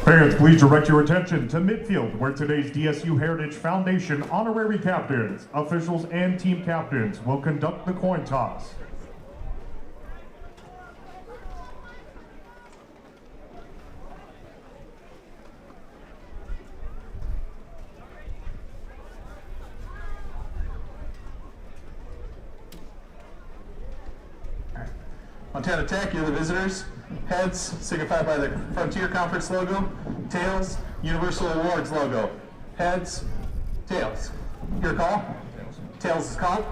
Fans, please direct your attention to midfield, where today's DSU Heritage Foundation honorary captains, officials, and team captains will conduct the coin toss. Montana Tech, you're the visitors. Heads, signified by the Frontier Conference logo. Tails, Universal Awards logo. Heads, tails. Your call? Tails is called.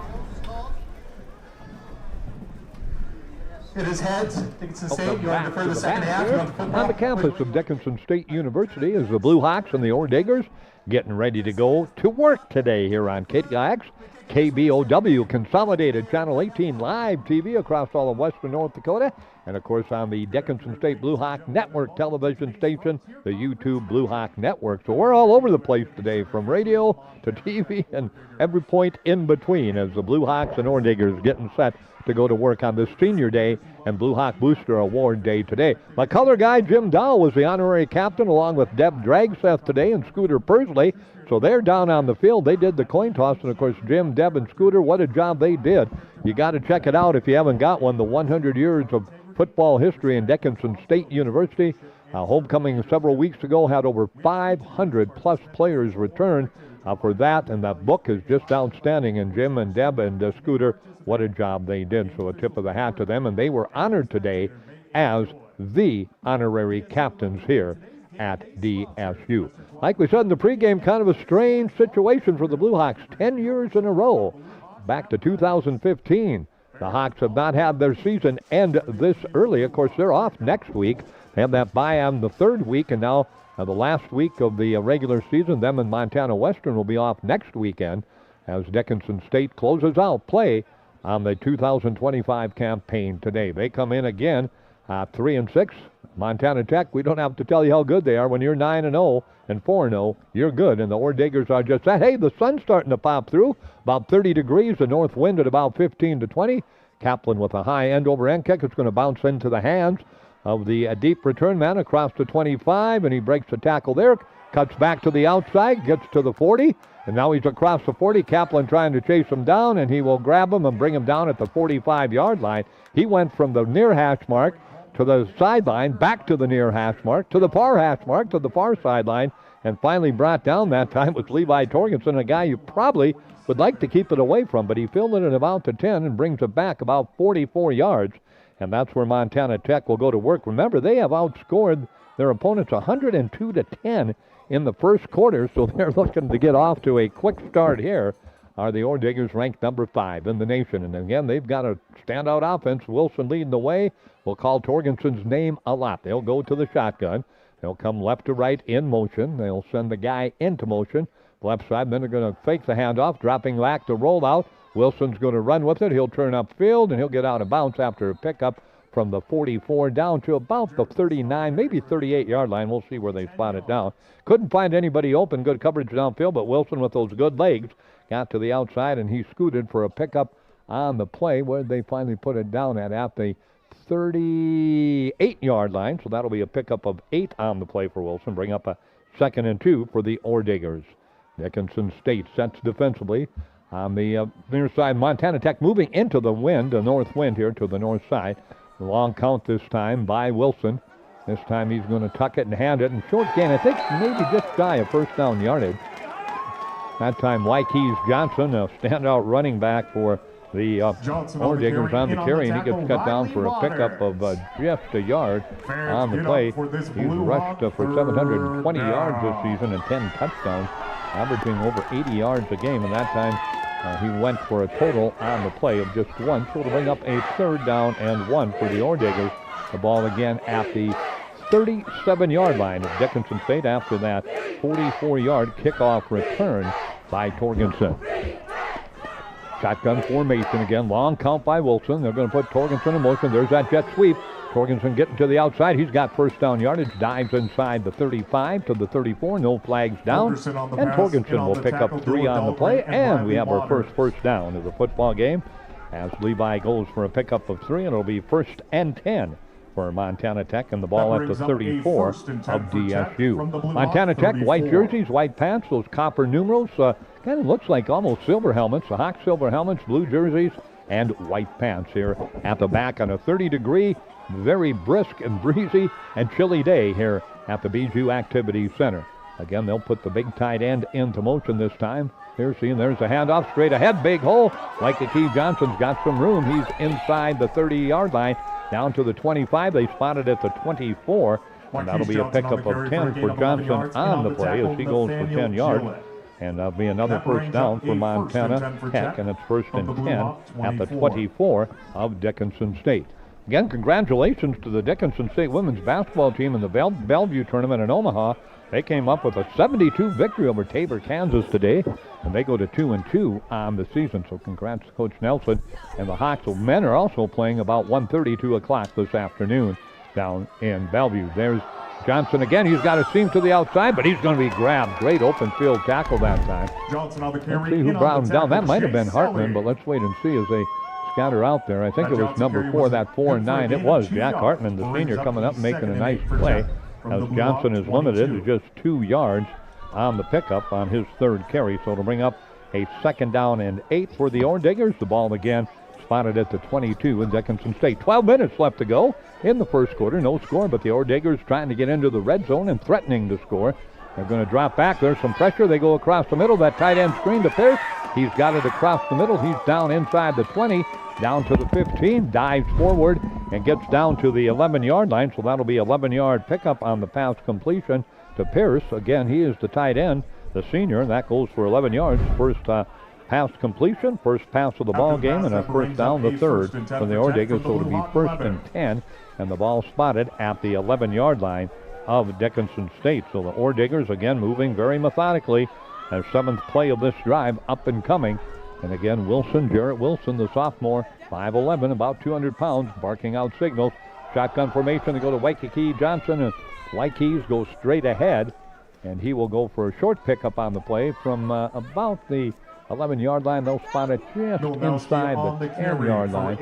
It is heads. Dickinson State, you want to defer the second half? You want the football? On the campus of Dickinson State University is the Blue Hawks and the Orediggers getting ready to go to work today here on KTIX. KBOW Consolidated Channel 18 live TV across all of western North Dakota, and of course on the Dickinson State Blue Hawk Network television station, the YouTube Blue Hawk Network. So we're all over the place today, from radio to TV and every point in between, as the Blue Hawks and Orediggers getting set to go to work on this Senior Day and Blue Hawk Booster Award Day today. My color guy, Jim Dow, was the honorary captain along with Deb Dragseth today and Scooter Persley. So they're down on the field. They did the coin toss, and of course, Jim, Deb, and Scooter, what a job they did. You got to check it out if you haven't got one. The 100 years of football history in Dickinson State University. Homecoming several weeks ago had over 500-plus players return for that, and that book is just outstanding. And Jim and Deb and Scooter, what a job they did. So a tip of the hat to them, and they were honored today as the honorary captains here at DSU. Like we said in the pregame, kind of a strange situation for the Blue Hawks. 10 years in a row, back to 2015. The Hawks have not had their season end this early. Of course, they're off next week. They have that bye on the third week, and now the last week of the regular season, them and Montana Western will be off next weekend as Dickinson State closes out play on the 2025 campaign today. They come in again 3-6. Montana Tech, we don't have to tell you how good they are. When you're 9-0 and 4-0, you're good. And the Orediggers are just that. Hey, the sun's starting to pop through. About 30 degrees, the north wind at about 15 to 20. Kaplan with a high end-over-end kick. It's going to bounce into the hands of the deep return man across to 25, and he breaks the tackle there. Cuts back to the outside, gets to the 40, and now he's across the 40. Kaplan trying to chase him down, and he will grab him and bring him down at the 45-yard line. He went from the near hash mark to the sideline, back to the near hash mark, to the far hash mark, to the far sideline, and finally brought down that time with Levi Torgensen, a guy you probably would like to keep it away from, but he filled it at about to 10 and brings it back about 44 yards, and that's where Montana Tech will go to work. Remember, they have outscored their opponents 102 to 10 in the first quarter, so they're looking to get off to a quick start here. Are the Orediggers ranked number 5 in the nation. And again, they've got a standout offense. Wilson leading the way. We'll call Torgensen's name a lot. They'll go to the shotgun. They'll come left to right in motion. They'll send the guy into motion. Left side, then they're going to fake the handoff, dropping back to roll out. Wilson's going to run with it. He'll turn upfield, and he'll get out of bounds after a pickup from the 44 down to about the 39, maybe 38-yard line. We'll see where they spot it down. Couldn't find anybody open. Good coverage downfield, but Wilson with those good legs got to the outside, and he scooted for a pickup on the play. Where they finally put it down at the 38-yard line. So that'll be a pickup of 8 on the play for Wilson. Bring up a 2nd and 2 for the Orediggers. Dickinson State sets defensively on the near side. Montana Tech moving into the wind, the north wind here to the north side. Long count this time by Wilson. This time he's going to tuck it and hand it. And short gain, I think maybe just shy of first down yardage. That time, Wykees Johnson, a standout running back for the Orediggers on the carry, and he gets cut down for a pickup of just a yard on the play. He's rushed for 720 yards this season and 10 touchdowns, averaging over 80 yards a game, and that time he went for a total on the play of just 1. So it'll bring up a 3rd down and 1 for the Orediggers. The ball again at the 37-yard line of Dickinson State after that 44-yard kickoff return by Torgensen. Shotgun formation again. Long count by Wilson. They're going to put Torgensen in motion. There's that jet sweep. Torgensen getting to the outside. He's got first down yardage. Dives inside the 35 to the 34. No flags down. And Torgensen will pick up 3 on the play. And we have our first down of the football game as Levi goes for a pickup of 3. And it'll be 1st and 10 for Montana Tech, and the ball at the brings up a 34 first and of 10 for Tech DSU. from the Blue Montana Hawk Tech, white 34. jerseys, white pants, those copper numerals, kind of looks like almost silver helmets. The Hawks silver helmets, blue jerseys, and white pants here at the back on a 30-degree, very brisk and breezy and chilly day here at the Bijou Activity Center. Again, they'll put the big tight end into motion this time. There's a handoff straight ahead, big hole. Waikiki Johnson's got some room. He's inside the 30-yard line, down to the 25. They spotted at the 24, and that'll be a pickup of 10 for Johnson on the play as he goes for 10 yards. And that'll be another first down for Montana Tech, and it's first and 10 at the 24 of Dickinson State. Again, congratulations to the Dickinson State women's basketball team in the Bellevue tournament in Omaha. They came up with a 72 victory over Tabor, Kansas today, and they go to 2-2 on the season. So congrats to Coach Nelson. And the Hawks men are also playing about 1:32 o'clock this afternoon down in Bellevue. There's Johnson again. He's got a seam to the outside, but he's going to be grabbed. Great open field tackle that time. Johnson on the carry. Let's see who brought him down. That might have been Hartman, but let's wait and see as they scatter out there. I think it was number 4, that 4 and 9. It was Jack Hartman, the senior, coming up and making a nice play. As Johnson is limited to just 2 yards on the pickup on his third carry. So it'll bring up a 2nd down and 8 for the Orediggers. The ball again spotted at the 22 in Dickinson State. 12 minutes left to go in the first quarter. No score, but the Orediggers trying to get into the red zone and threatening to score. They're going to drop back. There's some pressure. They go across the middle. That tight end screen to Pierce. He's got it across the middle. He's down inside the 20, down to the 15, dives forward and gets down to the 11-yard line. So that'll be 11-yard pickup on the pass completion to Pierce. Again, he is the tight end, the senior, and that goes for 11 yards. First pass completion, first pass of the ball game, and a first down, the third for the Orediggers. So it'll be first and 10, and the ball spotted at the 11-yard line of Dickinson State. So the Orediggers again moving very methodically. Their 7th play of this drive up and coming. And again, Jarrett Wilson, the sophomore, 5'11", about 200 pounds, barking out signals. Shotgun formation, they go to Waikiki Johnson, and Waikes go straight ahead. And he will go for a short pickup on the play from about the 11-yard line. They'll spot it just inside the 10-yard line.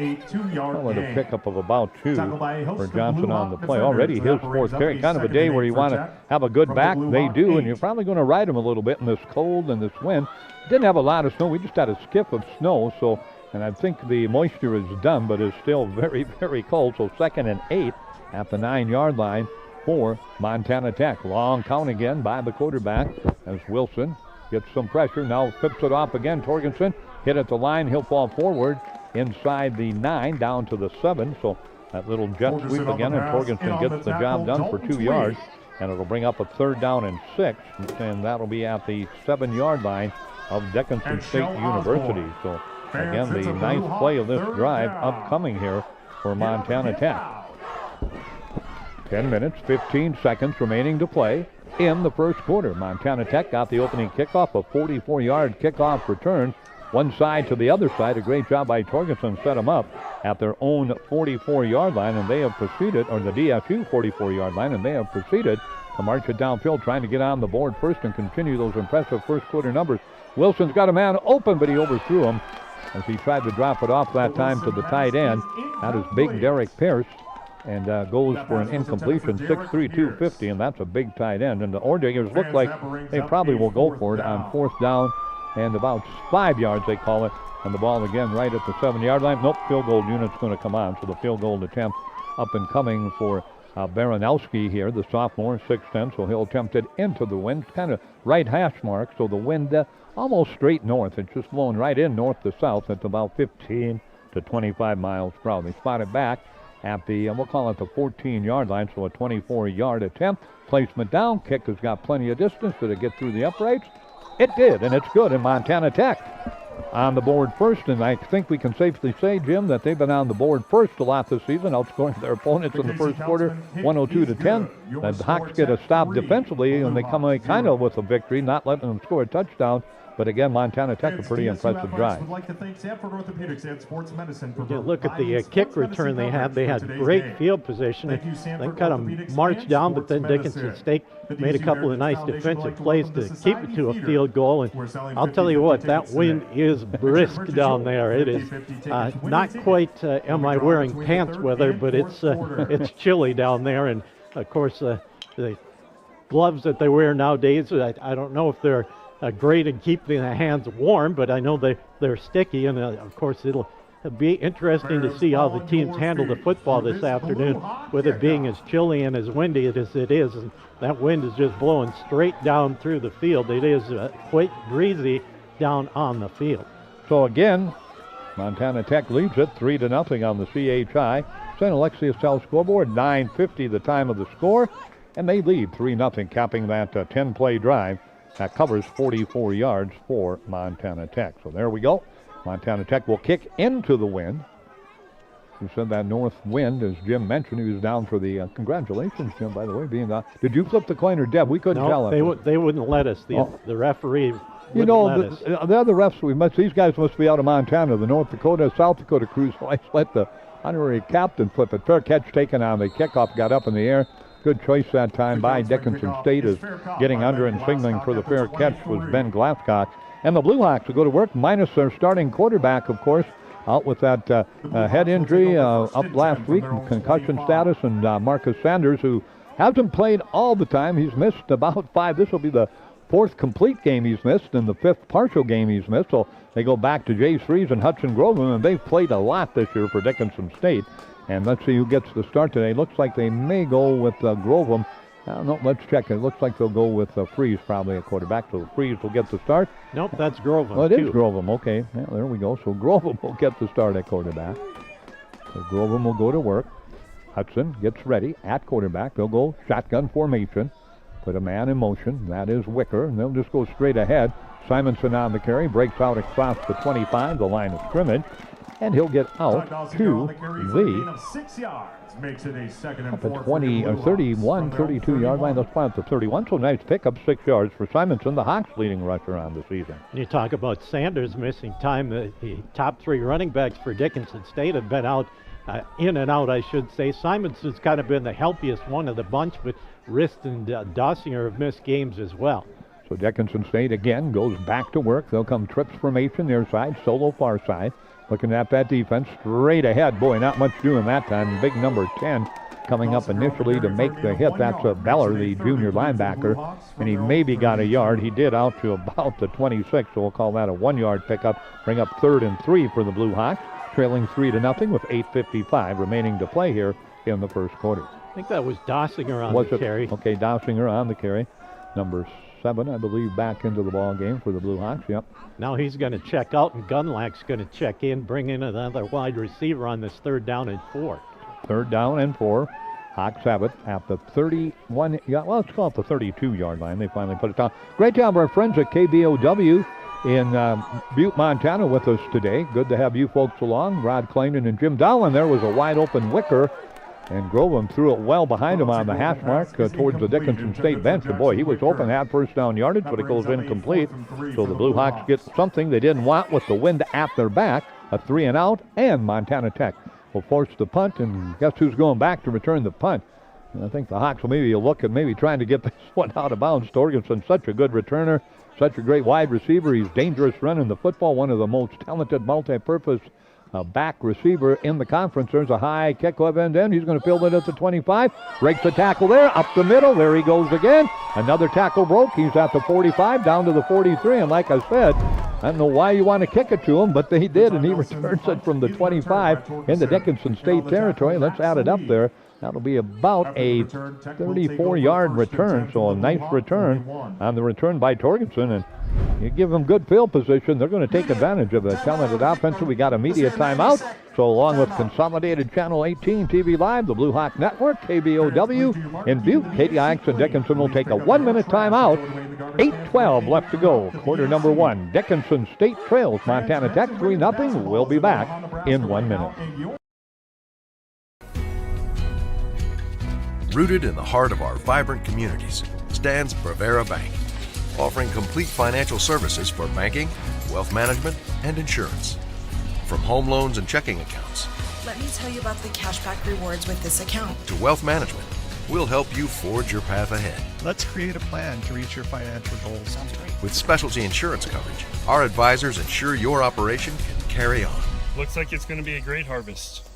With a pickup of about 2 for Johnson on the play. Already his 4th carry. Kind of a day where you want to have a good back. They do, and you're probably going to ride him a little bit in this cold and this wind. Didn't have a lot of snow. We just had a skip of snow, so, and I think the moisture is done, but it's still very, very cold. So 2nd and 8 at the 9-yard line for Montana Tech. Long count again by the quarterback as Wilson gets some pressure. Now flips it off again. Torgensen hit at the line. He'll fall forward inside the 9 down to the 7. So that little jet sweep again, and Torgensen gets the job done for 2 yards. And it'll bring up a 3rd down and 6. And that'll be at the 7-yard line of Dickinson State University. So again, the ninth play of this drive upcoming here for Montana Tech. 10 minutes, 15 seconds remaining to play in the first quarter. Montana Tech got the opening kickoff, a 44-yard kickoff return, one side to the other side. A great job by Torgensen, set them up at their own 44-yard line, and they have proceeded, or the DSU 44-yard line, and they have proceeded to march it downfield, trying to get on the board first and continue those impressive first quarter numbers. Wilson's got a man open, but he overthrew him as he tried to drop it off that time to the tight end. That is big Derek Pierce, and goes for an incompletion, 6'3", 250, and that's a big tight end. And the Orediggers look like they probably will go for it on 4th down and about 5 yards, they call it. And the ball again right at the 7-yard line. Nope, field goal unit's going to come on. So the field goal attempt up and coming for Baranowski here, the sophomore, 6'10", so he'll attempt it into the wind, kind of right hash mark, so the wind almost straight north. It's just blowing right in north to south at about 15 to 25 miles per hour. They spot it back at the, we'll call it the 14-yard line, so a 24-yard attempt. Placement down, kick has got plenty of distance. Did it get through the uprights? It did, and it's good. And Montana Tech on the board first, and I think we can safely say, Jim, that they've been on the board first a lot this season, outscoring their opponents in the first quarter, 102-10. The Hawks get a stop defensively, and they come away kind of with a victory, not letting them score a touchdown But again, Montana Tech, a pretty impressive drive. Would like to thank Sanford Orthopedics and Sports Medicine for Look at the providing kick sports return medicine they had. They coverage had for today's great game. field position. Thank you, They Sanford kind of Orthopedics marched and down, but Sports then Dickinson Medicine. State The made a DC couple of Heritage nice Foundation would defensive like to plays welcome the to keep Society it to a Theater. field goal. And We're selling I'll tell you 50-50 what, that tickets wind today. is brisk Purchase down your there. It is 50-50 tickets. Winning not ticket quite will am be I drawn wearing between the pants third weather, and but fourth quarter. it's chilly down there. And of course, the gloves that they wear nowadays, I don't know if they're great at keeping the hands warm, but I know they're sticky. And of course, it'll be interesting to see how the teams handle the football this afternoon, with it being as chilly and as windy as it is. And that wind is just blowing straight down through the field. It is quite breezy down on the field. So again, Montana Tech leads it 3-0 on the CHI. St. Alexius South scoreboard, 9:50 the time of the score, and they lead 3-0, capping that 10-play drive. That covers 44 yards for Montana Tech. So there we go. Montana Tech will kick into the wind. You said that north wind, as Jim mentioned, he was down for the, congratulations, Jim, by the way, being the, did you flip the coin or Deb? We couldn't tell. They wouldn't let us. The referee you know, the other refs, these guys must be out of Montana, the North Dakota, South Dakota crews. I let the honorary captain flip it. Fair catch taken on the kickoff, got up in the air. Good choice that time by Dickinson State, as getting under and signaling for the fair catch was Ben Glasscock. And the Blue Hawks will go to work, minus their starting quarterback, of course, out with that head injury up last week, concussion status, and Marcus Sanders, who hasn't played all the time. He's missed about 5. This will be the 4th complete game he's missed and the 5th partial game he's missed. So they go back to Jace Fries and Hudson Grovem, and they've played a lot this year for Dickinson State. And let's see who gets the start today. Looks like they may go with Grovem. No, let's check. It looks like they'll go with Fries, probably a quarterback. So Fries will get the start. Nope, that's Grovem. Well, it is Grovem. Okay, yeah, there we go. So Grovem will get the start at quarterback. So Grovem will go to work. Hudson gets ready at quarterback. They'll go shotgun formation. Put a man in motion. That is Wicker. And they'll just go straight ahead. Simonson on the carry. Breaks out across the 25, the line of scrimmage. And he'll get out to the 6 yards. Makes it a second and at the 4 20 or 31, 32-yard line. Let's find the 31. So nice pickup, 6 yards for Simonson, the Hawks' leading rusher on the season. You talk about Sanders missing time. The top 3 running backs for Dickinson State have been out, in and out, I should say. Simonson's kind of been the healthiest one of the bunch, but Rist and Dossinger have missed games as well. So Dickinson State again goes back to work. They'll come trips formation near side, solo far side. Looking at that defense straight ahead. Boy, not much doing that time. Big number 10 coming up initially to make the hit. That's Beller, the junior linebacker, and he maybe got a yard. He did out to about the 26, so we'll call that a 1-yard pickup. Bring up 3rd and 3 for the Blue Hawks, trailing 3-0 with 8:55 remaining to play here in the first quarter. I think that was Dossinger on the carry. Okay, Dossinger on the carry. Number 7, I believe, back into the ball game for the Blue Hawks. Yep. Now he's going to check out, and Gunlack's going to check in, bring in another wide receiver on this 3rd down and 4. 3rd down and 4. Hawks have it at the 31, well, let's call it the 32-yard line. They finally put it down. Great job, our friends at KBOW in Butte, Montana with us today. Good to have you folks along. Rod Clayton and Jim Dowling. There was a wide open Wicker. And Grovem threw it well behind him on the hash mark towards the Dickinson State bench. And boy, he was open, had first down yardage, but it goes incomplete. So the Blue Hawks get something they didn't want with the wind at their back, a 3-and-out, and Montana Tech will force the punt. And guess who's going back to return the punt? And I think the Hawks will maybe look at maybe trying to get this one out of bounds. Torgensen, such a good returner, such a great wide receiver. He's dangerous running the football, one of the most talented multi-purpose back receiver in the conference. There's a high kickoff end. He's going to field it at the 25. Breaks the tackle there, up the middle. There he goes again. Another tackle broke. He's at the 45, down to the 43. And like I said, I don't know why you want to kick it to him, but they did, and he returns it from the 25 into Dickinson State territory. Let's add it up there. That'll be about a 34-yard return, so a nice return on the return by Torgensen. And you give them good field position, they're going to take advantage of the talented offense. We got immediate timeout. So along with Consolidated Channel 18 TV Live, the Blue Hawk Network, KBOW in Butte, KDIX and Dickinson will take a 1-minute timeout. 8:12 left to go. Quarter number 1. Dickinson State trails Montana Tech 3-0. We'll be back in 1 minute. Rooted in the heart of our vibrant communities stands Bravera Bank, offering complete financial services for banking, wealth management, and insurance. From home loans and checking accounts Let me tell you about the cashback rewards with this account. to wealth management, we'll help you forge your path ahead. Let's create a plan to reach your financial goals. Sounds great. With specialty insurance coverage, our advisors ensure your operation can carry on. Looks like it's going to be a great harvest.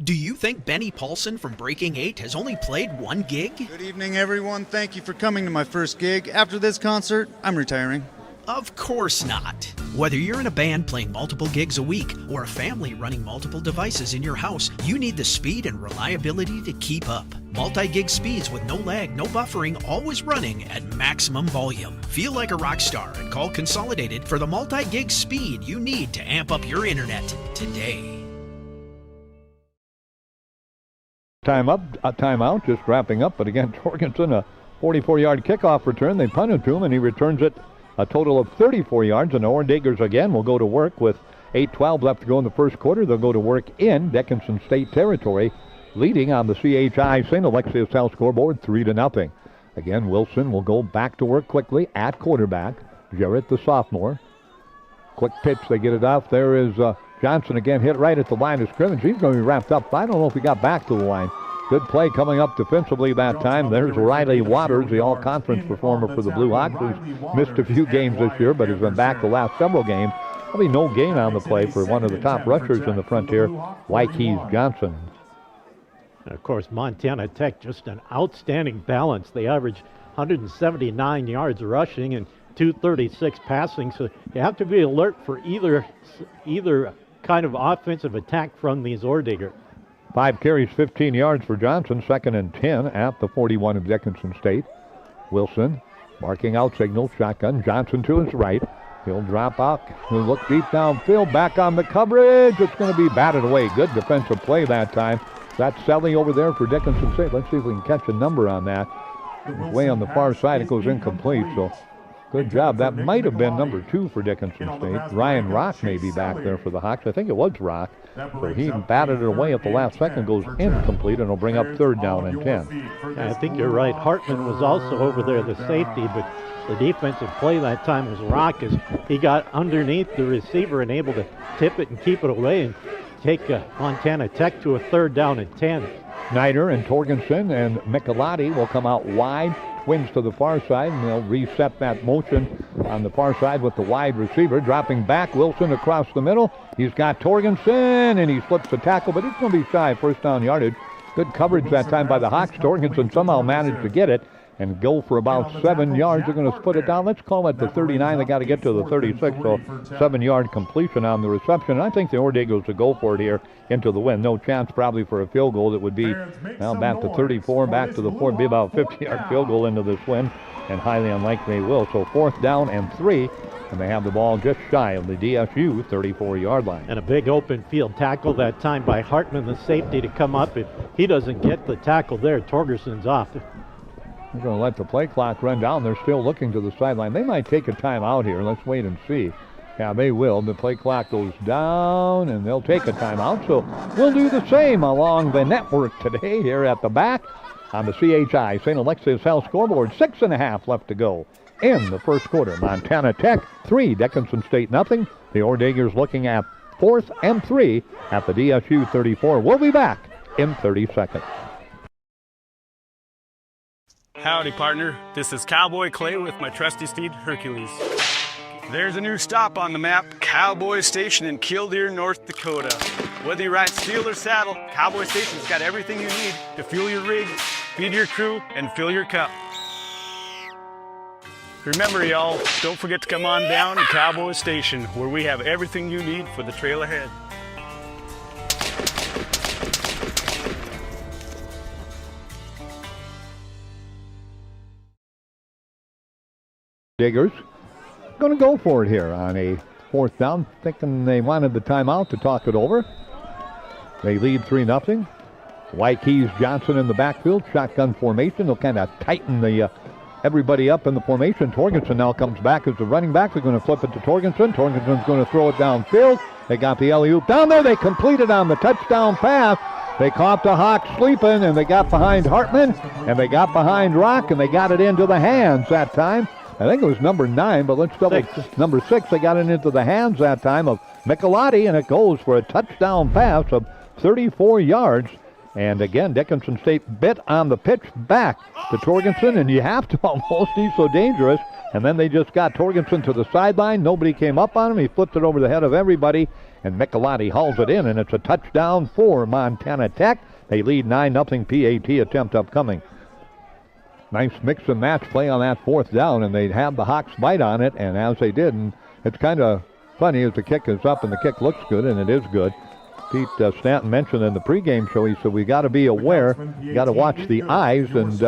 Do you think Benny Paulson from Breaking 8 has only played one gig? Good evening, everyone. Thank you for coming to my first gig. After this concert, I'm retiring. Of course not. Whether you're in a band playing multiple gigs a week or a family running multiple devices in your house, you need the speed and reliability to keep up. Multi-gig speeds with no lag, no buffering, always running at maximum volume. Feel like a rock star and call Consolidated for the multi-gig speed you need to amp up your internet today. Timeout, just wrapping up. But again, Torgenson, a 44-yard kickoff return. They punted to him, and he returns it a total of 34 yards. And the Orediggers again will go to work with 8:12 left to go in the first quarter. They'll go to work in Dickinson State territory, leading on the CHI St. Alexius South scoreboard 3-0. Again, Wilson will go back to work quickly at quarterback. Jarrett, the sophomore. Quick pitch, they get it off. There is Johnson again, hit right at the line of scrimmage. He's going to be wrapped up. I don't know if he got back to the line. Good play coming up defensively that time. There's Riley Waters, the all-conference performer for the Blue Hawks, who's missed a few games this year, but has been back the last several games. Probably no gain on the play for one of the top rushers in the Frontier, Wykees Johnson. And of course, Montana Tech, just an outstanding balance. They average 179 yards rushing and 236 passing, so you have to be alert for either kind of offensive attack from these Orediggers. 5 carries, 15 yards for Johnson, 2nd and 10 at the 41 of Dickinson State. Wilson marking out signal, shotgun. Johnson to his right. He'll drop out. He'll look deep downfield, back on the coverage. It's going to be batted away. Good defensive play that time. That's Selly over there for Dickinson State. Let's see if we can catch a number on that. Way on the far side, it goes incomplete, so good job. That might have been number 2 for Dickinson State. Ryan Rock may be back there for the Hawks. I think it was Rock. So he batted it away at the last second, goes incomplete, and will bring up 3rd down and 10. I think you're right. Hartman was also over there, the safety, but the defensive play that time was Rock as he got underneath the receiver and able to tip it and keep it away and take Montana Tech to a 3rd down and 10. Snyder and Torgenson and Michelati will come out wide. Twins to the far side, and they'll reset that motion on the far side with the wide receiver. Dropping back, Wilson across the middle. He's got Torgenson, and he slips the tackle, but it's going to be shy. 1st down yardage. Good coverage that time by the Hawks. Torgenson somehow managed to get it and go for about 7 yards. They're going to split it down. Let's call it the 39. They got to get to the 36, so 7-yard completion on the reception. And I think the Orediggers will go for it here into the win. No chance probably for a field goal. That would be now back to 34, back to the 4. Be about a 50-yard field goal into this win, and highly unlikely they will. So 4th down and 3, and they have the ball just shy of the DSU 34-yard line. And a big open field tackle that time by Hartman, the safety, to come up. If he doesn't get the tackle there, Torgerson's off. They're going to let the play clock run down. They're still looking to the sideline. They might take a timeout here. Let's wait and see. Yeah, they will. The play clock goes down, and they'll take a timeout. So we'll do the same along the network today here at the back on the CHI St. Alexius Health scoreboard. 6.5 left to go in the first quarter. Montana Tech 3, Dickinson State nothing. The Orediggers looking at 4th and 3 at the DSU 34. We'll be back in 30 seconds. Howdy, partner. This is Cowboy Clay with my trusty steed, Hercules. There's a new stop on the map, Cowboy Station in Killdeer, North Dakota. Whether you ride steel or saddle, Cowboy Station's got everything you need to fuel your rig, feed your crew, and fill your cup. Remember, y'all, don't forget to come on down to Cowboy Station, where we have everything you need for the trail ahead. Diggers going to go for it here on a 4th down, thinking they wanted the timeout to talk it over. They lead 3-0. Wykees Johnson in the backfield, shotgun formation. They'll kind of tighten the everybody up in the formation. Torgenson now comes back as the running back. They're going to flip it to Torgenson. Torgenson's going to throw it downfield. They got the alley-oop down there. They complete it on the touchdown pass. They caught the Hawks sleeping, and they got behind Hartman, and they got behind Rock, and they got it into the hands that time. I think it was number 9, but let's double. Number 6, they got it into the hands that time of Michelotti, and it goes for a touchdown pass of 34 yards. And again, Dickinson State bit on the pitch back to Torgensen, and you have to almost, he's so dangerous. And then they just got Torgensen to the sideline. Nobody came up on him. He flipped it over the head of everybody, and Michelotti hauls it in, and it's a touchdown for Montana Tech. They lead 9-0. PAT attempt upcoming. Nice mix and match play on that 4th down, and they have the Hawks bite on it, and as they did, and it's kind of funny as the kick is up and the kick looks good, and it is good. Pete Stanton mentioned in the pregame show, he said, we got to be aware, you got to watch the eyes and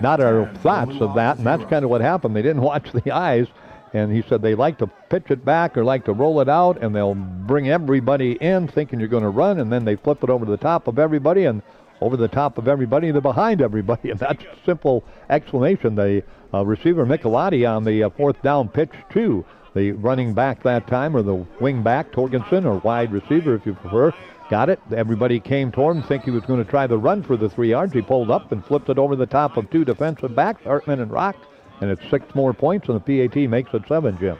not our thoughts of that, and that's kind of what happened. They didn't watch the eyes, and he said they like to pitch it back or like to roll it out, and they'll bring everybody in thinking you're going to run, and then they flip it over the top of everybody, and over the top of everybody, they're behind everybody, and that's a simple explanation. The receiver Michelotti on the 4th down pitch to the running back that time, or the wing back, Torgensen, or wide receiver if you prefer, got it. Everybody came toward him, think he was going to try the run for the 3 yards. He pulled up and flipped it over the top of 2 defensive backs, Hartman and Rock, and it's 6 more points, and the PAT makes it 7, Jim.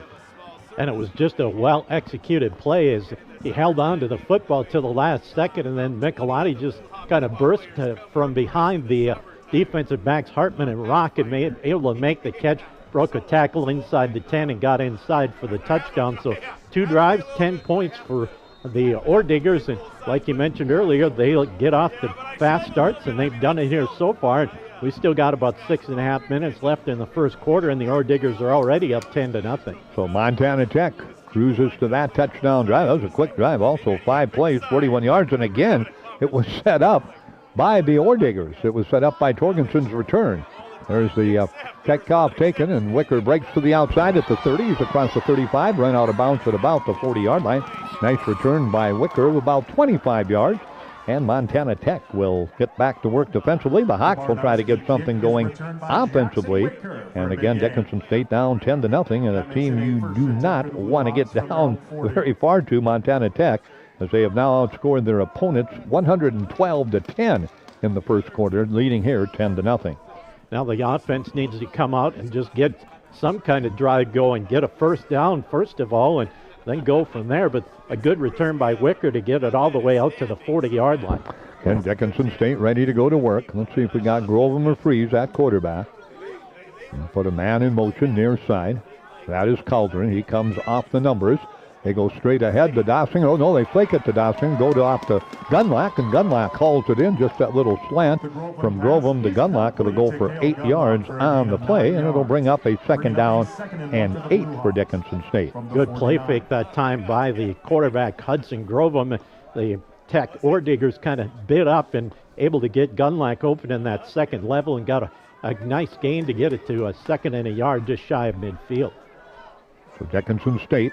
And it was just a well-executed play as he held on to the football till the last second, and then Michelotti just kind of burst from behind the defensive backs, Hartman and Rock, and able to make the catch, broke a tackle inside the 10 and got inside for the touchdown. So 2 drives, 10 points for the Orediggers, and like you mentioned earlier, they get off to fast starts, and they've done it here so far. We still got about 6.5 minutes left in the first quarter, and the Orediggers are already up 10-0. So Montana Tech cruises to that touchdown drive. That was a quick drive. Also 5 plays, 41 yards, and again, it was set up by the Orediggers. It was set up by Torgensen's return. There's the kickoff taken, and Wicker breaks to the outside at the 30. He's across the 35, run out of bounds at about the 40-yard line. Nice return by Wicker of about 25 yards. And Montana Tech will get back to work defensively. The Hawks will try to get something going offensively. And again, Dickinson State down 10-0, and a team you do not want to get down very far to, Montana Tech, as they have now outscored their opponents 112-10 in the first quarter, leading here 10-0. Now the offense needs to come out and just get some kind of drive going, get a first down first of all, and then go from there. But a good return by Wicker to get it all the way out to the 40-yard line. And Dickinson State ready to go to work. Let's see if we got Grovem or Freeze at quarterback. And put a man in motion near side. That is Cauldron. He comes off the numbers. They go straight ahead to Dossing. Oh, no, they flake it to Dossing. Go to off to Gunlock, and Gunlock calls it in. Just that little slant from Grovem to Gunlock. It'll go for 8 yards on the play, and it'll bring up a 2nd down and 8 for Dickinson State. Good play fake that time by the quarterback, Hudson Grovem. The Tech Orediggers kind of bit up and able to get Gunlock open in that second level and got a nice gain to get it to a 2nd and a yard just shy of midfield. So Dickinson State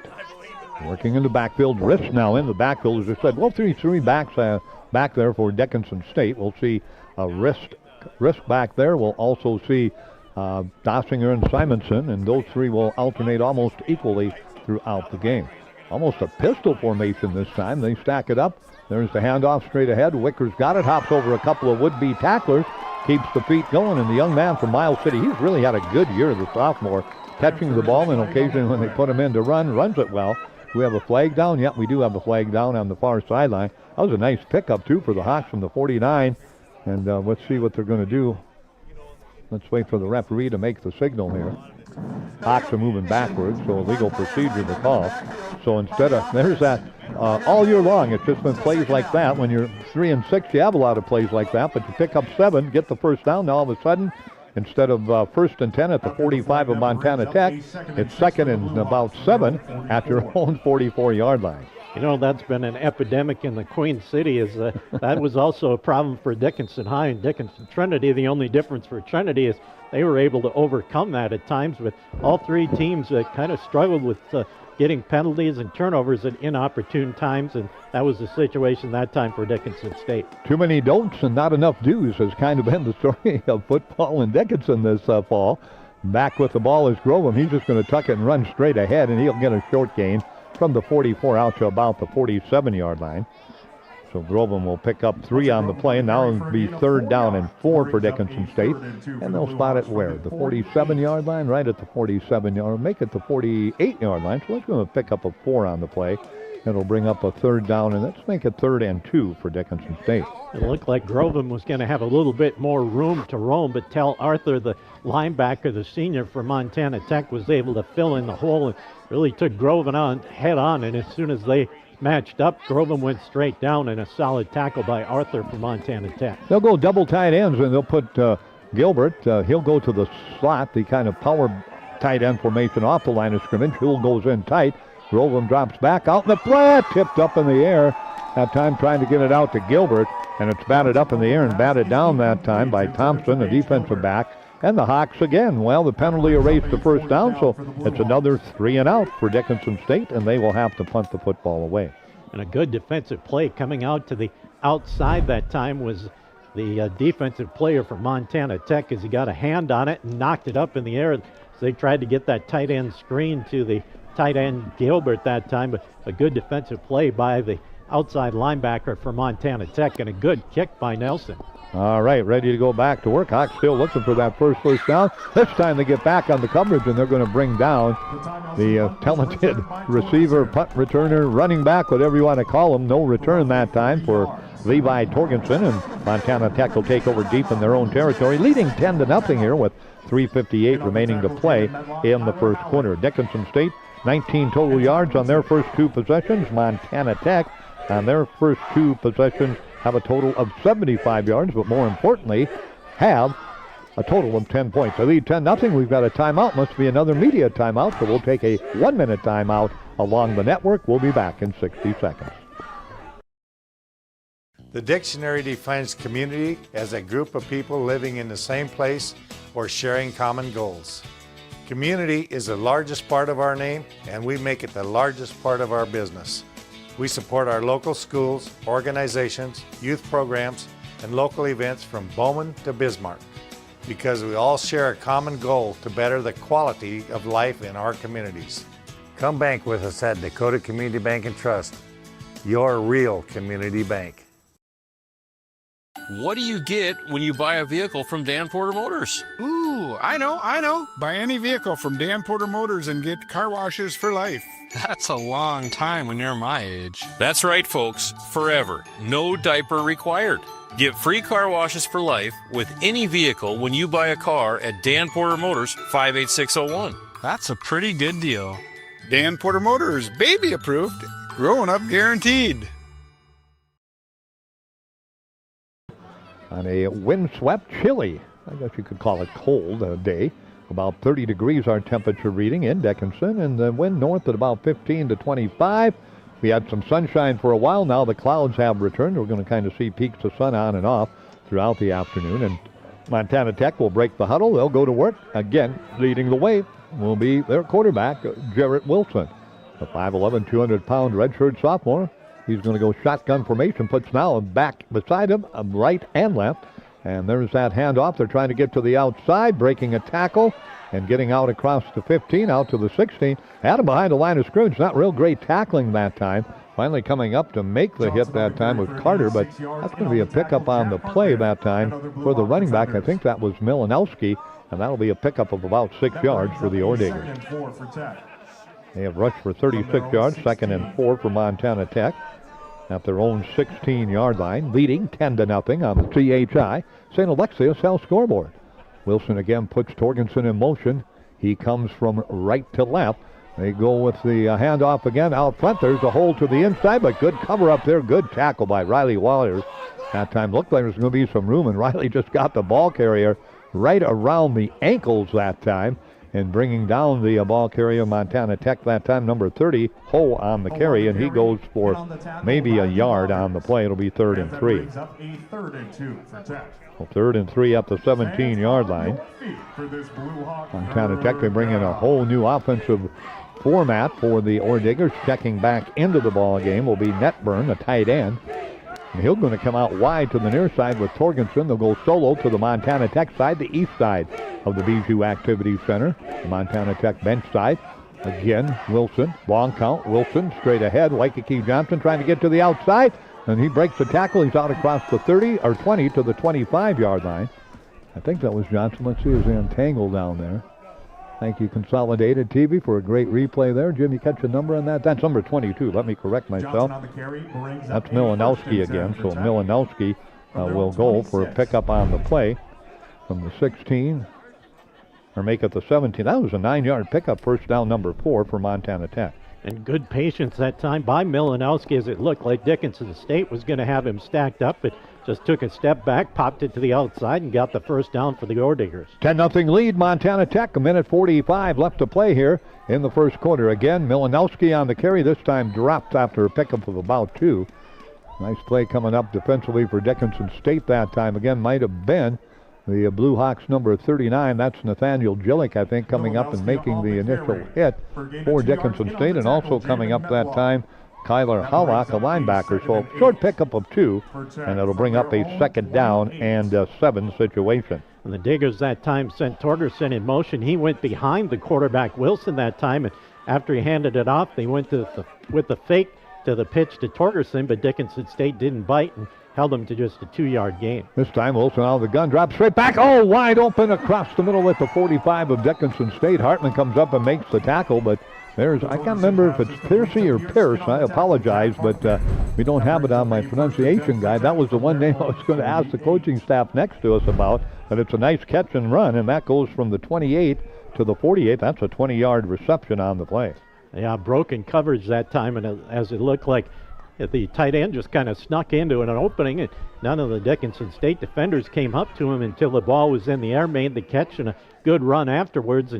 working in the backfield. Risk now in the backfield. As I said, we'll see 3 backs back there for Dickinson State. We'll see Risk back there. We'll also see Dossinger and Simonson, and those 3 will alternate almost equally throughout the game. Almost a pistol formation this time. They stack it up. There's the handoff straight ahead. Wicker's got it, hops over a couple of would-be tacklers, keeps the feet going, and the young man from Miles City, he's really had a good year, the sophomore, catching the ball, and occasionally when they put him in to run, runs it well. We have a flag down. Yep, we do have a flag down on the far sideline. That was a nice pickup, too, for the Hawks from the 49. And let's see what they're going to do. Let's wait for the referee to make the signal here. Hawks are moving backwards, so illegal procedure to call. So instead of, there's that all year long. It's just been plays like that. When you're 3 and 6, you have a lot of plays like that, but you pick up 7, get the first down. Now all of a sudden, instead of 1st and 10 at the 45 of Montana Tech, it's 2nd and about 7 at your own 44-yard line. You know, that's been an epidemic in the Queen City. That was also a problem for Dickinson High and Dickinson Trinity. The only difference for Trinity is they were able to overcome that at times, but all 3 teams kind of struggled with getting penalties and turnovers at inopportune times, and that was the situation that time for Dickinson State. Too many don'ts and not enough do's has kind of been the story of football in Dickinson this fall. Back with the ball is Grovem. He's just going to tuck it and run straight ahead, and he'll get a short gain from the 44 out to about the 47-yard line. So Groveland will pick up 3 on the play. Now it'll be 3rd down and 4 for Dickinson State. And they'll spot it where? The 47-yard line, right at the 47-yard, make it the 48-yard line. So let's go and pick up a 4 on the play. It'll bring up a 3rd down, and let's make it 3rd and 2 for Dickinson State. It looked like Groveland was going to have a little bit more room to roam, but Tel Arthur, the linebacker, the senior for Montana Tech, was able to fill in the hole and really took Groveland on head on. And as soon as they matched up, Groveland went straight down, and a solid tackle by Arthur for Montana Tech. They'll go double tight ends, and they'll put Gilbert. He'll go to the slot, the kind of power tight end formation off the line of scrimmage. Hill goes in tight. Groveland drops back out in the flat, tipped up in the air. That time trying to get it out to Gilbert, and it's batted up in the air and batted down that time by Thompson, the defensive back. And the Hawks again. Well, the penalty erased the first down, so it's another 3 and out for Dickinson State, and they will have to punt the football away. And a good defensive play coming out to the outside that time was the defensive player for Montana Tech, as he got a hand on it and knocked it up in the air. So they tried to get that tight end screen to the tight end Gilbert that time, but a good defensive play by the outside linebacker for Montana Tech, and a good kick by Nelson. All right, ready to go back to work. Hawks still looking for that first down. This time they get back on the coverage, and they're going to bring down the talented receiver, punt returner, running back, whatever you want to call him. No return that time for Levi Torgensen, and Montana Tech will take over deep in their own territory, leading 10-0 here with 3:58 remaining to play in the first quarter. Dickinson State, 19 total yards on their first 2 possessions. Montana Tech on their first 2 possessions have a total of 75 yards, but more importantly, have a total of 10 points. They lead 10-0. We've got a timeout. Must be another media timeout, so we'll take a 1-minute timeout along the network. We'll be back in 60 seconds. The dictionary defines community as a group of people living in the same place or sharing common goals. Community is the largest part of our name, and we make it the largest part of our business. We support our local schools, organizations, youth programs, and local events from Bowman to Bismarck, because we all share a common goal to better the quality of life in our communities. Come bank with us at Dakota Community Bank and Trust, your real community bank. What do you get when you buy a vehicle from Dan Porter Motors? Ooh, I know. Buy any vehicle from Dan Porter Motors and get car washes for life. That's a long time when you're my age. That's right, folks. Forever. No diaper required. Get free car washes for life with any vehicle when you buy a car at Dan Porter Motors, 58601. That's a pretty good deal. Dan Porter Motors, baby approved, growing up guaranteed. On a windswept, chilly, I guess you could call it cold day. About 30 degrees our temperature reading in Dickinson, and the wind north at about 15 to 25. We had some sunshine for a while. Now the clouds have returned. We're going to kind of see peaks of sun on and off throughout the afternoon. And Montana Tech will break the huddle. They'll go to work. Again, leading the way will be their quarterback, Jarrett Wilson, the 5'11", 200-pound redshirt sophomore. He's going to go shotgun formation, puts now back beside him, right and left. And there's that handoff. They're trying to get to the outside, breaking a tackle and getting out across the 15, out to the 16. Had him behind the line of scrimmage. Not real great tackling that time. Finally coming up to make the hit that time was Carter, but that's going to be a pickup on the play that time for the running back. I think that was Milanowski, and that'll be a pickup of about 6 yards for the Orediggers. They have rushed for 36 yards, 2nd and 4 for Montana Tech at their own 16-yard line, leading 10-0 on the CHI St. Alexius Health scoreboard. Wilson again puts Torgensen in motion. He comes from right to left. They go with the handoff again out front. There's a hole to the inside, but good cover up there. Good tackle by Riley Waters. That time looked like there was going to be some room, and Riley just got the ball carrier right around the ankles that time, and bringing down the ball carrier, Montana Tech that time, number 30, Ho on the carry, and he goes for maybe a yard on the play. It'll be 3rd and 3. Well, 3rd and 3 up the 17-yard line. Montana Tech, they bring in a whole new offensive format for the Orediggers. Checking back into the ball game will be Netburn, a tight end. And he'll going to come out wide to the near side with Torgensen. They'll go solo to the Montana Tech side, the east side of the Bijou Activity Center. The Montana Tech bench side. Again, Wilson, long count. Wilson straight ahead. Waikiki Johnson trying to get to the outside. And he breaks the tackle. He's out across the 30 or 20 to the 25-yard line. I think that was Johnson. Let's see his entangle down there. Thank you, Consolidated TV, for a great replay there. Jim, you catch a number on that? That's number 22. Let me correct myself. That's Milanowski again. So Milanowski will go for a pickup on the play from the 16, or make it the 17. That was a 9-yard pickup, first down number 4 for Montana Tech. And good patience that time by Milanowski, as it looked like Dickinson State was going to have him stacked up, but just took a step back, popped it to the outside, and got the first down for the Orediggers. 10-0 lead, Montana Tech. A minute 45 left to play here in the first quarter. Again, Milanowski on the carry, this time dropped after a pickup of about 2. Nice play coming up defensively for Dickinson State that time. Again, might have been the Blue Hawks number 39. That's Nathaniel Gillick, I think, coming up and making the initial hit for Dickinson State. And also coming up that time, Kyler Howlock, a linebacker. So a short pickup of 2, and it'll bring up a second down and 7 situation. And the Diggers that time sent Torgerson in motion. He went behind the quarterback Wilson that time, and after he handed it off, they went to with the fake to the pitch to Torgerson, but Dickinson State didn't bite and held him to just a 2-yard gain. This time Wilson out of the gun, drops straight back. Oh, wide open across the middle at the 45 of Dickinson State. Hartman comes up and makes the tackle, but there's, I can't remember if it's Piercy or Pierce. I apologize, but we don't have it on my pronunciation guide. That was the one name I was going to ask the coaching staff next to us about, but it's a nice catch and run, and that goes from the 28 to the 48. That's a 20-yard reception on the play. Yeah, broken coverage that time, and as it looked like the tight end just kind of snuck into an opening, and none of the Dickinson State defenders came up to him until the ball was in the air, made the catch, and a good run afterwards,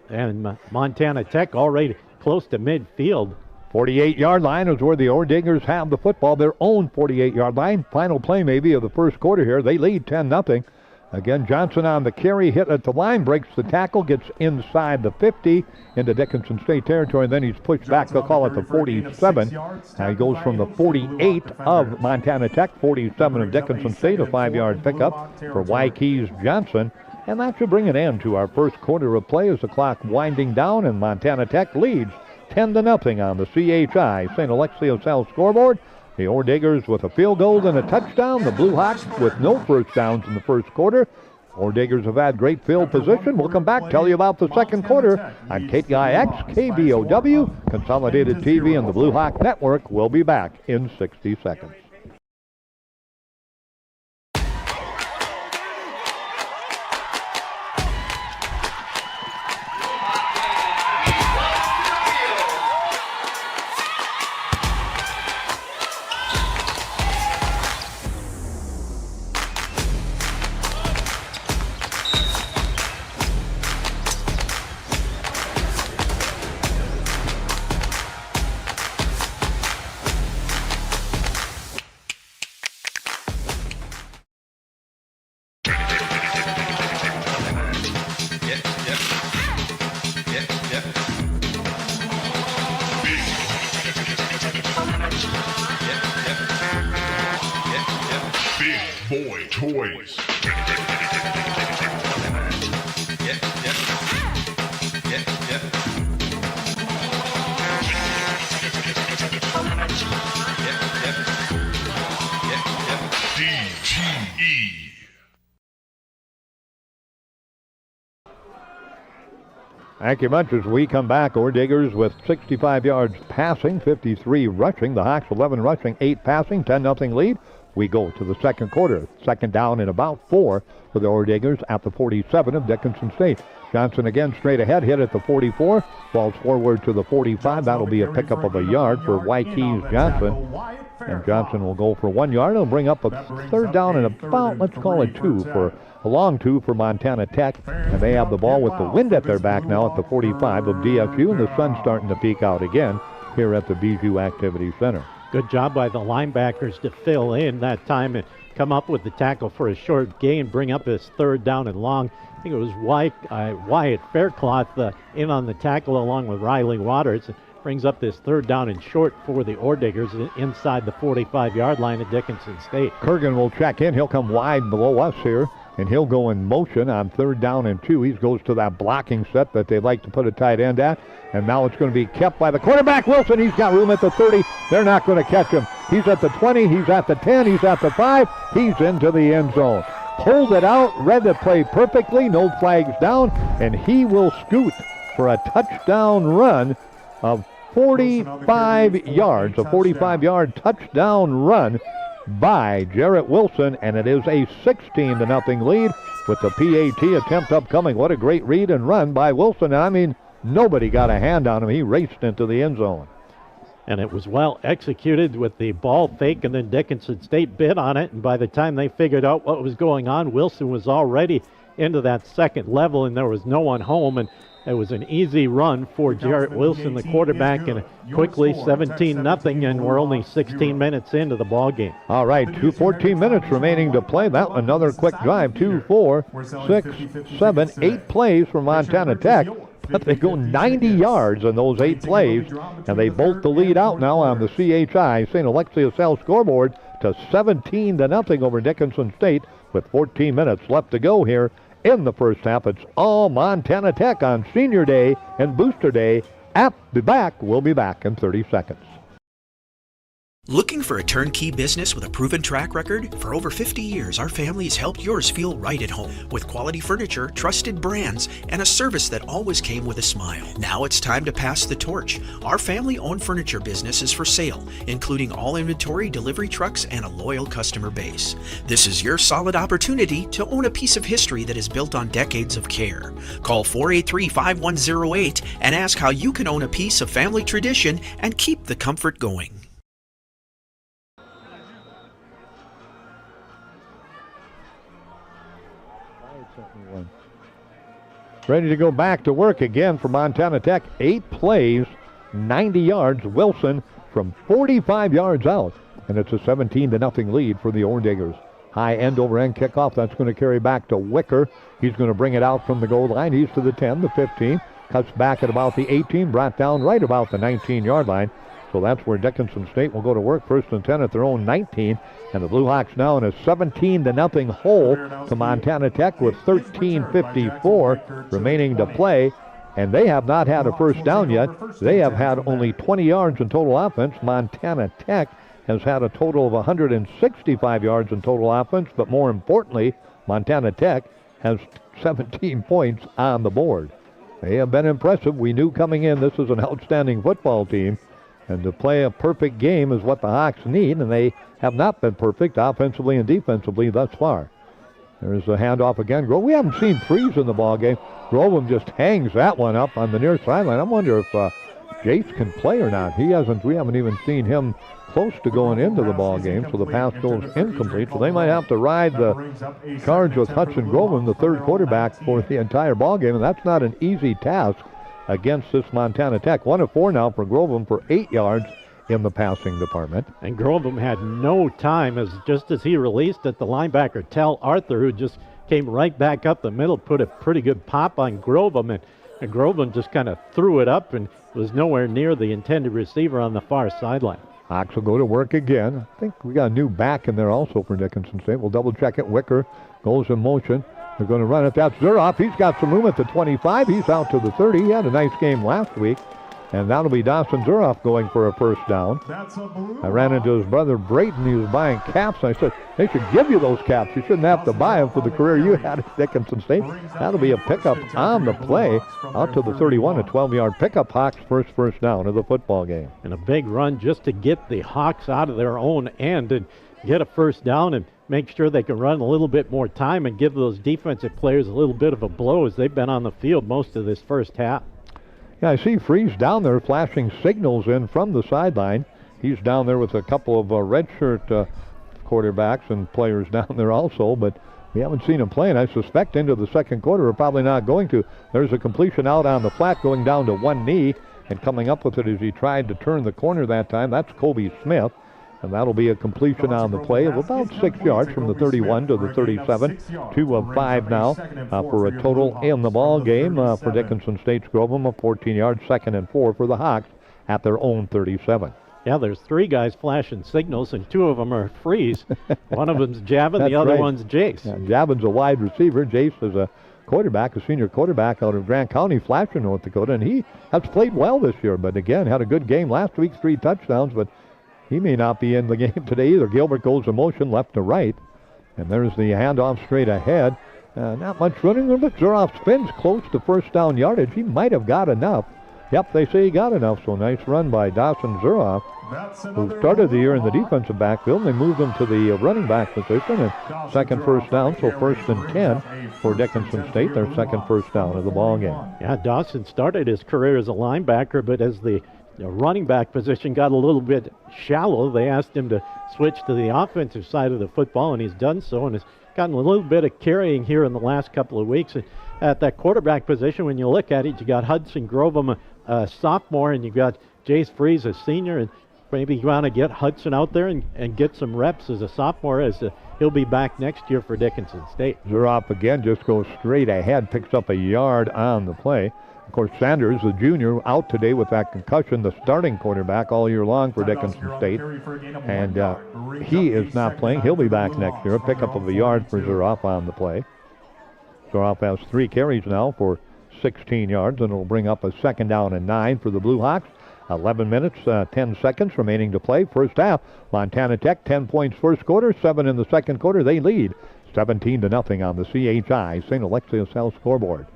and Montana Tech already close to midfield. 48-yard line is where the Orediggers have the football, their own 48-yard line. Final play maybe of the first quarter here. They lead 10-0. Again, Johnson on the carry, hit at the line, breaks the tackle, gets inside the 50 into Dickinson State territory, and then he's pushed back. They'll call it the 47. Now he goes from the 48 of Montana Tech, 47 of Dickinson State, a 5-yard pickup for Wykees Johnson. And that should bring an end to our first quarter of play as the clock winding down, and Montana Tech leads 10-0 on the CHI St. Alexios South scoreboard. The Orediggers with a field goal and a touchdown. The Blue Hawks with no first downs in the first quarter. Orediggers have had great field position. We'll come back, tell you about the second quarter on KTIX, KBOW, Consolidated TV, and the Blue Hawk Network. We'll be back in 60 seconds. Thank you much. As we come back, Orediggers with 65 yards passing, 53 rushing. The Hawks 11 rushing, 8 passing, 10-0 lead. We go to the second quarter. Second down and about 4 for the Orediggers at the 47 of Dickinson State. Johnson again straight ahead, hit at the 44, falls forward to the 45. That'll be a pickup of a yard for Wykees Johnson. And Johnson will go for 1 yard. It'll bring up a third down and about, let's call it 2 for a long 2 for Montana Tech. And they have the ball with the wind at their back now at the 45 of DSU, and the sun's starting to peek out again here at the Bijou Activity Center. Good job by the linebackers to fill in that time and come up with the tackle for a short gain, bring up this third down and long. I think it was Wyatt Faircloth in on the tackle along with Riley Waters. It brings up this third down and short for the Orediggers inside the 45-yard line at Dickinson State. Kurgan will check in. He'll come wide below us here and he'll go in motion on 3rd down and 2. He goes to that blocking set that they like to put a tight end at, and now it's going to be kept by the quarterback, Wilson. He's got room at the 30. They're not going to catch him. He's at the 20. He's at the 10. He's at the 5. He's into the end zone. Pulled it out, read the play perfectly, no flags down, and he will scoot for a touchdown run of 45 yards, a 45-yard touchdown run by Jarrett Wilson, and it is a 16-0 lead with the PAT attempt upcoming. What a great read and run by Wilson. I mean, nobody got a hand on him. He raced into the end zone. And it was well executed with the ball fake, and then Dickinson State bid on it, and by the time they figured out what was going on, Wilson was already into that second level, and there was no one home, and it was an easy run for Jarrett Wilson, the quarterback, and quickly 17-0, and we're only 16 minutes into the ball game. All right, 14 minutes remaining to play. That another quick drive, 2, 4, 6, 7, 8 plays for Montana Tech. But they go 90 yards in those 8 plays, and they bolt the lead out now on the CHI St. Alexius L scoreboard to 17-0 over Dickinson State with 14 minutes left to go here in the first half. It's all Montana Tech on Senior Day and Booster Day. We'll be back in 30 seconds. Looking for a turnkey business with a proven track record? For over 50 years, our family has helped yours feel right at home with quality furniture, trusted brands, and a service that always came with a smile. Now it's time to pass the torch. Our family-owned furniture business is for sale, including all inventory, delivery trucks, and a loyal customer base. This is your solid opportunity to own a piece of history that is built on decades of care. Call 483-5108 and ask how you can own a piece of family tradition and keep the comfort going. Ready to go back to work again for Montana Tech. 8 plays, 90 yards. Wilson from 45 yards out. And it's a 17-0 lead for the Orediggers. High end over end kickoff. That's going to carry back to Wicker. He's going to bring it out from the goal line. He's to the 10, the 15. Cuts back at about the 18. Brought down right about the 19-yard line. So that's where Dickinson State will go to work. 1st and 10 at their own 19. And the Blue Hawks now in a 17-0 hole to Montana Tech with 13:54 remaining to play. And they have not had a first down yet. They have had only 20 yards in total offense. Montana Tech has had a total of 165 yards in total offense. But more importantly, Montana Tech has 17 points on the board. They have been impressive. We knew coming in this is an outstanding football team. And to play a perfect game is what the Hawks need, and they have not been perfect offensively and defensively thus far. There's a handoff again. We haven't seen Freeze in the ball game. Grovem just hangs that one up on the near sideline. I wonder if Jace can play or not. We haven't even seen him close to going into the ball game, so the pass goes incomplete. So they might have to ride the cards with Hudson Grovem, the 3rd quarterback, for the entire ball game, and that's not an easy task against this Montana Tech. 1 of 4 now for Grovem for 8 yards in the passing department. And Grovem had no time just as he released it. The linebacker, Tel Arthur, who just came right back up the middle, put a pretty good pop on Grovem, and Grovem just kind of threw it up and was nowhere near the intended receiver on the far sideline. Hawks will go to work again. I think we got a new back in there also for Dickinson State. We'll double check it. Wicker goes in motion. They're going to run it. That's Zuroff. He's got some room at the 25. He's out to the 30. He had a nice game last week. And that'll be Dawson Zuroff going for a first down. I ran into his brother Brayton. He was buying caps. I said, they should give you those caps. You shouldn't have to buy them for the career you had at Dickinson State. That'll be a pickup on the play out to the 31, a 12-yard pickup. Hawks first down of the football game. And a big run just to get the Hawks out of their own end and get a first down and make sure they can run a little bit more time and give those defensive players a little bit of a blow as they've been on the field most of this first half. Yeah, I see Freeze down there flashing signals in from the sideline. He's down there with a couple of redshirt quarterbacks and players down there also, but we haven't seen him playing. I suspect into the second quarter we're probably not going to. There's a completion out on the flat going down to one knee, and coming up with it as he tried to turn the corner that time. That's Kobe Smith. And that'll be a completion on the play of about 6 yards from the 31 to the 37. 2 of 5 now for a total in the ball game for Dickinson State's Grovem, a 14-yard 2nd and 4 for the Hawks at their own 37. Yeah, there's 3 guys flashing signals, and 2 of them are freeze. One of them's Javin, the other one's Jace. Yeah, Javin's a wide receiver. Jace is a quarterback, a senior quarterback out of Grant County, Flasher, North Dakota, and he has played well this year, but again, had a good game last week, 3 touchdowns, but he may not be in the game today either. Gilbert goes in motion left to right, and there's the handoff straight ahead. Not much running, but Zuroff spins close to first down yardage. He might have got enough. Yep, they say he got enough, so nice run by Dawson Zuroff, who started the year in the defensive backfield. They moved him to the running back position, and second first down, so 1st and 10 for Dickinson State, their second first down of the ball game. Yeah, Dawson started his career as a linebacker, but as the running back position got a little bit shallow, they asked him to switch to the offensive side of the football, and he's done so, and has gotten a little bit of carrying here in the last couple of weeks. And at that quarterback position, when you look at it, you got Hudson Grovem, a sophomore, and you got Jace Freeze, a senior, and maybe you want to get Hudson out there and get some reps as a sophomore, as he'll be back next year for Dickinson State. Zuroff again just goes straight ahead, picks up a yard on the play. Of course, Sanders, the junior, out today with that concussion, the starting quarterback all year long for Dickinson State. And he is not playing. He'll be back next year. A pickup of a yard for Zuroff on the play. Zuroff has 3 carries now for 16 yards, and it'll bring up a 2nd down and 9 for the Blue Hawks. 11 minutes, 10 seconds remaining to play. First half, Montana Tech, 10 points first quarter, 7 in the second quarter. They lead 17-0 on the CHI St. Alexius Health scoreboard.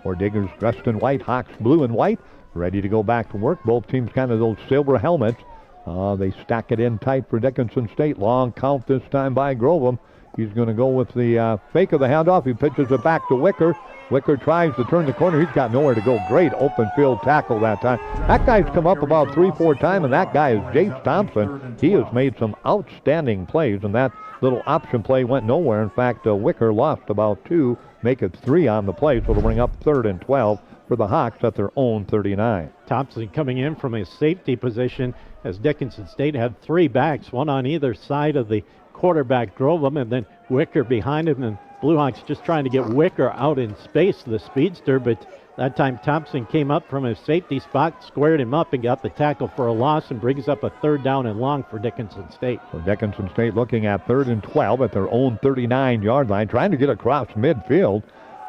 Orediggers dressed in white, Hawks blue and white, ready to go back to work. Both teams kind of those silver helmets. They stack it in tight for Dickinson State. Long count this time by Grovem. He's going to go with the fake of the handoff. He pitches it back to Wicker. Wicker tries to turn the corner. He's got nowhere to go. Great open field tackle that time. That guy's come up about 3-4 times, and that guy is Jace Thompson. He has made some outstanding plays, and that little option play went nowhere. In fact, Wicker lost about 2, make it 3 on the play, so it'll bring up 3rd and 12 for the Hawks at their own 39. Thompson coming in from his safety position, as Dickinson State had 3 backs, one on either side of the quarterback Grovem, and then Wicker behind him, and Blue Hawks just trying to get Wicker out in space, the speedster, but that time Thompson came up from his safety spot, squared him up, and got the tackle for a loss, and brings up a 3rd down and long for Dickinson State. So Dickinson State looking at 3rd and 12 at their own 39-yard line, trying to get across midfield.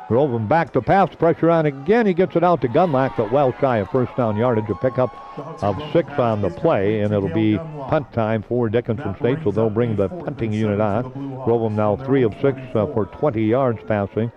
Grovem back to pass, pressure on again. He gets it out to Gunlack, but well shy of first down yardage. A pickup of 6 on the play, and it'll be punt time for Dickinson State, so they'll bring the punting unit on. Grovem now 3 of 6 for 20 yards passing,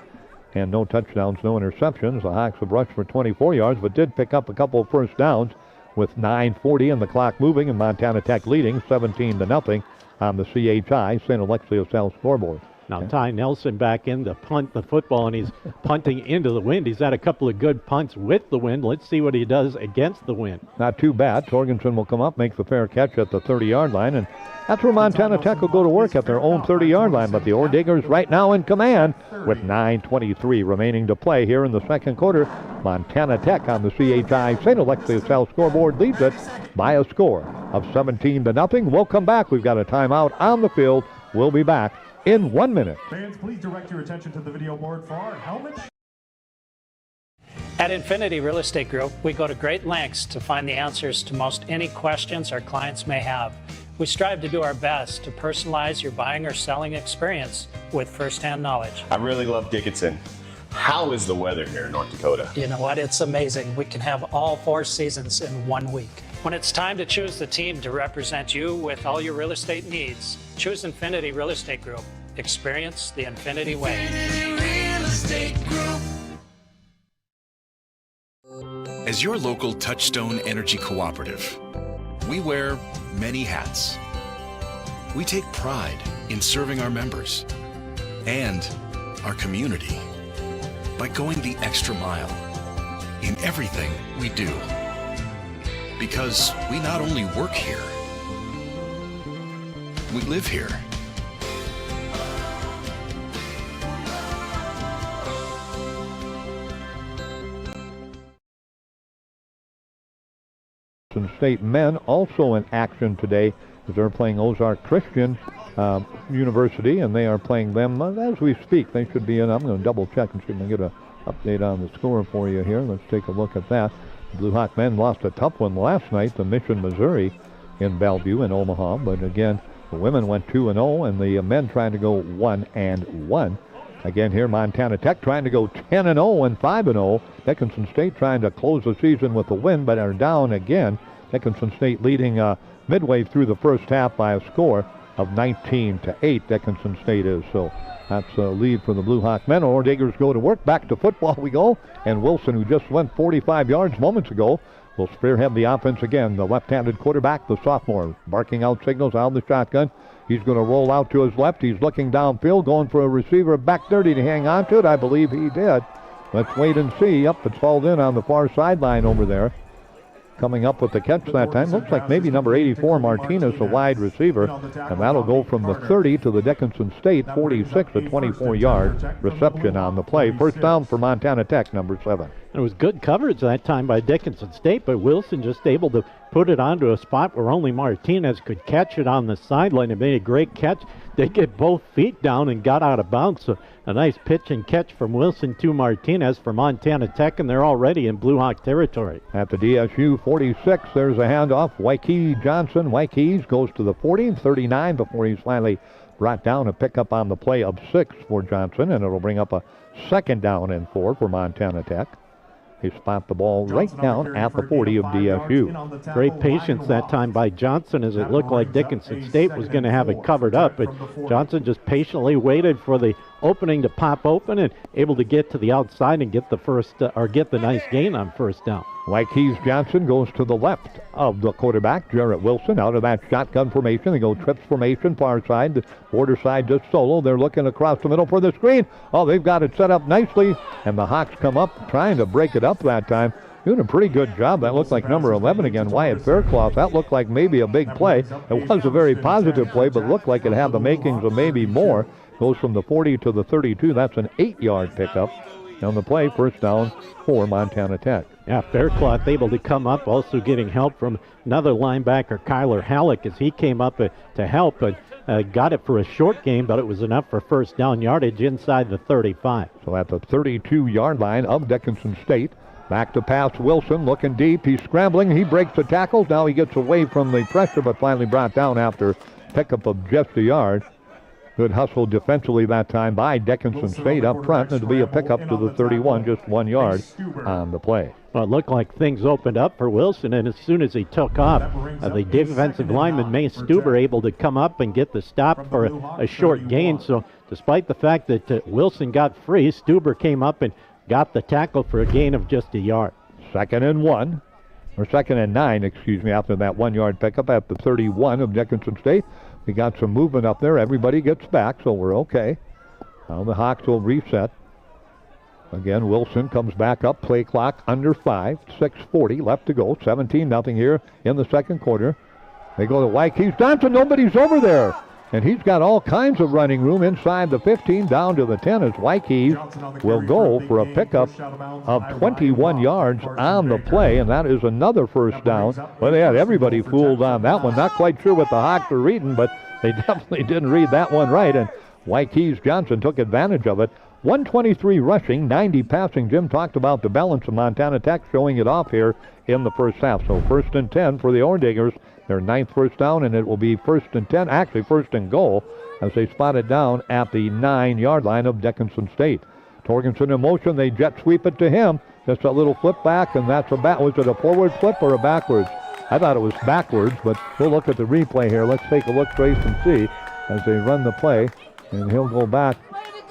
and no touchdowns, no interceptions. The Hawks have rushed for 24 yards, but did pick up a couple of first downs with 9:40 and the clock moving, and Montana Tech leading 17-0 on the CHI St. Alexius Health scoreboard. Now Ty Nelson back in to punt the football, and he's punting into the wind. He's had a couple of good punts with the wind. Let's see what he does against the wind. Not too bad. Torgensen will come up, make the fair catch at the 30-yard line, and that's where Montana Tech will go to work at their own 30-yard line. But the Orediggers right now in command with 9:23 remaining to play here in the second quarter. Montana Tech on the CHI St. Alexius Health scoreboard leads it by a score of 17-0. We'll come back. We've got a timeout on the field. We'll be back in 1 minute. Fans, please direct your attention to the video board for our helmet. At Infinity Real Estate Group, we go to great lengths to find the answers to most any questions our clients may have. We strive to do our best to personalize your buying or selling experience with firsthand knowledge. I really love Dickinson. How is the weather here in North Dakota? You know what? It's amazing. We can have all 4 seasons in 1 week. When it's time to choose the team to represent you with all your real estate needs, choose Infinity Real Estate Group. Experience the Infinity way. Infinity Real Estate Group. As your local Touchstone Energy Cooperative, we wear many hats. We take pride in serving our members and our community by going the extra mile in everything we do. Because we not only work here, we live here. State men also in action today as they're playing Ozark Christian University, and they are playing them as we speak. They should be in. I'm going to double check and see if I can get an update on the score for you here. Let's take a look at that. The Blue Hawk men lost a tough one last night to Mission, Missouri, in Bellevue and Omaha. But again, the women went 2-0, and the men trying to go 1-1. Again here, Montana Tech trying to go 10-0 and 5-0. Dickinson State trying to close the season with a win, but are down again. Dickinson State leading midway through the first half by a score of 19-8. Dickinson State is. So that's a lead for the Blue Hawk men. Orediggers go to work. Back to football we go. And Wilson, who just went 45 yards moments ago, will spearhead the offense again. The left-handed quarterback, the sophomore, barking out signals out of the shotgun. He's going to roll out to his left. He's looking downfield, going for a receiver back 30 to hang on to it. I believe he did. Let's wait and see. Yep, it's hauled in on the far sideline over there. Coming up with the catch that time. Looks like maybe number 84, Martinez, a wide receiver. And that'll go from the 30 to the Dickinson State 46, a 24-yard reception on the play. First down for Montana Tech, number 7. It was good coverage that time by Dickinson State, but Wilson just able to put it onto a spot where only Martinez could catch it on the sideline. It made a great catch. They get both feet down and got out of bounds. So a nice pitch and catch from Wilson to Martinez for Montana Tech, and they're already in Blue Hawk territory. At the DSU 46, there's a handoff. Waikee Johnson. Waikees goes to the 40, 39 before he's finally brought down. A pickup on the play of 6 for Johnson, and it'll bring up a second down and 4 for Montana Tech. They spot the ball right down at the 40 of DSU. Great patience that time by Johnson, as it looked like Dickinson State was going to have it covered up, but Johnson just patiently waited for the opening to pop open and able to get to the outside and get the first get the nice gain on first down. Waikees Johnson goes to the left of the quarterback, Jarrett Wilson, out of that shotgun formation. They go trips formation, far side, the border side just solo. They're looking across the middle for the screen. Oh, they've got it set up nicely, and the Hawks come up trying to break it up that time. Doing a pretty good job. That looked like number 11 again, Wyatt Faircloth. That looked like maybe a big play. It was a very positive play, but looked like it had the makings of maybe more. Goes from the 40 to the 32. That's an 8-yard pickup. On the play, first down for Montana Tech. Yeah, Faircloth able to come up, also getting help from another linebacker, Kyler Halleck, as he came up to help, but got it for a short game, but it was enough for first down yardage inside the 35. So at the 32-yard line of Dickinson State, back to pass Wilson, looking deep. He's scrambling. He breaks the tackles. Now he gets away from the pressure, but finally brought down after pickup of just a yard. Good hustle defensively that time by Dickinson State up front. It'll be a pickup to the 31, just 1 yard on the play. Well, it looked like things opened up for Wilson, and as soon as he took off, the defensive lineman, May Stuber, able to come up and get the stop for a short gain. So despite the fact that Wilson got free, Stuber came up and got the tackle for a gain of just a yard. Second and 9, after that 1 yard pickup at the 31 of Dickinson State. We got some movement up there. Everybody gets back, so we're okay. Now the Hawks will reset. Again, Wilson comes back up. Play clock under 5. 6:40 left to go. 17-0 here in the second quarter. They go to Waikees Johnson. Nobody's over there. And he's got all kinds of running room inside the 15 down to the 10 as Waikees will go for a pickup of 21 yards on the play, and that is another first down. Well, they had everybody fooled on that one. Not quite sure what the Hawks are reading, but they definitely didn't read that one right, and Waikees Johnson took advantage of it. 123 rushing, 90 passing. Jim talked about the balance of Montana Tech showing it off here in the first half. So first and 10 for the Orediggers. Their 9th first down, and it will be first and 10, actually first and goal, as they spot it down at the 9-yard line of Dickinson State. Torgensen in motion, they jet sweep it to him. Just a little flip back, and that's was it a forward flip or a backwards? I thought it was backwards, but we'll look at the replay here. Let's take a look, Trace, and see as they run the play, and he'll go back.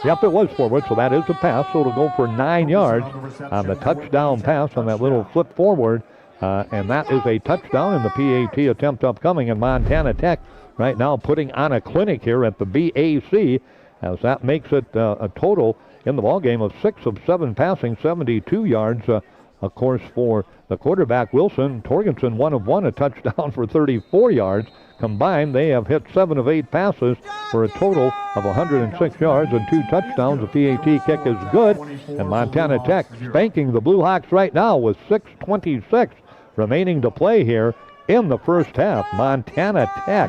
Yep, it was forward, so that is a pass, so it'll go for 9 yards on the touchdown pass on that little flip forward. And that is a touchdown in the PAT attempt upcoming. And Montana Tech right now putting on a clinic here at the BAC, as that makes it a total in the ballgame of 6 of 7 passing, 72 yards. Of course, for the quarterback, Wilson, Torgensen 1 of 1, a touchdown for 34 yards. Combined, they have hit 7 of 8 passes for a total of 106 yards and 2 touchdowns. The PAT kick is good. And Montana Tech spanking the Blue Hawks right now with 6:26 remaining to play here in the first half. Montana Tech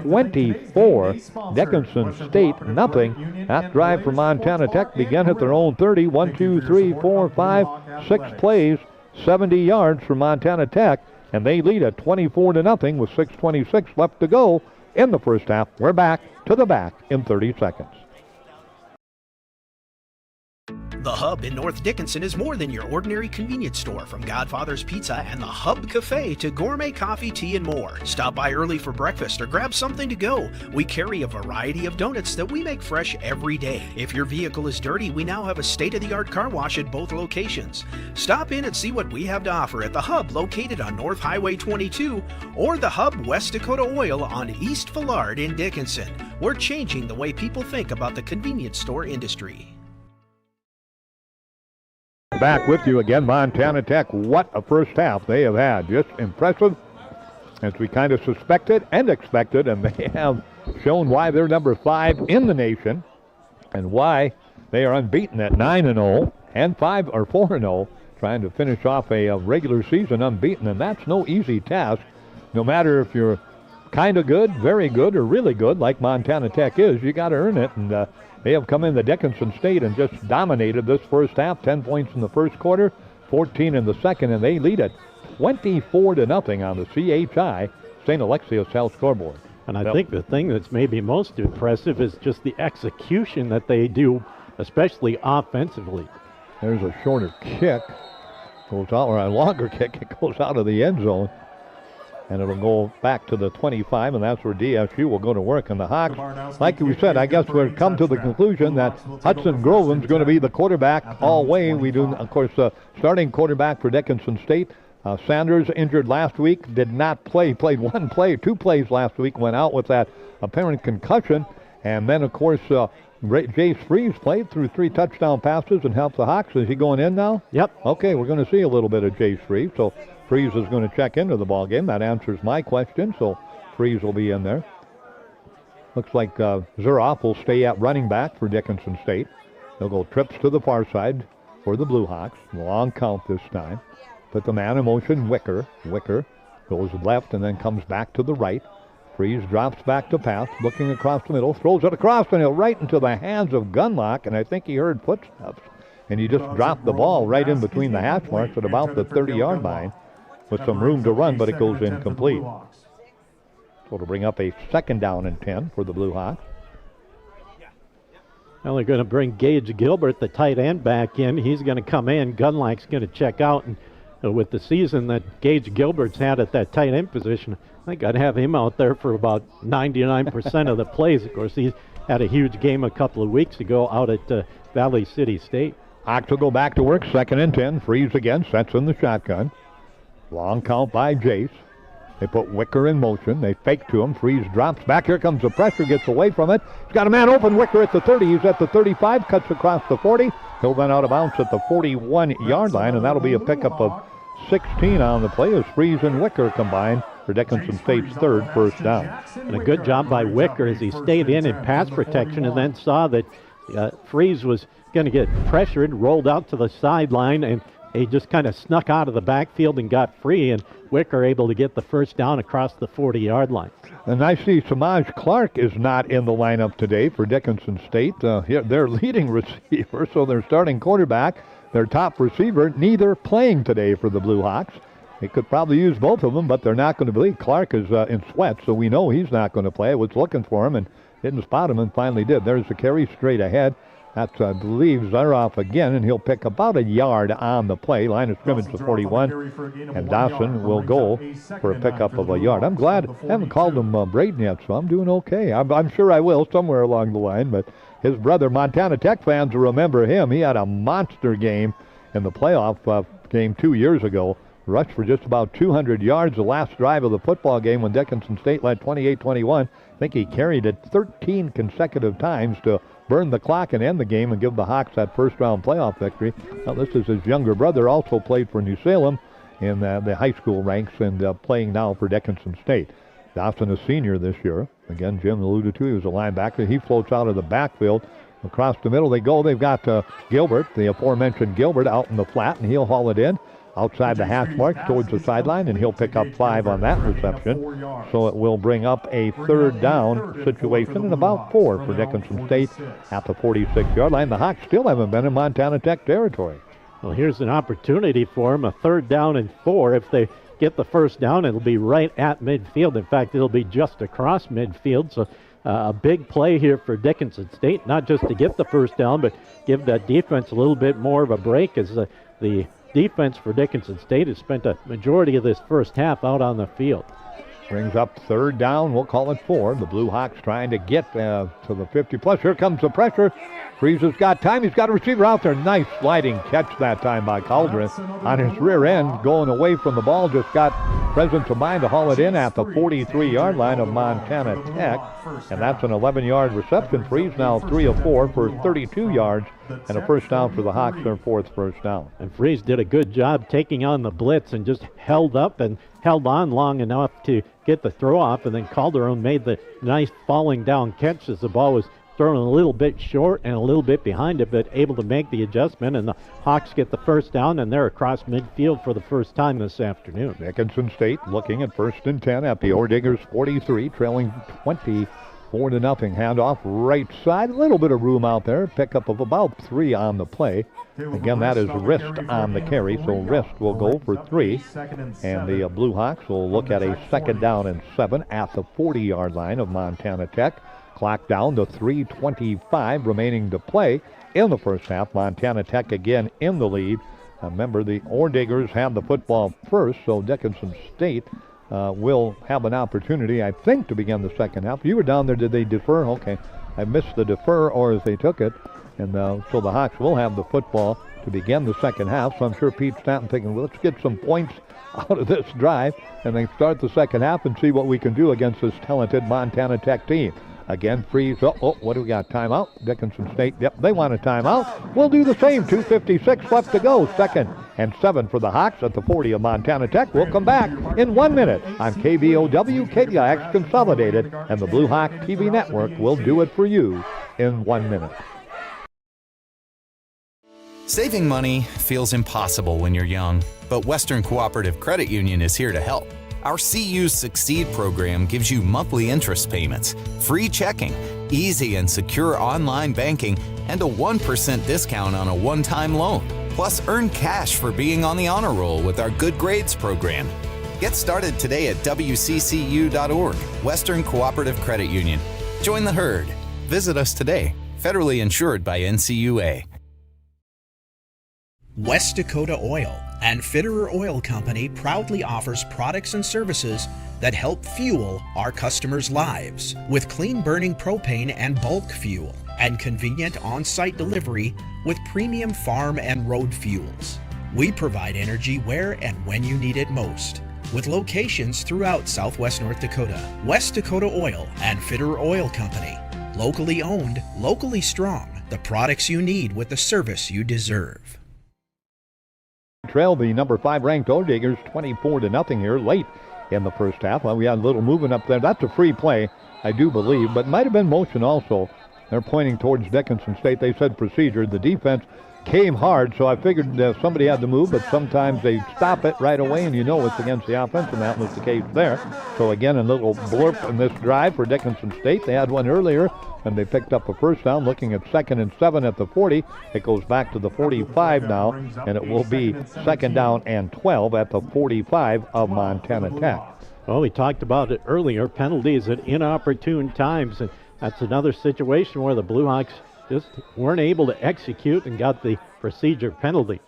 24, Dickinson State nothing. That drive for Montana Tech began at their own 30. 1, 2, 3, 4, 5, 6 plays, 70 yards for Montana Tech. and they lead at 24-0 with 6:26 left to go in the first half. We're back to the back in 30 seconds. The Hub in North Dickinson is more than your ordinary convenience store. From Godfather's Pizza and the Hub Cafe to gourmet coffee, tea, and more. Stop by early for breakfast or grab something to go. We carry a variety of donuts that we make fresh every day. If your vehicle is dirty, we now have a state-of-the-art car wash at both locations. Stop in and see what we have to offer at the Hub located on North Highway 22 or the Hub West Dakota Oil on East Villard in Dickinson. We're changing the way people think about the convenience store industry. Back with you again, Montana Tech. What a first half they have had. Just impressive, as we kind of suspected and expected, and they have shown why they're number 5 in the nation and why they are unbeaten at 9-0 and 4-0, trying to finish off a regular season unbeaten, and that's no easy task. No matter if you're kind of good, very good, or really good, like Montana Tech is, you got to earn it, and they have come into Dickinson State and just dominated this first half. 10 points in the first quarter, 14 in the second, and they lead it 24-0 on the CHI St. Alexius Health scoreboard. And I think the thing that's maybe most impressive is just the execution that they do, especially offensively. There's a shorter kick, goes out, or a longer kick. It goes out of the end zone. And it'll go back to the 25, and that's where DSU will go to work. And the Hawks, like we said, I guess we've come to the conclusion that Hudson Groven's going to be the quarterback all way. We do, of course, starting quarterback for Dickinson State. Sanders injured last week, did not play, played 2 plays last week, went out with that apparent concussion. And then, of course, Jace Freeze played through 3 touchdown passes and helped the Hawks. Is he going in now? Yep. Okay, we're going to see a little bit of Jace Freeze. So Freeze is going to check into the ball game. That answers my question, so Freeze will be in there. Looks like Zuroff will stay at running back for Dickinson State. They'll go trips to the far side for the Blue Hawks. Long count this time. Put the man in motion, Wicker. Wicker goes left and then comes back to the right. Freeze drops back to pass, looking across the middle, throws it across and he'll right into the hands of Gunlock, and I think he heard footsteps. And he just dropped the ball right in between the hash marks at about the 30-yard line with some room to run, but it goes incomplete. So it'll bring up a 2nd down and 10 for the Blue Hawks. Well, they're going to bring Gage Gilbert, the tight end, back in. He's going to come in. Gunlock's going to check out. And with the season that Gage Gilbert's had at that tight end position, I think I'd have him out there for about 99% of the plays. Of course, he had a huge game a couple of weeks ago out at Valley City State. Hawks will go back to work, 2nd and 10. Freeze again, sets in the shotgun. Long count by Jace. They put Wicker in motion. They fake to him. Freeze drops back. Here comes the pressure. Gets away from it. He's got a man open. Wicker at the 30. He's at the 35. Cuts across the 40. He'll run out of bounds at the 41-yard line, and that'll be a pickup of 16 on the play as Freeze and Wicker combine for Dickinson State's 3rd first down. And a good job by Wicker as he stayed in pass protection and then saw that Freeze was going to get pressured, rolled out to the sideline, and he just kind of snuck out of the backfield and got free, and Wicker able to get the first down across the 40-yard line. And I see Samaj Clark is not in the lineup today for Dickinson State. Their leading receiver, so their starting quarterback, their top receiver, neither playing today for the Blue Hawks. They could probably use both of them, but they're not going to believe. Clark is in sweat, so we know he's not going to play. I was looking for him and didn't spot him and finally did. There's the carry straight ahead. That's, I believe, Zaroff again, and he'll pick about a yard on the play. Line of scrimmage to 41, and Dawson will go for a pickup of a yard. I'm glad I haven't called him Braden yet, so I'm doing okay. I'm sure I will somewhere along the line, but his brother, Montana Tech fans will remember him. He had a monster game in the playoff game 2 years ago. Rushed for just about 200 yards the last drive of the football game when Dickinson State led 28-21. I think he carried it 13 consecutive times to burn the clock and end the game and give the Hawks that first-round playoff victory. Now, this is his younger brother, also played for New Salem in the high school ranks and playing now for Dickinson State. Dawson, a senior this year. Again, Jim alluded to, he was a linebacker. He floats out of the backfield. Across the middle they go. They've got Gilbert, the aforementioned Gilbert, out in the flat, and he'll haul it in outside the hash mark towards the sideline, and he'll pick up 5 on that reception. So it will bring up a 3rd down situation and about 4 for Dickinson State at the 46-yard line. The Hawks still haven't been in Montana Tech territory. Well, here's an opportunity for them, a 3rd down and 4. If they get the first down, it'll be right at midfield. In fact, it'll be just across midfield. So a big play here for Dickinson State, not just to get the first down, but give that defense a little bit more of a break, as the defense for Dickinson State has spent a majority of this first half out on the field. Brings up third down. We'll call it 4. The Blue Hawks trying to get to the 50-plus. Here comes the pressure. Freeze has got time. He's got a receiver out there. Nice sliding catch that time by Cauldron. On his rear end, going away from the ball. Just got presence of mind to haul it in at the 43-yard line of Montana Tech. And that's an 11-yard reception. Freeze now 3 of 4 for 32 yards. And a first down for the Hawks, their 4th first down. And Freeze did a good job taking on the blitz and just held up and held on long enough to get the throw off, and then Calderon made the nice falling down catch as the ball was thrown a little bit short and a little bit behind it, but able to make the adjustment, and the Hawks get the first down, and they're across midfield for the first time this afternoon. Dickinson State looking at 1st and 10 at the Orediggers 43, trailing 24-0. Handoff right side, a little bit of room out there, pickup of about 3 on the play. Again, that is wrist on the carry, so wrist will go for 3. And the Blue Hawks will look at a 2nd down and 7 at the 40-yard line of Montana Tech. Clock down to 3:25 remaining to play in the first half. Montana Tech again in the lead. Remember, the Orediggers have the football first, so Dickinson State will have an opportunity, I think, to begin the second half. You were down there. Did they defer? Okay. I missed the defer, or as they took it. And so the Hawks will have the football to begin the second half. So I'm sure Pete Stanton thinking, well, let's get some points out of this drive and then start the second half and see what we can do against this talented Montana Tech team. Again, Freeze. Oh, what do we got? Timeout. Dickinson State. Yep, they want a timeout. We'll do the same. 2:56 left to go. 2nd and 7 for the Hawks at the 40 of Montana Tech. We'll come back in 1 minute on KBOW, KDIX Consolidated, and the Blue Hawk TV Network will do it for you in 1 minute. Saving money feels impossible when you're young, but Western Cooperative Credit Union is here to help. Our CU Succeed program gives you monthly interest payments, free checking, easy and secure online banking, and a 1% discount on a one-time loan. Plus, earn cash for being on the honor roll with our Good Grades program. Get started today at WCCU.org, Western Cooperative Credit Union. Join the herd. Visit us today. Federally insured by NCUA. West Dakota Oil and Fitterer Oil Company proudly offers products and services that help fuel our customers' lives with clean-burning propane and bulk fuel and convenient on-site delivery with premium farm and road fuels. We provide energy where and when you need it most, with locations throughout southwest North Dakota. West Dakota Oil and Fitterer Oil Company. Locally owned, locally strong. The products you need with the service you deserve. Trail the number 5 ranked Orediggers 24-0 here late in the first half. Well, we had a little movement up there. That's a free play, I do believe, but might have been motion also. They're pointing towards Dickinson State. They said procedure. The defense came hard, so I figured somebody had to move, but sometimes they stop it right away, and you know it's against the offense, and that was the case there. So again, a little blurb in this drive for Dickinson State. They had one earlier, and they picked up a first down, looking at 2nd and 7 at the 40. It goes back to the 45 now, and it will be 2nd down and 12 at the 45 of Montana Tech. Well, we talked about it earlier, penalties at inopportune times, and that's another situation where the Blue Hawks just weren't able to execute and got the procedure penalty.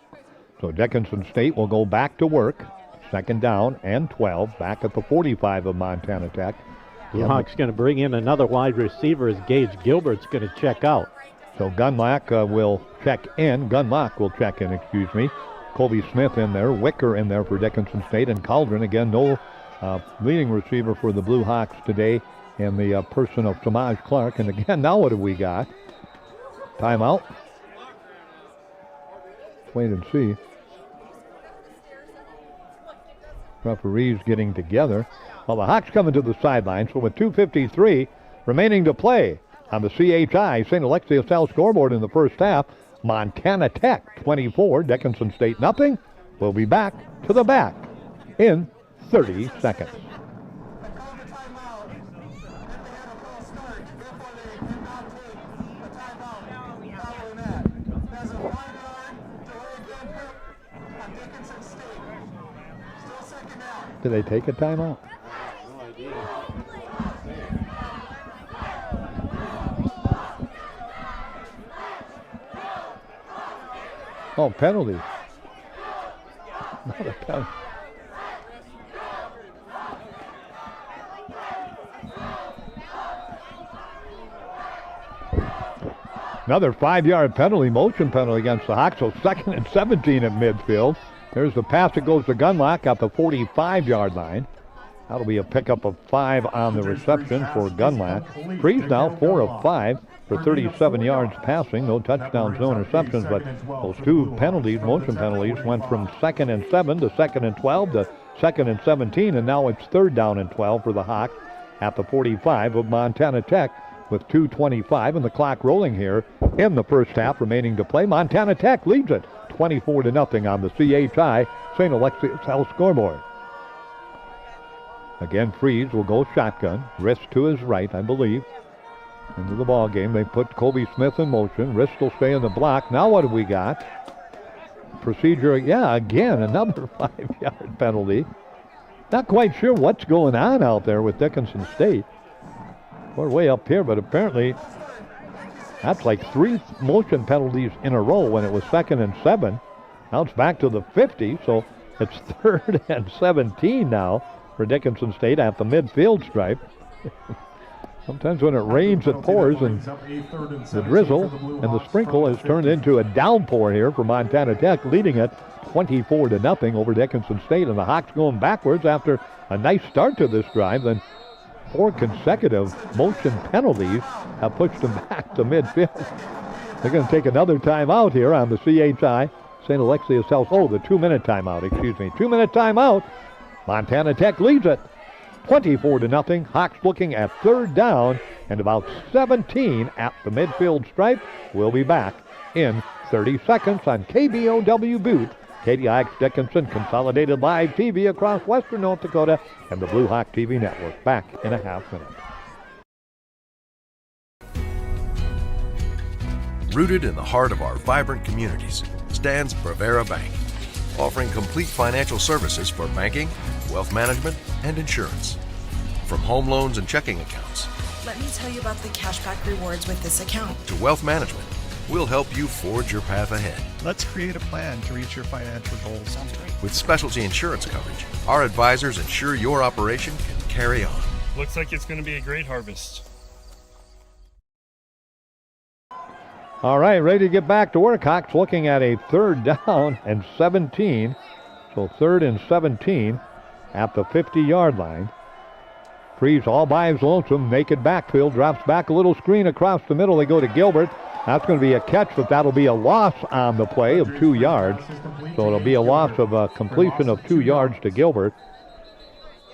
So Dickinson State will go back to work. 2nd down and 12, back at the 45 of Montana Tech. Blue Hawks going to bring in another wide receiver as Gage Gilbert's going to check out. So Gunlock will check in. Excuse me. Colby Smith in there, Wicker in there for Dickinson State, and Cauldron again, no leading receiver for the Blue Hawks today in the person of Samaj Clark. And again, now what have we got? Timeout. Let's wait and see. Referees getting together. Well, the Hawks coming to the sideline, so with 2:53 remaining to play on the CHI St. Alexius South scoreboard in the first half, Montana Tech 24, Dickinson State nothing. We'll be back to the back in 30 seconds. Did they take a timeout? Oh, penalty. Not a penalty. Another 5-yard penalty, motion penalty against the Hawks. So 2nd and 17 at midfield. There's the pass that goes to Gunlock at the 45-yard line. That'll be a pickup of 5 on the reception for Gunlock. Freeze now 4 of 5 for 37 yards passing. No touchdowns, no interceptions, but those 2 penalties, motion penalties, went from 2nd and 7 to 2nd and 12 to 2nd and 17, and now it's 3rd down and 12 for the Hawks at the 45 of Montana Tech, with 2:25 and the clock rolling here in the first half remaining to play. Montana Tech leads it 24-0 on the CHI St. Alexius Health scoreboard. Again, Freeze will go shotgun. Wrist to his right, I believe. Into the ball game. They put Kobe Smith in motion. Wrist will stay in the block. Now what have we got? Procedure, yeah, again, another 5-yard penalty. Not quite sure what's going on out there with Dickinson State. We're way up here, but apparently that's like 3 motion penalties in a row when it was 2nd and 7. Now it's back to the 50, so it's 3rd and 17 now for Dickinson State at the midfield stripe. Sometimes when it rains, it pours, and the drizzle and the sprinkle has turned into a downpour here for Montana Tech, leading it 24-0 over Dickinson State. And the Hawks going backwards after a nice start to this drive. Then 4 consecutive motion penalties have pushed them back to midfield. They're going to take another timeout here on the CHI St. Alexius Health. Oh, the 2-minute timeout, excuse me. 2-minute timeout. Montana Tech leads it 24-0. Hawks looking at 3rd down and about 17 at the midfield stripe. We'll be back in 30 seconds on KBOW Butte, KDIX Dickinson Consolidated Live TV across Western North Dakota and the Blue Hawk TV Network. Back in a half minute. Rooted in the heart of our vibrant communities stands Brevera Bank, offering complete financial services for banking, wealth management, and insurance. From home loans and checking accounts, Let me tell you about the cashback rewards with this account. to wealth management, we'll help you forge your path ahead. Let's create a plan to reach your financial goals. With specialty insurance coverage, our advisors ensure your operation can carry on. Looks like it's going to be a great harvest. All right, ready to get back to work. Hawks looking at a 3rd down and 17. So 3rd and 17 at the 50-yard line. Freeze all by his lonesome. Naked backfield. Drops back a little screen across the middle. They go to Gilbert. That's going to be a catch, but that'll be a loss on the play of 2 yards. So it'll be a loss of a completion of 2 yards to Gilbert.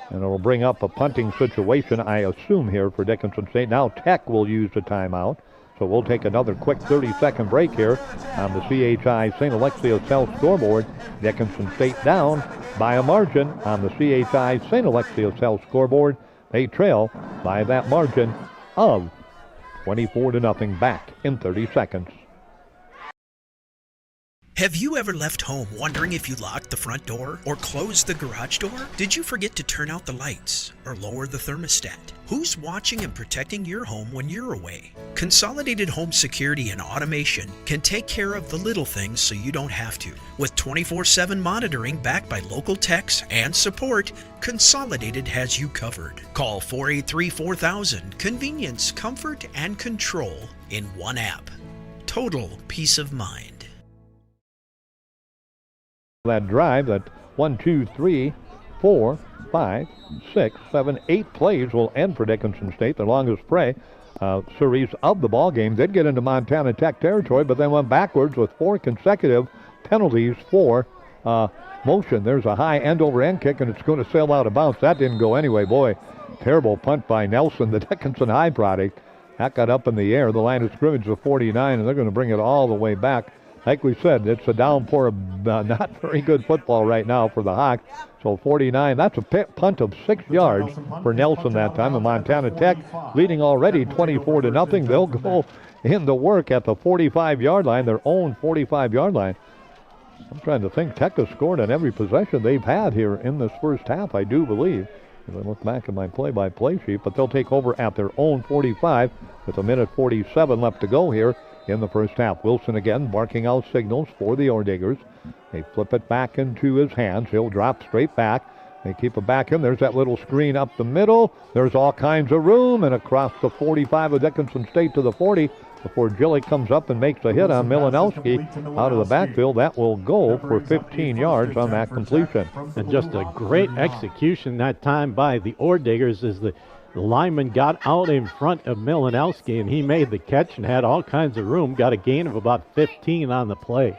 And it'll bring up a punting situation, I assume, here for Dickinson State. Now Tech will use the timeout. So we'll take another quick 30-second break here on the CHI St. Alexius Health scoreboard. Dickinson State down by a margin on the CHI St. Alexius Health scoreboard. They trail by that margin of 24-0. Back in 30 seconds. Have you ever left home wondering if you locked the front door or closed the garage door? Did you forget to turn out the lights or lower the thermostat? Who's watching and protecting your home when you're away? Consolidated Home Security and Automation can take care of the little things so you don't have to. With 24/7 monitoring backed by local techs and support, Consolidated has you covered. Call 483-4000. Convenience, comfort, and control in one app. Total peace of mind. That drive, that 1, 2, 3, 4, 5, 6, 7, 8 plays will end for Dickinson State. The longest play series of the ball game did get into Montana Tech territory, but then went backwards with 4 consecutive penalties for motion. There's a high end-over-end kick, and it's going to sail out of bounds. That didn't go anyway. Boy, terrible punt by Nelson, the Dickinson High product. That got up in the air. The line of scrimmage of 49, and they're going to bring it all the way back. Like we said, it's a downpour of not very good football right now for the Hawks. So 49, that's a punt of 6 yards for Nelson that time. And Montana Tech leading already 24-0. They'll go into work at the 45-yard line, their own 45-yard line. I'm trying to think. Tech has scored on every possession they've had here in this first half, I do believe. As I look back at my play-by-play sheet, but they'll take over at their own 45 with a minute 47 left to go here in the first half. Wilson again barking out signals for the Orediggers. They flip it back into his hands. He'll drop straight back. They keep it back in. There's that little screen up the middle. There's all kinds of room, and across the 45 of Dickinson State to the 40 before Gilly comes up and makes a hit on Milanowski out of the backfield. That will go for 15 yards on that completion. And just a great execution that time by the Orediggers as the lineman got out in front of Milanowski, and he made the catch and had all kinds of room. Got a gain of about 15 on the play.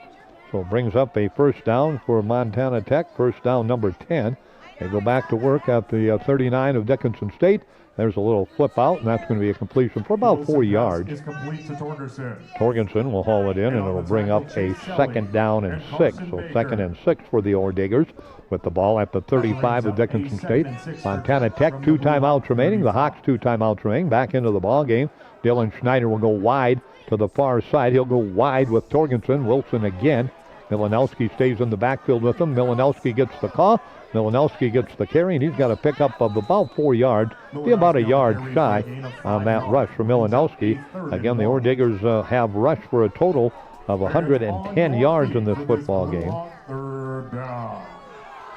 So it brings up a first down for Montana Tech, first down number 10. They go back to work at the 39 of Dickinson State. There's a little flip out, and that's going to be a completion for about 40 yards. Torgensen will haul it in, and it'll bring up a second down and 6. So second and 6 for the Orediggers with the ball at the 35 of Dickinson State. Montana Tech, 2 timeouts remaining. The Hawks, 2 timeouts remaining. Back into the ball game. Dylan Schneider will go wide to the far side. He'll go wide with Torgensen. Wilson again. Milanowski stays in the backfield with him. Milanowski gets the call. Milanowski gets the carry, and he's got a pickup of about 4 yards. Be about a yard shy on that rush for Milanowski. Again, the Orediggers have rushed for a total of 110 yards in this football game.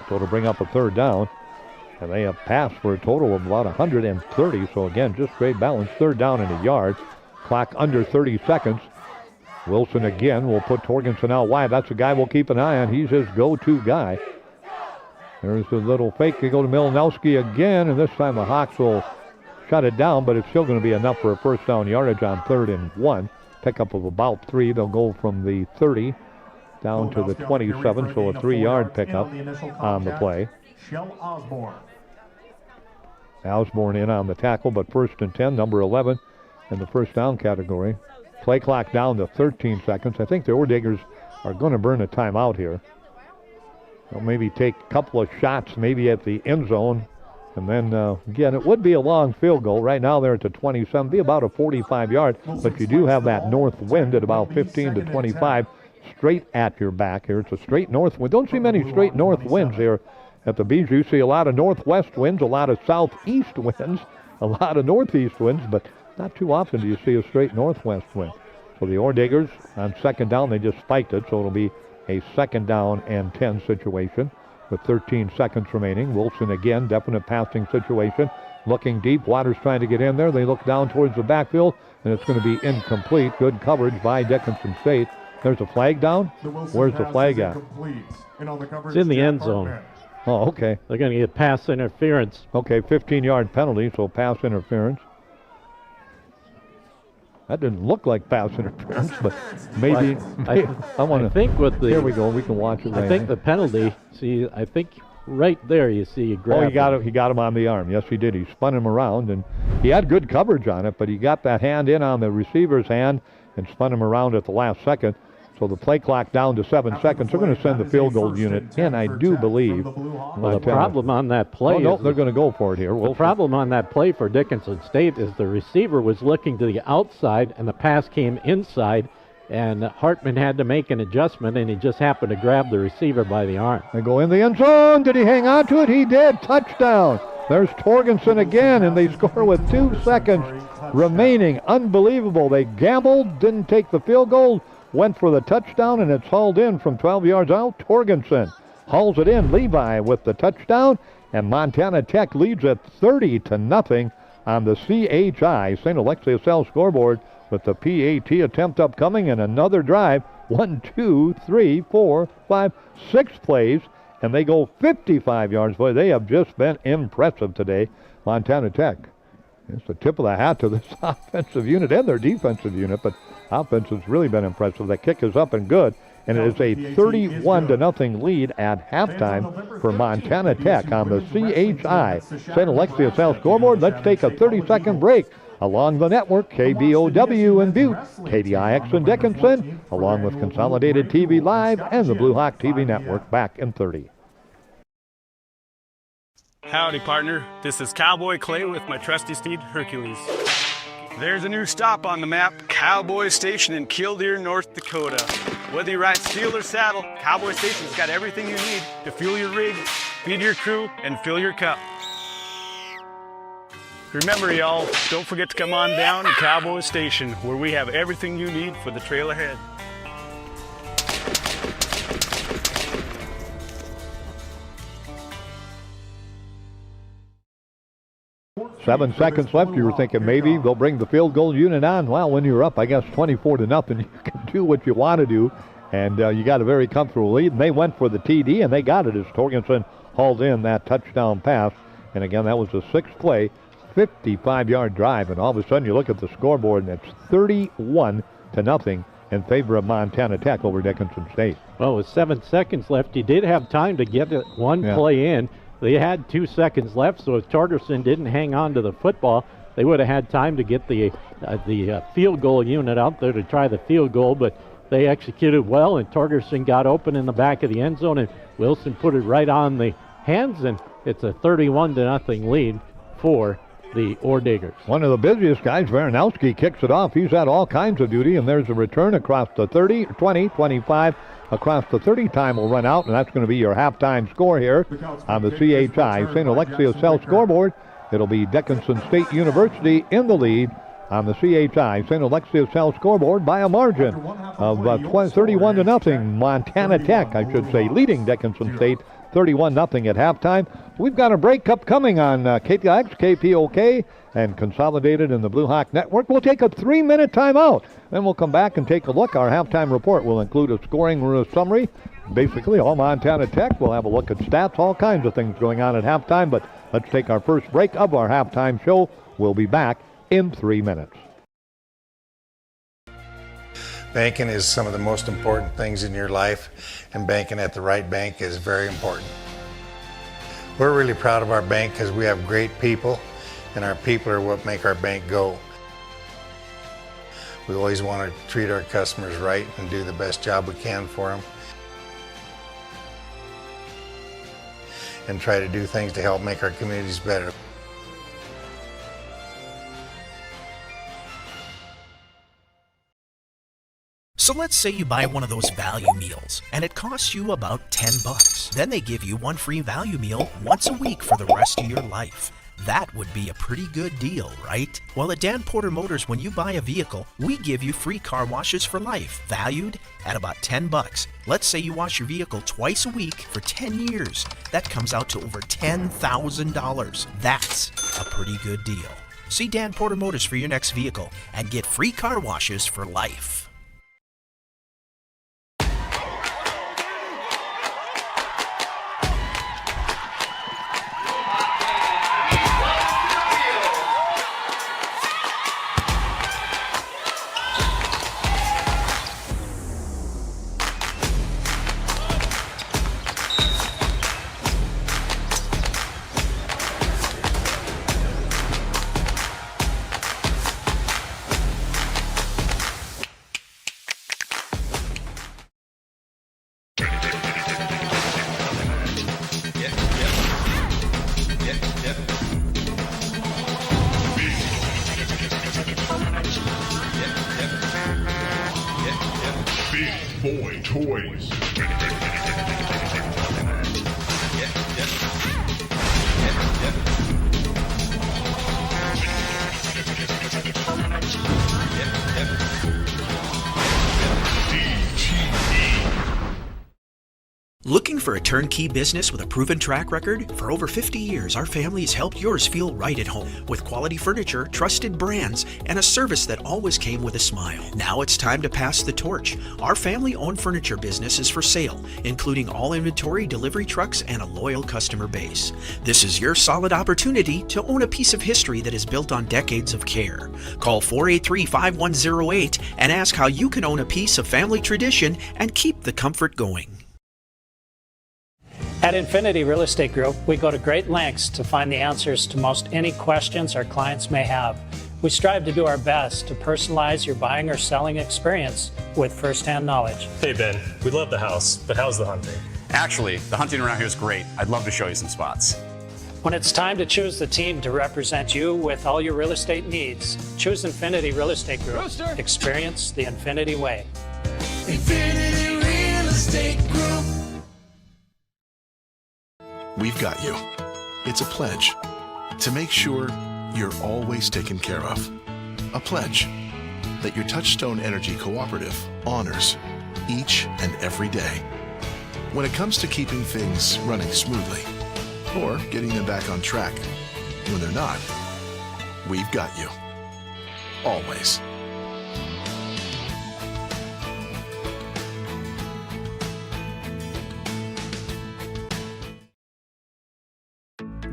So to bring up a third down, and they have passed for a total of about 130. So again, just straight balance, third down and a yard. Clock under 30 seconds. Wilson again will put Torgensen out wide. That's a guy we'll keep an eye on. He's his go-to guy. There's a little fake. They go to Milanowski again, and this time the Hawks will shut it down, but it's still going to be enough for a first down yardage on 3rd and 1. Pickup of about 3. They'll go from the 30 down to the 27, so a 3-yard pickup on the play. Osborne in on the tackle, but 1st and 10, number 11 in the first down category. Play clock down to 13 seconds. I think the Orediggers are going to burn a timeout here. They'll maybe take a couple of shots maybe at the end zone. And then, again, it would be a long field goal. Right now they're at the 27, be about a 45-yard. But you do have that north wind at about 15 to 25 straight at your back here. It's a straight north wind. Don't see many straight north winds here at the Bees. You see a lot of northwest winds, a lot of southeast winds, a lot of northeast winds, but not too often do you see a straight northwest wind. So the Orediggers on second down, they just spiked it, so it'll be a second down and 10 situation with 13 seconds remaining. Wilson again, definite passing situation. Looking deep, Waters trying to get in there. They look down towards the backfield, and it's going to be incomplete. Good coverage by Dickinson State. There's a flag down. Where's the flag at? It's in the end zone. Oh, okay. They're going to get pass interference. Okay, 15-yard penalty, so pass interference. That didn't look like pass interference, but maybe I want to think with the. Here we go. We can watch it. I think the penalty. See, I think right there you see he grabbed. Oh, he got him on the arm. Yes, he did. He spun him around, and he had good coverage on it, but he got that hand in on the receiver's hand and spun him around at the last second. So the play clock down to 7 seconds. They're going to send the field goal unit in, I do believe. Well, the problem on that play no, they're going to go for it here. The problem on that play for Dickinson State is the receiver was looking to the outside, and the pass came inside, and Hartman had to make an adjustment, and he just happened to grab the receiver by the arm. They go in the end zone. Did he hang on to it? He did. Touchdown. There's Torgensen again, and they score with 2 seconds remaining. Unbelievable. They gambled, didn't take the field goal, went for the touchdown, and it's hauled in from 12 yards out. Torgensen hauls it in. Levi with the touchdown, and Montana Tech leads at 30-0 on the CHI St. Alexius L scoreboard with the PAT attempt upcoming and another drive. 1, 2, 3, 4, 5, 6 plays, and they go 55 yards. Boy, they have just been impressive today, Montana Tech. It's the tip of the hat to this offensive unit and their defensive unit, but offense has really been impressive. The kick is up and good, and it is a 31-0 lead at halftime for Montana Tech on the CHI St. Alexius South scoreboard. Let's take a 30-second break. Along the network, KBOW in Butte, KDIX in Dickinson, along with Consolidated TV Live and the Blue Hawk TV Network. Back in 30. Howdy, partner. This is Cowboy Clay with my trusty steed, Hercules. There's a new stop on the map, Cowboy Station in Killdeer, North Dakota. Whether you ride steel or saddle, Cowboy Station's got everything you need to fuel your rig, feed your crew, and fill your cup. Remember, y'all, don't forget to come on down to Cowboy Station, where we have everything you need for the trail ahead. Seven seconds left. You were thinking maybe they'll bring the field goal unit on. Well, when you're up, I guess 24-0, you can do what you want to do, and you got a very comfortable lead. And they went for the TD, and they got it as Torgensen hauled in that touchdown pass. And again, that was a six-play, 55-yard drive. And all of a sudden, you look at the scoreboard, and it's 31-0 in favor of Montana Tech over Dickinson State. Well, with 7 seconds left, you did have time to get one play in. They had 2 seconds left, so if Torgerson didn't hang on to the football, they would have had time to get the field goal unit out there to try the field goal, but they executed well, and Torgerson got open in the back of the end zone, and Wilson put it right on the hands, and it's a 31-0 lead for the Orediggers. One of the busiest guys, Varanowski, kicks it off. He's had all kinds of duty, and there's a return across the 30, 20, 25, across the 30. Time will run out, and that's going to be your halftime score here on the CHI St. Alexius Cell scoreboard. It'll be Dickinson State University in the lead on the CHI St. Alexius Cell scoreboard by a margin of 31-0. Montana Tech, I should say, leading Dickinson State 31-0 at halftime. We've got a break upcoming on KTX, KPOK, and Consolidated in the Blue Hawk Network. We'll take a 3-minute timeout. Then we'll come back and take a look. Our halftime report will include a scoring summary. Basically, all Montana Tech. We'll have a look at stats, all kinds of things going on at halftime. But let's take our first break of our halftime show. We'll be back in 3 minutes. Banking is some of the most important things in your life, and banking at the right bank is very important. We're really proud of our bank because we have great people, and our people are what make our bank go. We always want to treat our customers right and do the best job we can for them, and try to do things to help make our communities better. So let's say you buy one of those value meals and it costs you about $10. Then they give you one free value meal once a week for the rest of your life. That would be a pretty good deal, right? Well, at Dan Porter Motors, when you buy a vehicle, we give you free car washes for life, valued at about $10. Let's say you wash your vehicle twice a week for 10 years. That comes out to over $10,000. That's a pretty good deal. See Dan Porter Motors for your next vehicle and get free car washes for life. Boy Toys. Looking for a turnkey business with a proven track record? For over 50 years, our family has helped yours feel right at home with quality furniture, trusted brands, and a service that always came with a smile. Now it's time to pass the torch. Our family-owned furniture business is for sale, including all inventory, delivery trucks, and a loyal customer base. This is your solid opportunity to own a piece of history that is built on decades of care. Call 483-5108 and ask how you can own a piece of family tradition and keep the comfort going. At Infinity Real Estate Group, we go to great lengths to find the answers to most any questions our clients may have. We strive to do our best to personalize your buying or selling experience with firsthand knowledge. Hey Ben, we love the house, but how's the hunting? Actually, the hunting around here is great. I'd love to show you some spots. When it's time to choose the team to represent you with all your real estate needs, choose Infinity Real Estate Group. Rooster. Experience the Infinity Way. Infinity Real Estate Group. We've got you. It's a pledge to make sure you're always taken care of. A pledge that your Touchstone Energy Cooperative honors each and every day. When it comes to keeping things running smoothly or getting them back on track when they're not, we've got you. Always.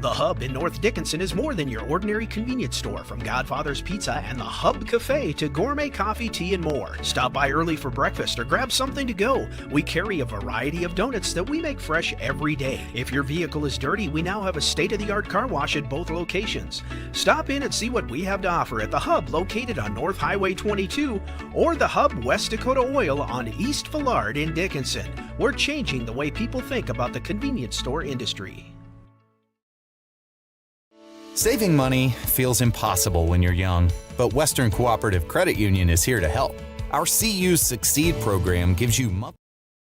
The Hub in North Dickinson is more than your ordinary convenience store. From Godfather's Pizza and the Hub Cafe to gourmet coffee, tea, and more. Stop by early for breakfast or grab something to go. We carry a variety of donuts that we make fresh every day. If your vehicle is dirty, we now have a state-of-the-art car wash at both locations. Stop in and see what we have to offer at the Hub located on North Highway 22 or the Hub West Dakota Oil on East Villard in Dickinson. We're changing the way people think about the convenience store industry. Saving money feels impossible when you're young, but Western Cooperative Credit Union is here to help. Our CU's Succeed program gives you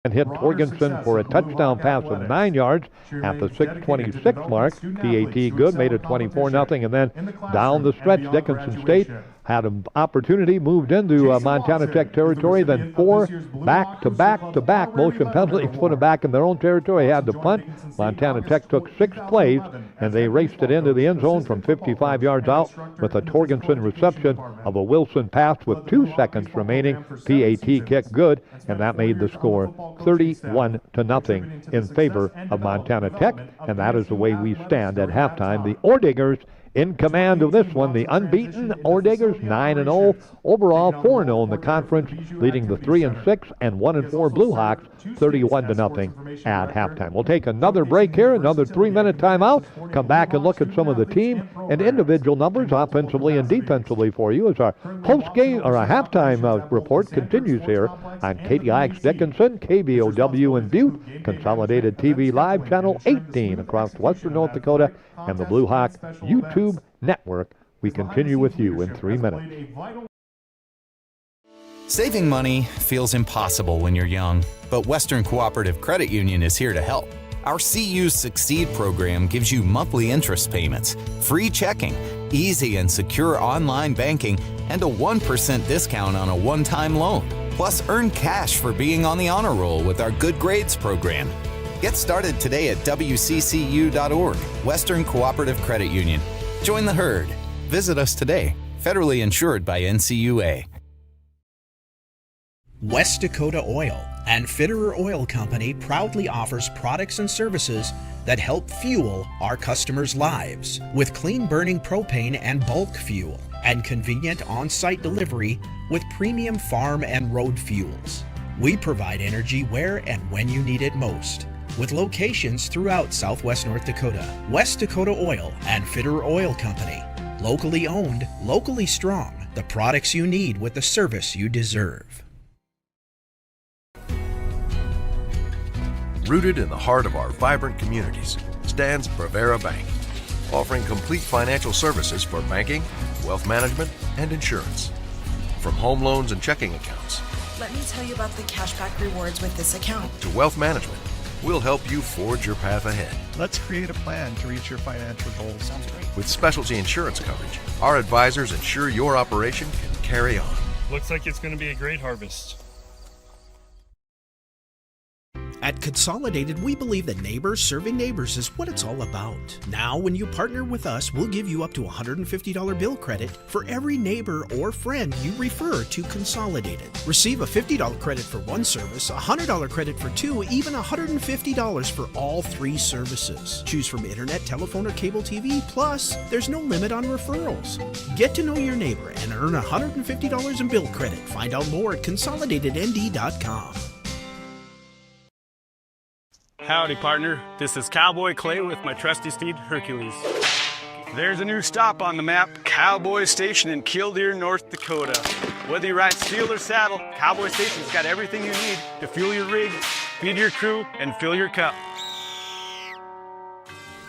and hit Torgensen for a touchdown pass of 9 yards at the 6:26 mark. PAT good, made it 24-0, and then down the stretch, Dickinson State had an opportunity, moved into Montana Tech territory, then 4 back-to-back motion penalties put them back in their own territory, had to punt. Montana Tech took 6 plays, and they raced it into the end zone from 55 yards out with a Torgensen reception of a Wilson pass with 2 seconds remaining. PAT kicked good, and that made the score 31-0 in favor of Montana Tech, and that is the way we stand at halftime. The Orediggers in command of this one, the unbeaten Orediggers, 9-0 overall, 4-0 in the conference, leading the 3-6 and 1-4 Blue Hawks, 31-0 at halftime. We'll take another break here, another 3-minute timeout. Come back and look at some of the team and individual numbers, offensively and defensively, for you as our post-game or a halftime report continues here on KDIX Dickinson, KBOW in Butte, Consolidated TV Live, Channel 18 across Western North Dakota, and the Blue Hawk YouTube network. We continue with you in 3 minutes. Saving money feels impossible when you're young, but Western Cooperative Credit Union is here to help. Our CU's Succeed program gives you monthly interest payments, free checking, easy and secure online banking, and a 1% discount on a one-time loan. Plus, earn cash for being on the honor roll with our Good Grades program. Get started today at WCCU.org, Western Cooperative Credit Union. Join the herd. Visit us today. Federally insured by NCUA. West Dakota Oil and Fitterer Oil Company proudly offers products and services that help fuel our customers' lives with clean-burning propane and bulk fuel and convenient on-site delivery with premium farm and road fuels. We provide energy where and when you need it most, with locations throughout Southwest North Dakota. West Dakota Oil and Fitterer Oil Company. Locally owned, locally strong. The products you need with the service you deserve. Rooted in the heart of our vibrant communities stands Prevera Bank, offering complete financial services for banking, wealth management, and insurance. From home loans and checking accounts Let me tell you about the cashback rewards with this account. to wealth management, we'll help you forge your path ahead. Let's create a plan to reach your financial goals. Sounds great. With specialty insurance coverage, our advisors ensure your operation can carry on. Looks like it's going to be a great harvest. At Consolidated, we believe that neighbors serving neighbors is what it's all about. Now, when you partner with us, we'll give you up to $150 bill credit for every neighbor or friend you refer to Consolidated. Receive a $50 credit for one service, a $100 credit for two, even $150 for all 3 services. Choose from internet, telephone, or cable TV, plus there's no limit on referrals. Get to know your neighbor and earn $150 in bill credit. Find out more at consolidatednd.com. Howdy, partner. This is Cowboy Clay with my trusty steed, Hercules. There's a new stop on the map, Cowboy Station in Killdeer, North Dakota. Whether you ride steel or saddle, Cowboy Station's got everything you need to fuel your rig, feed your crew, and fill your cup.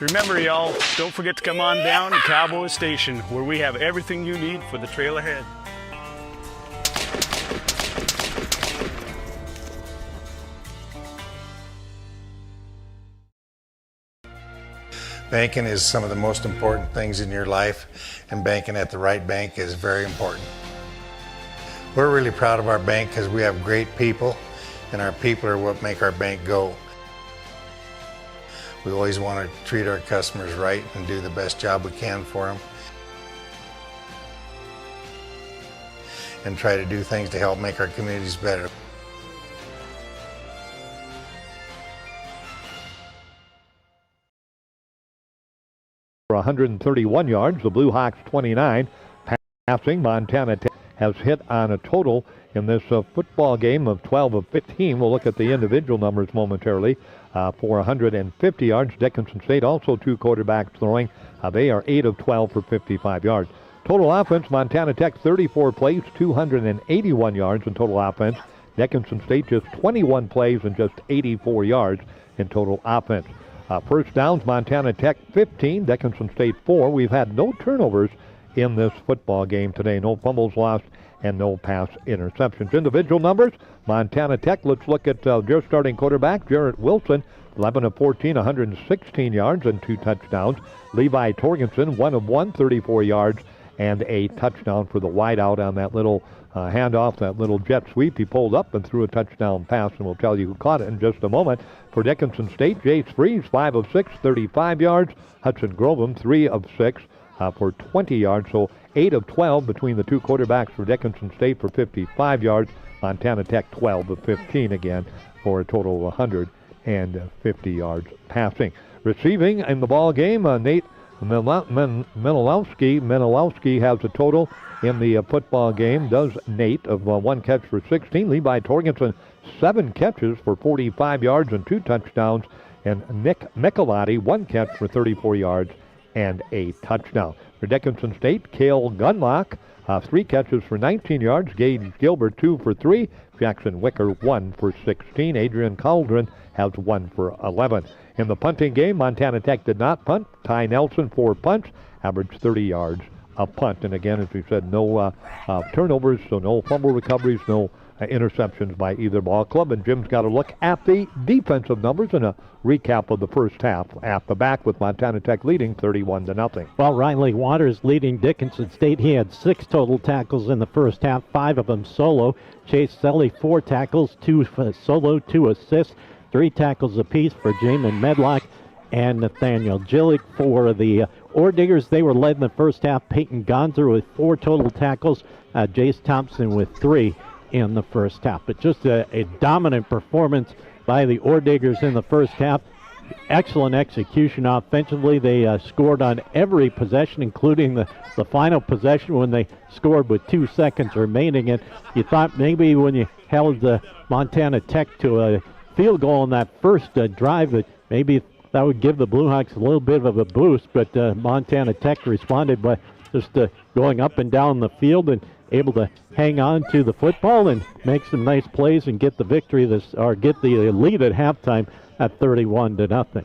Remember, y'all, don't forget to come on down to Cowboy Station, where we have everything you need for the trail ahead. Banking is some of the most important things in your life, and banking at the right bank is very important. We're really proud of our bank because we have great people, and our people are what make our bank go. We always want to treat our customers right and do the best job we can for them, and try to do things to help make our communities better. For 131 yards, the Blue Hawks 29. Passing, Montana Tech has hit on a total in this football game of 12 of 15. We'll look at the individual numbers momentarily. For 150 yards, Dickinson State also 2 quarterbacks throwing. They are 8 of 12 for 55 yards. Total offense, Montana Tech 34 plays, 281 yards in total offense. Dickinson State just 21 plays and just 84 yards in total offense. First downs, Montana Tech 15, Dickinson State 4. We've had no turnovers in this football game today. No fumbles lost and no pass interceptions. Individual numbers, Montana Tech, let's look at their starting quarterback, Jarrett Wilson, 11 of 14, 116 yards and 2 touchdowns. Levi Torgensen, 1 of 1, 34 yards and a touchdown for the wideout on that little handoff, that little jet sweep. He pulled up and threw a touchdown pass, and we'll tell you who caught it in just a moment. For Dickinson State, Jace Freeze, 5 of 6, 35 yards. Hudson Grovem, 3 of 6 for 20 yards. So 8 of 12 between the 2 quarterbacks for Dickinson State for 55 yards. Montana Tech 12 of 15 again for a total of 150 yards passing. Receiving in the ball game, Nate Menelowski has a total in the football game, does Nate, of 1 catch for 16. Levi Torgensen, 7 catches for 45 yards and 2 touchdowns. And Nick Michelotti, 1 catch for 34 yards and a touchdown. For Dickinson State, Cale Gunlock, 3 catches for 19 yards. Gage Gilbert, 2 for 3. Jackson Wicker, 1 for 16. Adrian Cauldron has 1 for 11. In the punting game, Montana Tech did not punt. Ty Nelson, 4 punts, averaged 30 yards a punt. And again, as we said, no turnovers, so no fumble recoveries, no interceptions by either ball club. And Jim's got a look at the defensive numbers and a recap of the first half at the back, with Montana Tech leading 31-0. Well, Riley Waters leading Dickinson State. He had 6 total tackles in the first half, 5 of them solo. Chase Selly, 4 tackles, 2 solo, 2 assists, 3 tackles apiece for Jamin Medlock and Nathaniel Gillick. For the Orediggers, they were led in the first half. Peyton Gonzer with 4 total tackles, Jace Thompson with 3 in the first half. But just a dominant performance by the Orediggers in the first half. Excellent execution offensively. They scored on every possession, including the final possession when they scored with 2 seconds remaining. And you thought maybe when you held Montana Tech to a field goal on that first drive that maybe that would give the Blue Hawks a little bit of a boost, but Montana Tech responded by just going up and down the field and able to hang on to the football and make some nice plays and get the victory, or get the lead at halftime at 31-0.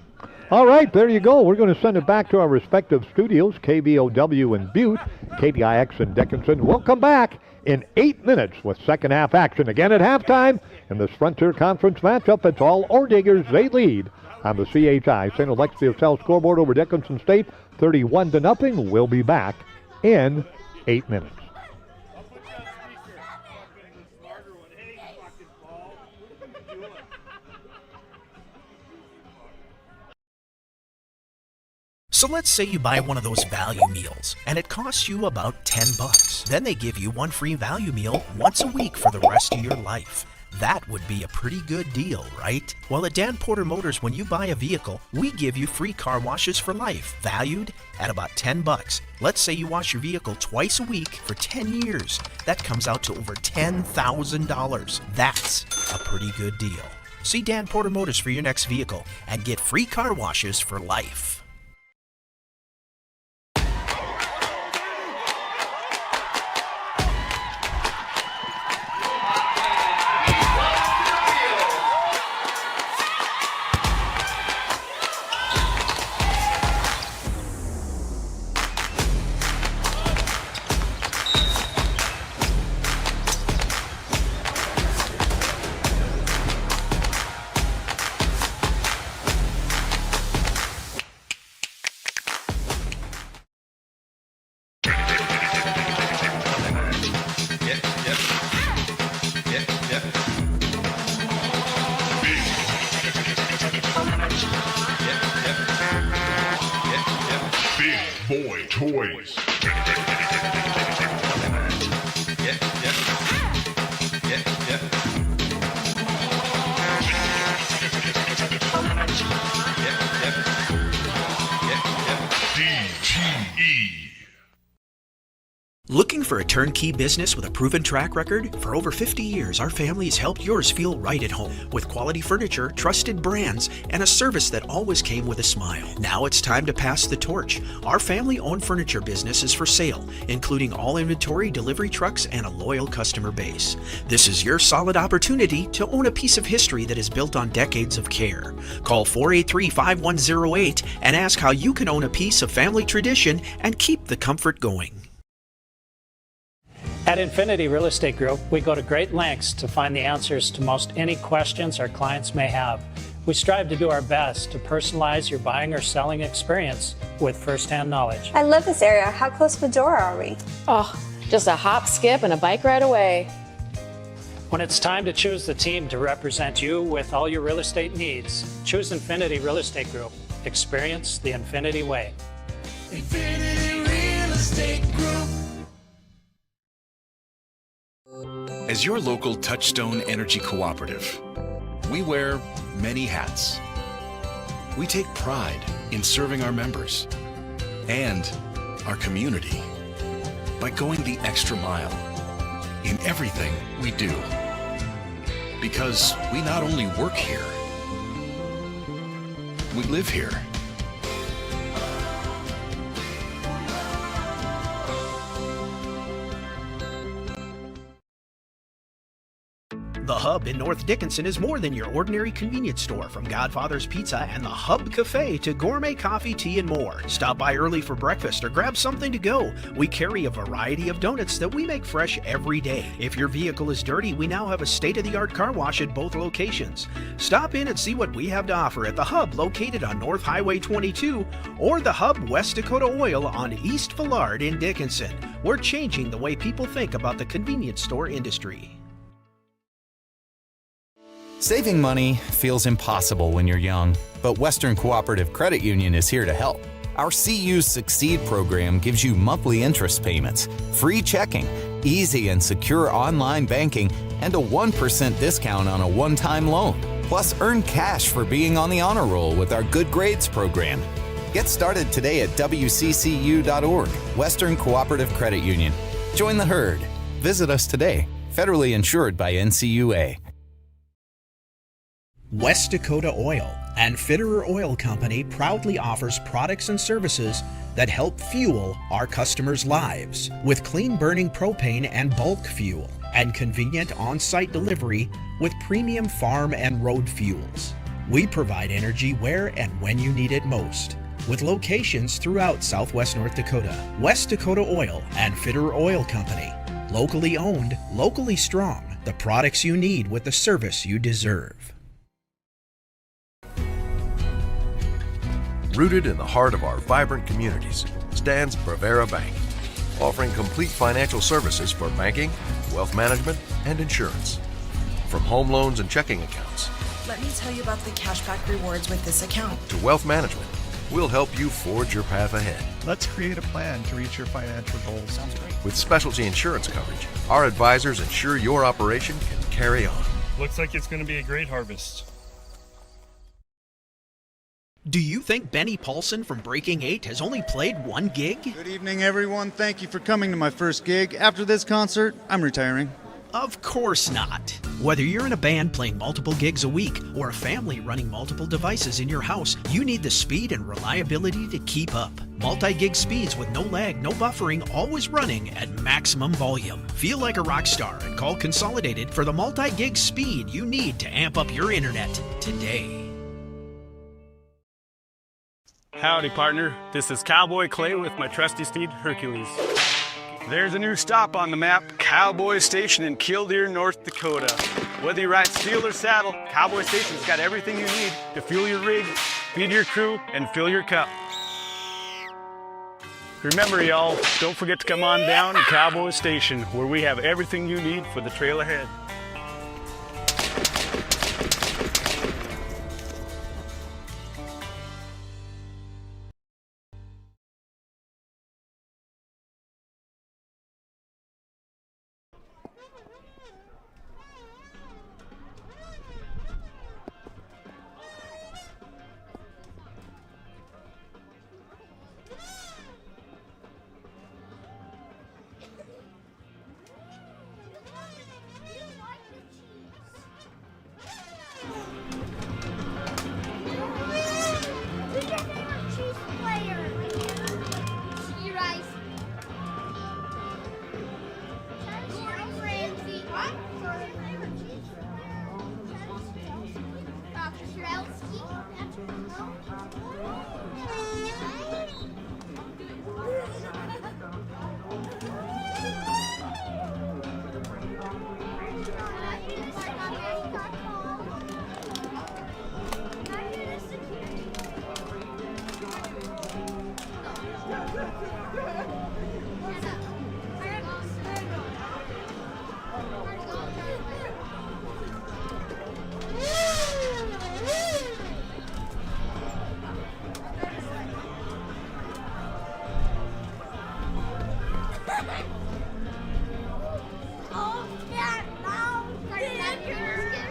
All right, there you go. We're going to send it back to our respective studios, KBOW in Butte, KDIX in Dickinson. We'll come back in 8 minutes with second half action. Again at halftime in this Frontier Conference matchup. It's all Orediggers. They lead on the CHI St. Alexius Health scoreboard over Dickinson State, 31-0. We'll be back in 8 minutes. So let's say you buy one of those value meals and it costs you about $10. Then they give you 1 free value meal once a week for the rest of your life. That would be a pretty good deal, right? Well, at Dan Porter Motors, when you buy a vehicle, we give you free car washes for life, valued at about $10. Let's say you wash your vehicle twice a week for 10 years. That comes out to over $10,000. That's a pretty good deal. See Dan Porter Motors for your next vehicle and get free car washes for life. Toys. DTE. Looking for a turnkey business with a proven track record? For over 50 years, our family has helped yours feel right at home with quality furniture, trusted brands, and a service that always came with a smile. Now it's time to pass the torch. Our family-owned furniture business is for sale, including all inventory, delivery trucks, and a loyal customer base. This is your solid opportunity to own a piece of history that is built on decades of care. Call 483-5108 and ask how you can own a piece of family tradition and keep the comfort going. At Infinity Real Estate Group, we go to great lengths to find the answers to most any questions our clients may have. We strive to do our best to personalize your buying or selling experience with firsthand knowledge. I love this area. How close to the door are we? Oh, just a hop, skip, and a bike ride away. When it's time to choose the team to represent you with all your real estate needs, choose Infinity Real Estate Group. Experience the Infinity way. Infinity Real Estate Group. As your local Touchstone Energy Cooperative, we wear many hats. We take pride in serving our members and our community by going the extra mile in everything we do. Because we not only work here, we live here. The Hub in North Dickinson is more than your ordinary convenience store. From Godfather's Pizza and the Hub Cafe to gourmet coffee, tea, and more. Stop by early for breakfast or grab something to go. We carry a variety of donuts that we make fresh every day. If your vehicle is dirty, we now have a state-of-the-art car wash at both locations. Stop in and see what we have to offer at the Hub located on North Highway 22 or the Hub West Dakota Oil on East Villard in Dickinson. We're changing the way people think about the convenience store industry. Saving money feels impossible when you're young, but Western Cooperative Credit Union is here to help. Our CU's Succeed program gives you monthly interest payments, free checking, easy and secure online banking, and a 1% discount on a one-time loan. Plus, earn cash for being on the honor roll with our Good Grades program. Get started today at wccu.org. Western Cooperative Credit Union. Join the herd. Visit us today. Federally insured by NCUA. West Dakota Oil and Fitterer Oil Company proudly offers products and services that help fuel our customers' lives with clean burning propane and bulk fuel and convenient on-site delivery with premium farm and road fuels. We provide energy where and when you need it most with locations throughout Southwest North Dakota. West Dakota Oil and Fitterer Oil Company. Locally owned, locally strong. The products you need with the service you deserve. Rooted in the heart of our vibrant communities stands Bravera Bank, offering complete financial services for banking, wealth management, and insurance. From home loans and checking accounts Let me tell you about the cashback rewards with this account. to wealth management, we'll help you forge your path ahead. Let's create a plan to reach your financial goals. Sounds great. With specialty insurance coverage, our advisors ensure your operation can carry on. Looks like it's going to be a great harvest. Do you think Benny Paulson from Breaking 8 has only played one gig? Good evening, everyone. Thank you for coming to my first gig. After this concert, I'm retiring. Of course not. Whether you're in a band playing multiple gigs a week or a family running multiple devices in your house, you need the speed and reliability to keep up. Multi-gig speeds with no lag, no buffering, always running at maximum volume. Feel like a rock star and call Consolidated for the multi-gig speed you need to amp up your internet today. Howdy, partner. This is Cowboy Clay with my trusty steed, Hercules. There's a new stop on the map, Cowboy Station in Killdeer, North Dakota. Whether you ride steel or saddle, Cowboy Station's got everything you need to fuel your rig, feed your crew, and fill your cup. Remember, y'all, don't forget to come on down to Cowboy Station, where we have everything you need for the trail ahead.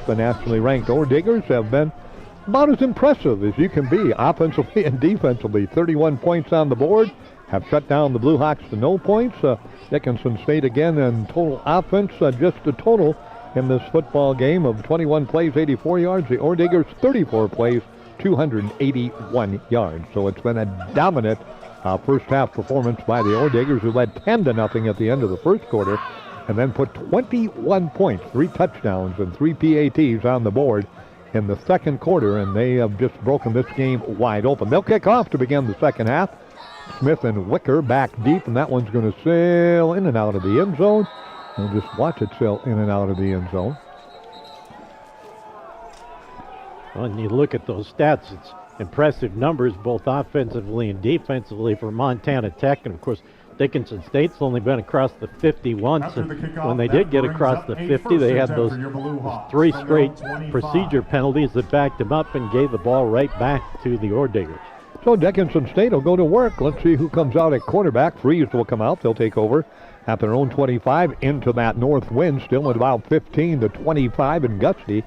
The nationally ranked Orediggers have been about as impressive as you can be offensively and defensively. 31 points on the board, have shut down the Blue Hawks to no points. Dickinson State again in total offense, just a total in this football game of 21 plays, 84 yards. The Orediggers 34 plays, 281 yards. So it's been a dominant first half performance by the Orediggers, who led 10-0 at the end of the first quarter, and then put 21 points, 3 touchdowns, and 3 PATs on the board in the second quarter, and they have just broken this game wide open. They'll kick off to begin the second half. Smith and Wicker back deep, and that one's going to sail in and out of the end zone. We'll just watch it sail in and out of the end zone. When you look at those stats, it's impressive numbers both offensively and defensively for Montana Tech, and of course Dickinson State's only been across the 50 once, and when they did get across the 50, they had those 3 straight procedure penalties that backed them up and gave the ball right back to the Orediggers. So Dickinson State will go to work. Let's see who comes out at quarterback. Freeze will come out. They'll take over at their own 25 into that north wind, still at about 15 to 25 and gusty.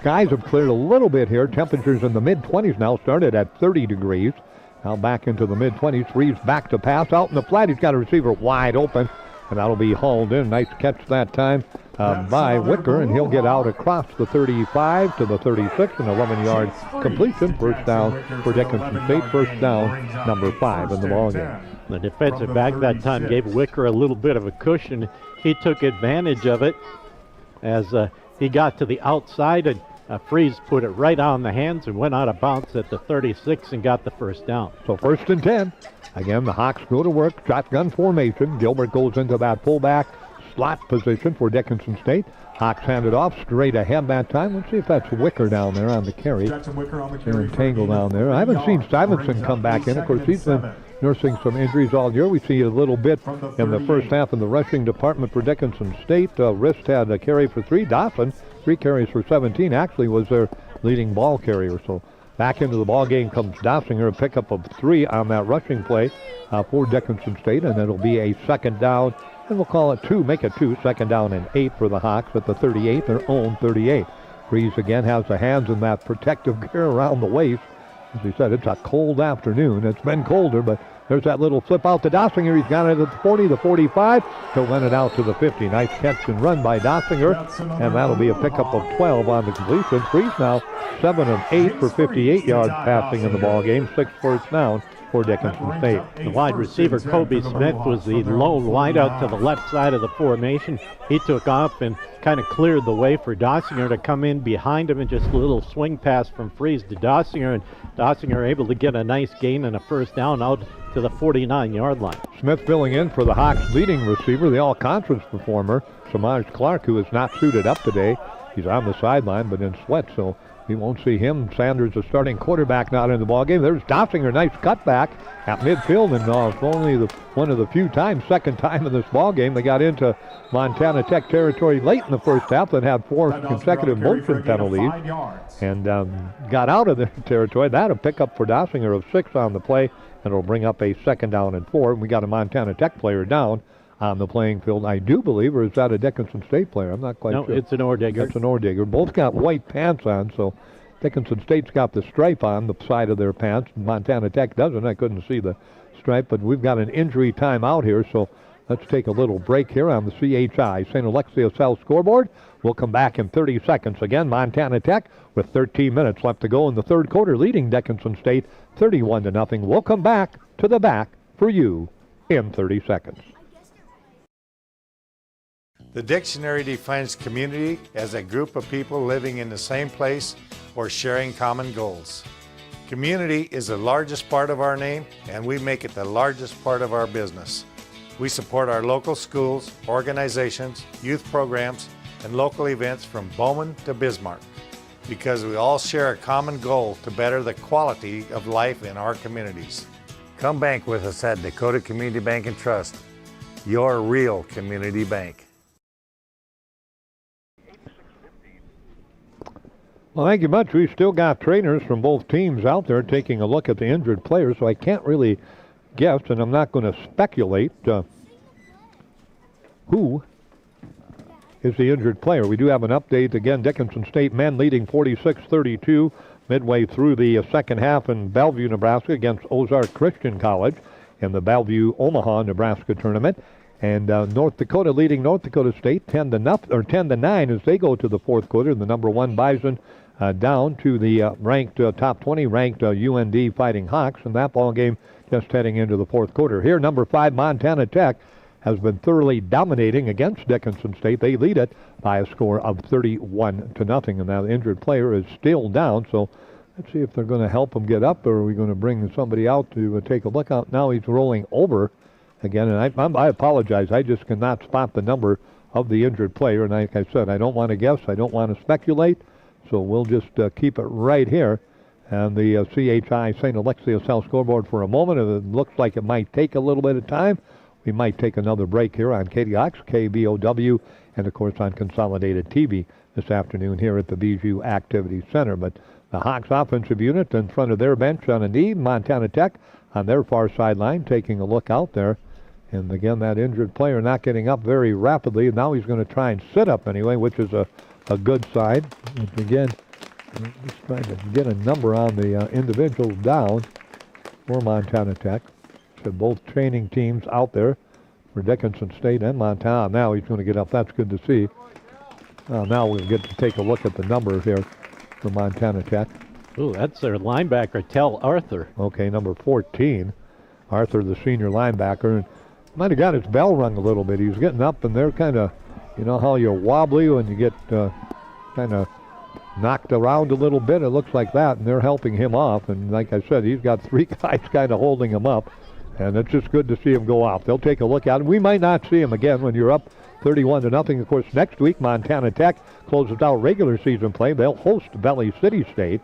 Skies have cleared a little bit here. Temperatures in the mid-20s now, started at 30 degrees. Now back into the mid-20s. Freeze back to pass out in the flat. He's got a receiver wide open, and that'll be hauled in. Nice catch that time by Wicker, and he'll get out across the 35 to the 36, an 11-yard completion. First down for Dickinson State. First down, number 5 in the ballgame. The defensive back that time gave Wicker a little bit of a cushion. He took advantage of it as he got to the outside, and Freeze put it right on the hands and went out of bounds at the 36 and got the first down. So 1st and 10. Again, the Hawks go to work. Shotgun formation. Gilbert goes into that fullback slot position for Dickinson State. Hawks hand it off straight ahead that time. Let's see if that's Wicker down there on the carry. They're entangled down there. I haven't seen Simonson come back in. Of course, he's been nursing some injuries all year. We see a little bit in the first half in the rushing department for Dickinson State. Rist had a carry for 3. Dawson, 3 carries for 17, actually was their leading ball carrier. So back into the ball game comes Dossinger, a pickup of 3 on that rushing play for Dickinson State, and it'll be a second down, and we'll call it 2, make it 2, second down and 8 for the Hawks at the 38, their own 38. Freeze again has the hands in that protective gear around the waist. As he said, it's a cold afternoon. It's been colder, but there's that little flip out to Dossinger. He's got it at the 40, the 45. He'll run it out to the 50. Nice catch and run by Dossinger, and that'll be a pickup of 12 on the completion. Freeze now 7 of 8 for 58 yards passing in the ball game. 6 first down for Dickinson State. The wide receiver, Kobe Smith, was the lone wideout to the left side of the formation. He took off and kind of cleared the way for Dossinger to come in behind him, and just a little swing pass from Freeze to Dossinger, and Dossinger able to get a nice gain and a first down out to the 49-yard line. Smith filling in for the Hawks' leading receiver, the all-conference performer, Samaj Clark, who is not suited up today. He's on the sideline, but in sweat, so we won't see him. Sanders, the starting quarterback, not in the ballgame. There's Dossinger, nice cutback at midfield, and only one of the few times, second time in this ballgame, they got into Montana Tech territory late in the first half and had 4 consecutive motion penalties and got out of their territory. That a pickup for Dossinger of 6 on the play, and it'll bring up a second down and 4. We got a Montana Tech player down on the playing field, I do believe, or is that a Dickinson State player? I'm not quite sure. No, it's an Orediggers. It's an Orediggers. Both got white pants on, so Dickinson State's got the stripe on the side of their pants. Montana Tech doesn't. I couldn't see the stripe, but we've got an injury timeout here, so let's take a little break here on the CHI St. Alexius Health scoreboard. We'll come back in 30 seconds. Again, Montana Tech with 13 minutes left to go in the third quarter, leading Dickinson State 31-0. We'll come back to the back for you in 30 seconds. The dictionary defines community as a group of people living in the same place or sharing common goals. Community is the largest part of our name, and we make it the largest part of our business. We support our local schools, organizations, youth programs, and local events from Bowman to Bismarck, because we all share a common goal to better the quality of life in our communities. Come bank with us at Dakota Community Bank and Trust, your real community bank. Well, thank you much. We've still got trainers from both teams out there taking a look at the injured players, so I can't really guess, and I'm not going to speculate who is the injured player. We do have an update. Again, Dickinson State men leading 46-32 midway through the second half in Bellevue, Nebraska against Ozark Christian College in the Bellevue-Omaha, Nebraska tournament. And North Dakota leading North Dakota State 10-9 as they go to the fourth quarter. The number 1 Bison down to the ranked top 20 ranked UND Fighting Hawks, and that ball game just heading into the fourth quarter. Here, number 5 Montana Tech has been thoroughly dominating against Dickinson State. They lead it by a score of 31-0, and now the injured player is still down. So let's see if they're going to help him get up, or are we going to bring somebody out to take a look out. Now he's rolling over again, and I apologize. I just cannot spot the number of the injured player, and like I said, I don't want to guess. I don't want to speculate, so we'll just keep it right here. And the CHI St. Alexius Health scoreboard for a moment. It looks like it might take a little bit of time. We might take another break here on KDOX, KBOW, and of course on Consolidated TV this afternoon here at the Bijou Activity Center. But the Hawks offensive unit in front of their bench on a knee. Montana Tech on their far sideline taking a look out there. And again, that injured player not getting up very rapidly. Now he's going to try and sit up anyway, which is a good sign. And again, he's trying to get a number on the individuals down for Montana Tech. So both training teams out there for Dickinson State and Montana. Now he's going to get up. That's good to see. Now we'll get to take a look at the number here for Montana Tech. Ooh, that's their linebacker, Tell Arthur. Okay, number 14. Arthur, the senior linebacker. And might have got his bell rung a little bit. He's getting up, and they're kind of, you know how you're wobbly when you get kind of knocked around a little bit. It looks like that, and they're helping him off. And like I said, he's got 3 guys kind of holding him up. And it's just good to see him go off. They'll take a look at him. We might not see him again when you're up 31-0. Of course, next week, Montana Tech closes out regular season play. They'll host Valley City State.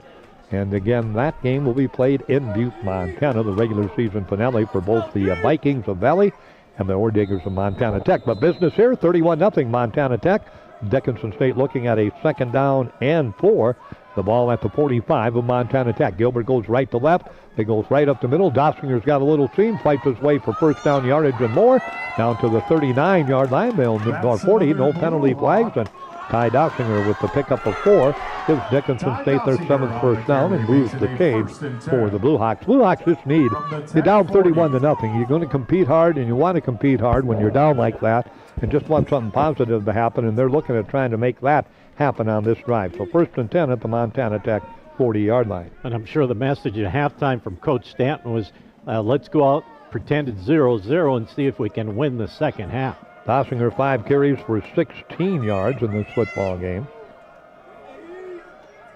And again, that game will be played in Butte, Montana, the regular season finale for both the Vikings of Valley and the Orediggers of Montana Tech. But business here, 31-0 Montana Tech. Dickinson State looking at a 2nd down and 4. The ball at the 45 of Montana Tech. Gilbert goes right to left. He goes right up the middle. Dossinger's got a little seam, fights his way for first down yardage and more. Down to the 39-yard line. They'll 40, no penalty flags. And Ty Dossinger with the pickup of 4 gives Dickinson State their 7th first down and moves the change for the Blue Hawks. Blue Hawks just need, you're down 31-0. You're going to compete hard, and you want to compete hard when you're down like that and just want something positive to happen, and they're looking at trying to make that happen on this drive. So 1st and 10 at the Montana Tech 40-yard line. And I'm sure the message at halftime from Coach Stanton was, let's go out, pretend it's 0-0, and see if we can win the second half. Dossinger 5 carries for 16 yards in this football game.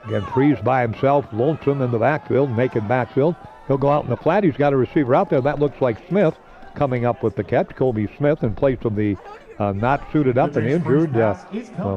Again, Freeze by himself, lonesome in the backfield, naked backfield. He'll go out in the flat. He's got a receiver out there. That looks like Smith coming up with the catch. Colby Smith in place of the not suited up and injured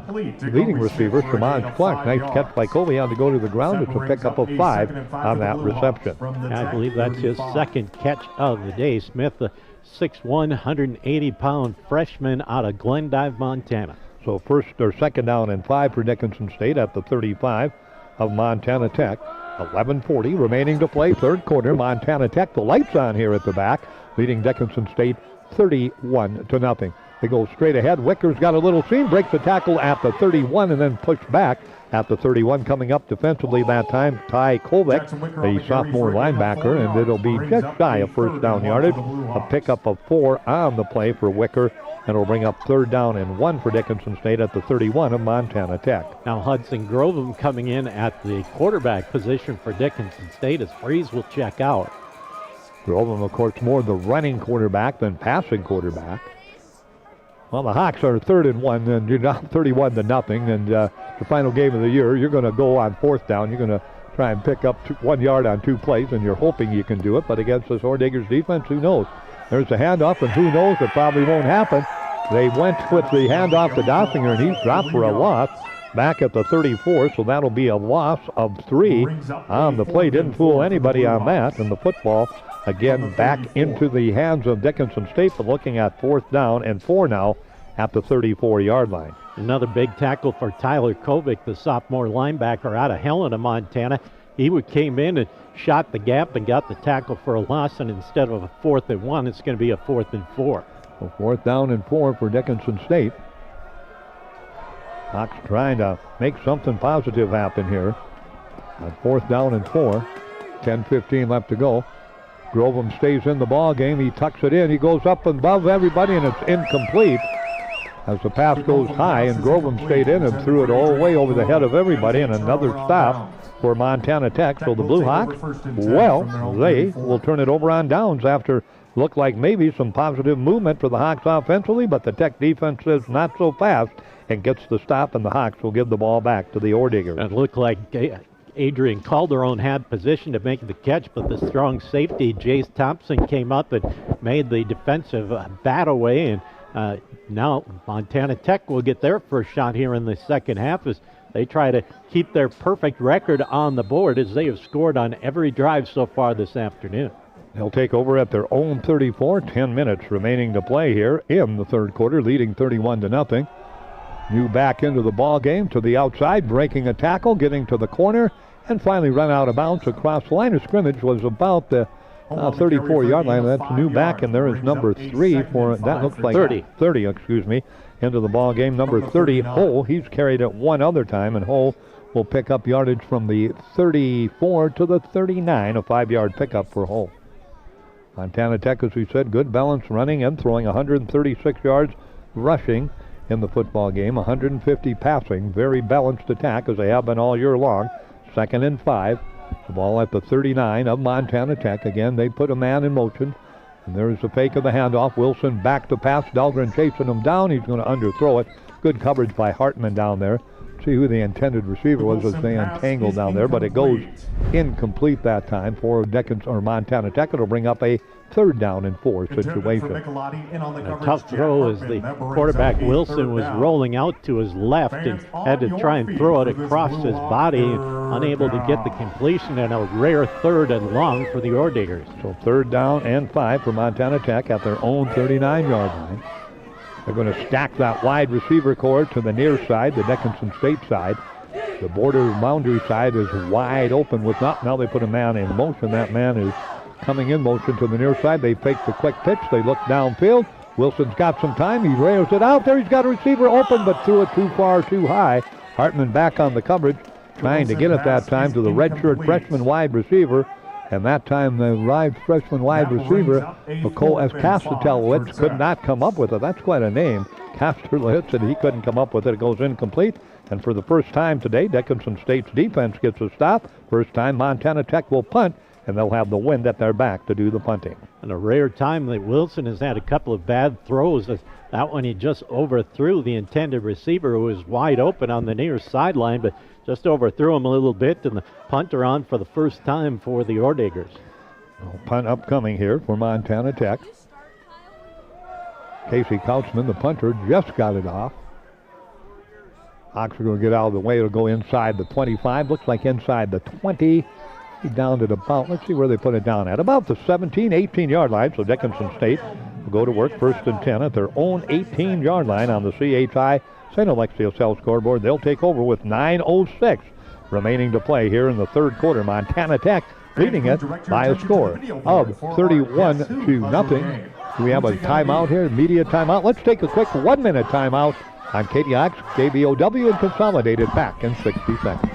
leading receiver, Shimon Clark. Nice catch by Colby on to go to the ground. It's a pickup of 5 on that reception. I believe that's his 2nd catch of the day. Smith, the 6'1", 180-pound freshman out of Glendive, Montana. So 2nd down and 5 for Dickinson State at the 35 of Montana Tech. 11:40 remaining to play, 3rd quarter. Montana Tech, the lights on here at the back, leading Dickinson State 31-0. They go straight ahead. Wicker's got a little seam, breaks the tackle at the 31 and then pushed back at the 31. Coming up defensively that time, Ty Kovac, a sophomore linebacker, and it'll be just shy of first down yardage. A pickup of 4 on the play for Wicker, and it'll bring up 3rd down and 1 for Dickinson State at the 31 of Montana Tech. Now Hudson Grovem coming in at the quarterback position for Dickinson State as Freeze will check out. Grovem, of course, more the running quarterback than passing quarterback. Well, the Hawks are 3rd and 1, and you're down 31-0, and the final game of the year, you're going to go on 4th down. You're going to try and pick up 1 yard on 2 plays, and you're hoping you can do it, but against this Orediggers defense, who knows? There's a handoff, and who knows, it probably won't happen. They went with the handoff to Dossinger, and he's dropped for a loss back at the 34, so that'll be a loss of 3 on the play. Didn't fool anybody on that, and the football again back into the hands of Dickinson State, but looking at 4th down and 4 now at the 34-yard line. Another big tackle for Tyler Kovic, the sophomore linebacker out of Helena, Montana. He came in and shot the gap and got the tackle for a loss, and instead of a 4th and 1, it's going to be a 4th and 4. So 4th down and 4 for Dickinson State. Hawks trying to make something positive happen here. On 4th down and 4. 10-15 left to go. Grovem stays in the ball game. He tucks it in. He goes up above everybody, and it's incomplete. As the pass goes high, and Grovem stayed in and threw it all the way over the head of everybody, and another stop for Montana Tech. So the Blue Hawks, well, they will turn it over on downs after looked like maybe some positive movement for the Hawks offensively, but the Tech defense is not so fast and gets the stop, and the Hawks will give the ball back to the Orediggers. It looked like Adrian Calderon had position to make the catch, but the strong safety, Jace Thompson, came up and made the defensive bat away, and now Montana Tech will get their first shot here in the second half as they try to keep their perfect record on the board as they have scored on every drive so far this afternoon. They'll take over at their own 34, 10 minutes remaining to play here in the third quarter, leading 31-0. New back into the ball game to the outside, breaking a tackle, getting to the corner, and finally run out of bounds across the line of scrimmage was about the 34-yard line. That's new back, and there is number 3 for, that looks like 30, excuse me, into the ball game. Number 30, Hull. He's carried it one other time, and Hull will pick up yardage from the 34 to the 39, a 5-yard pickup for Hull. Montana Tech, as we said, good balance running and throwing, 136 yards rushing in the football game, 150 passing. Very balanced attack, as they have been all year long. 2nd and 5. The ball at the 39 of Montana Tech. Again, they put a man in motion. And there's the fake of the handoff. Wilson back to pass. Dahlgren chasing him down. He's going to underthrow it. Good coverage by Hartman down there. See who the intended receiver was as they entangled down there, but it goes incomplete that time for Dickinson or Montana Tech. It'll bring up a 3rd down and 4 situation. A tough throw as the quarterback Wilson was rolling out to his left and had to try and throw it across his body, unable to get the completion, and a rare 3rd and long for the Orediggers. So 3rd down and 5 for Montana Tech at their own 39-yard line. They're going to stack that wide receiver core to the near side, the Dickinson State side. The border boundary side is wide open with now they put a man in motion. That man is coming in motion to the near side. They fake the quick pitch. They look downfield. Wilson's got some time. He rails it out there. He's got a receiver open, but threw it too far, too high. Hartman back on the coverage, trying to get it that time to the redshirt freshman wide receiver. And that time the freshman wide receiver, Kasterlitz, could not come up with it. That's quite a name. Kasterlitz, and he couldn't come up with it. It goes incomplete. And for the first time today, Dickinson State's defense gets a stop. First time Montana Tech will punt, and they'll have the wind at their back to do the punting. And a rare time that Wilson has had a couple of bad throws. That one he just overthrew the intended receiver who was wide open on the near sideline, but just overthrew him a little bit, and the punter on for the first time for the Orediggers. Punt upcoming here for Montana Tech. Casey Couchman, the punter, just got it off. Hawks are going to get out of the way. It'll go inside the 25. Looks like inside the 20. He downed it about, let's see where they put it down at, about the 17, 18-yard line. So Dickinson State will go to work 1st and 10 at their own 18-yard line on the CHI St. Alexius Health scoreboard. They'll take over with 9:06 remaining to play here in the third quarter. Montana Tech leading it by a score of 31-0. We have a timeout here, media timeout. Let's take a quick 1-minute timeout on KDX, KBOW, and Consolidated back in 60 seconds.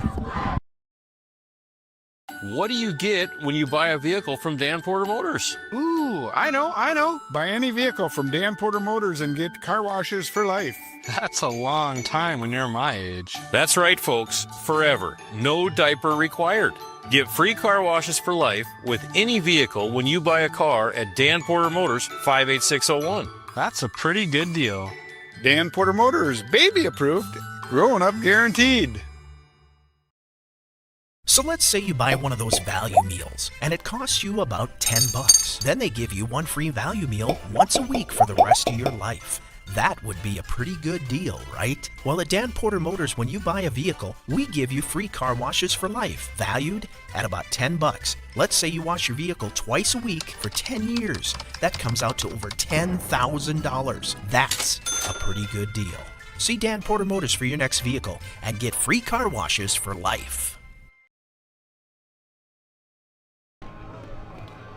What do you get when you buy a vehicle from Dan Porter Motors? Ooh, I know. Buy any vehicle from Dan Porter Motors and get car washes for life. That's a long time when you're my age. That's right, folks. Forever. No diaper required. Get free car washes for life with any vehicle when you buy a car at Dan Porter Motors, 58601. That's a pretty good deal. Dan Porter Motors, baby approved, growing up guaranteed. So let's say you buy one of those value meals and it costs you about $10. Then they give you one free value meal once a week for the rest of your life. That would be a pretty good deal, right? Well, at Dan Porter Motors, when you buy a vehicle, we give you free car washes for life, valued at about $10. Let's say you wash your vehicle twice a week for 10 years. That comes out to over $10,000. That's a pretty good deal. See Dan Porter Motors for your next vehicle and get free car washes for life.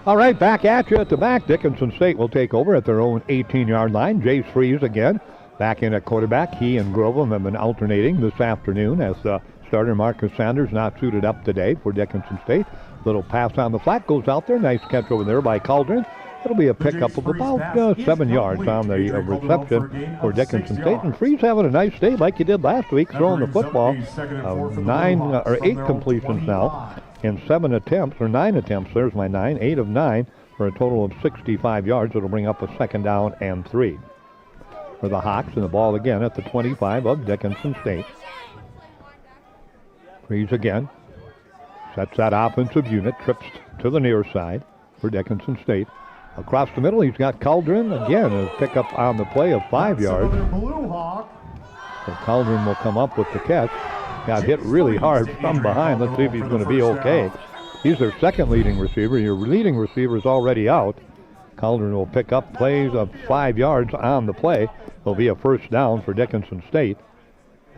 All right, back at you at the back. Dickinson State will take over at their own 18-yard line. Jace Freeze again Back in at quarterback, he and Grovem have been alternating this afternoon as starter Marcus Sanders not suited up today for Dickinson State. Little pass on the flat goes out there. Nice catch over there by Cauldron. It'll be a pickup of about 7 yards on the reception for Dickinson State. And Freeze having a nice day like he did last week, throwing the football. 8 completions now in 7 attempts, or 9 attempts. There's my 9, 8 of 9 for a total of 65 yards. It'll bring up a 2nd down and 3 for the Hawks, and the ball again at the 25 of Dickinson State. Freeze again. Sets that offensive unit, trips to the near side for Dickinson State. Across the middle, he's got Cauldron again, a pickup on the play of 5 yards. So Cauldron will come up with the catch. Got hit really hard from behind. Let's see if he's going to be okay. He's their second leading receiver. Your leading receiver is already out. Cauldron will pick up plays of 5 yards on the play. It'll be a 1st down for Dickinson State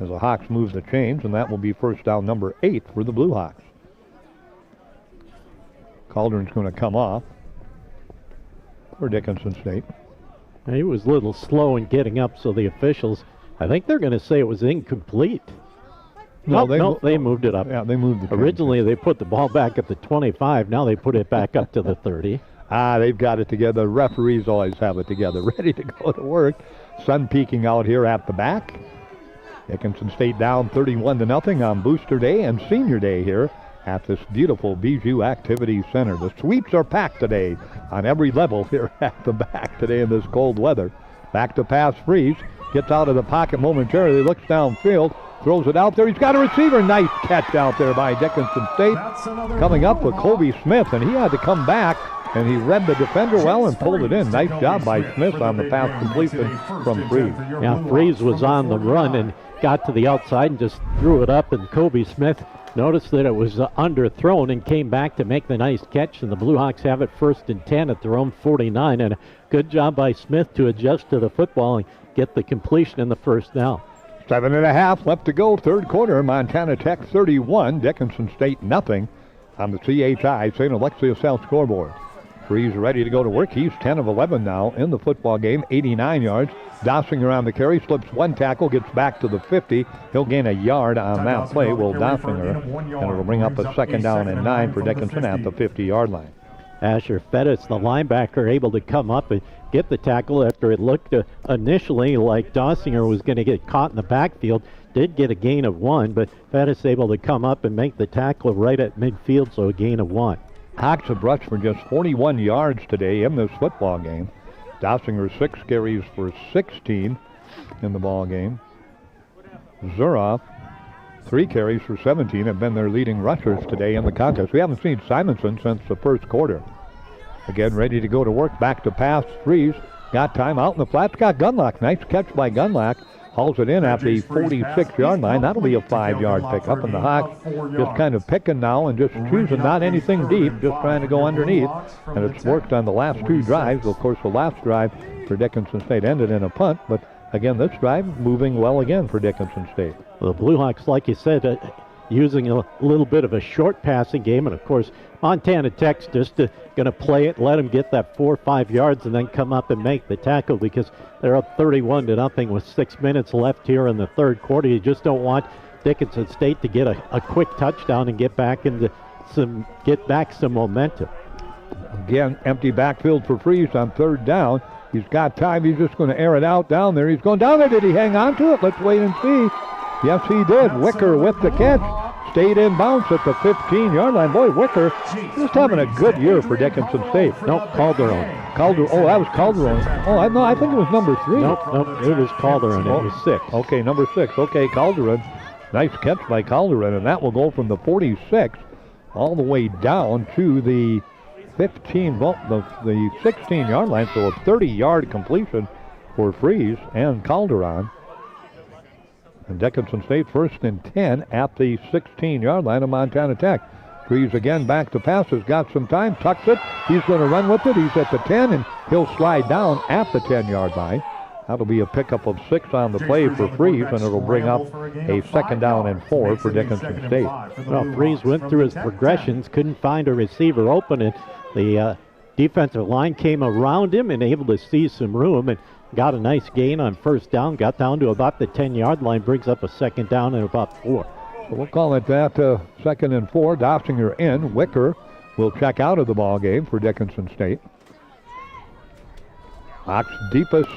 as the Hawks move the chains, and that will be 1st down number 8 for the Blue Hawks. Cauldron's going to come off for Dickinson State. He was a little slow in getting up, so the officials, I think they're going to say it was incomplete. No, they moved it up. Yeah, they moved it. Originally, they put the ball back at the 25. Now they put it back up to the 30. They've got it together. Referees always have it together, ready to go to work. Sun peeking out here at the back. Dickinson State down 31-0 on Booster Day and Senior Day here at this beautiful Bijou Activity Center. The sweeps are packed today on every level here at the back today in this cold weather. Back to pass, Freeze. Gets out of the pocket momentarily, looks downfield, throws it out there. He's got a receiver. Nice catch out there by Dickinson State. Coming up with Kobe Smith, and he had to come back, and he read the defender well and pulled it in. Nice job by Smith on the pass completion from Freeze. Yeah, Freeze was on the run and got to the outside and just threw it up, and Kobe Smith noticed that it was underthrown and came back to make the nice catch, and the Blue Hawks have it 1st and 10 at their own 49, and a good job by Smith to adjust to the football and get the completion in the 1st down. 7.5 left to go, 3rd quarter. Montana Tech 31, Dickinson State nothing on the CHI St. Alexius South scoreboard. Freeze ready to go to work. He's 10 of 11 now in the football game, 89 yards. Dossinger on the carry, slips 1 tackle, gets back to the 50. He'll gain a yard on that play, Will Dossinger, and it'll bring up a 2nd down and 9 for Dickinson at the 50-yard line. Asher Fettis, the linebacker, able to come up and get the tackle after it looked initially like Dossinger was going to get caught in the backfield. Did get a gain of 1, but Fettis able to come up and make the tackle right at midfield, so a gain of 1. Hawks have rushed for just 41 yards today in this football game. Dossinger 6 carries for 16 in the ball game. Zuroff 3 carries for 17 have been their leading rushers today in the contest. We haven't seen Simonson since the 1st quarter. Again, ready to go to work. Back to pass. Freeze. Got time out in the flats. Got Gunlock. Nice catch by Gunlock. Hauls it in at the 46-yard line. That'll be a 5-yard pickup. And the Hawks just kind of picking now and just choosing not anything deep, just trying to go underneath. And it's worked on the last 2 drives. Of course, the last drive for Dickinson State ended in a punt. But again, this drive moving well again for Dickinson State. The Blue Hawks, like you said, using a little bit of a short passing game. And, of course, Montana Tech's just going to play it, let them get that 4 or 5 yards, and then come up and make the tackle because they're up 31-0 with 6 minutes left here in the 3rd quarter. You just don't want Dickinson State to get a quick touchdown and get back some momentum. Again, empty backfield for Freeze on 3rd down. He's got time. He's just going to air it out down there. He's going down there. Did he hang on to it? Let's wait and see. Yes, he did. Wicker with the catch. Stayed in bounds at the 15-yard line. Boy, Wicker just having a good year for Dickinson State. Nope, Calderon. Oh, that was Calderon. Oh, I think it was number 3. Nope, it was Calderon. It was 6. Okay, number 6. Okay, Calderon. Nice catch by Calderon, and that will go from the 46 all the way down to the 15, well, the 16-yard line, so a 30-yard completion for Freeze and Calderon. And Dickinson State 1st and 10 at the 16-yard line of Montana Tech. Freeze again back to pass, has got some time, tucks it. He's going to run with it. He's at the 10, and he'll slide down at the 10-yard line. That'll be a pickup of 6 on the play for Freeze, and it'll bring up a 2nd down and 4 for Dickinson State. Well, Freeze went through his progressions, couldn't find a receiver open, and the defensive line came around him and able to see some room and got a nice gain on first down, got down to about the 10-yard line, brings up a second down and about 4. So we'll call it that 2nd and 4. Dossinger in. Wicker will check out of the ball game for Dickinson State. Hawks' deepest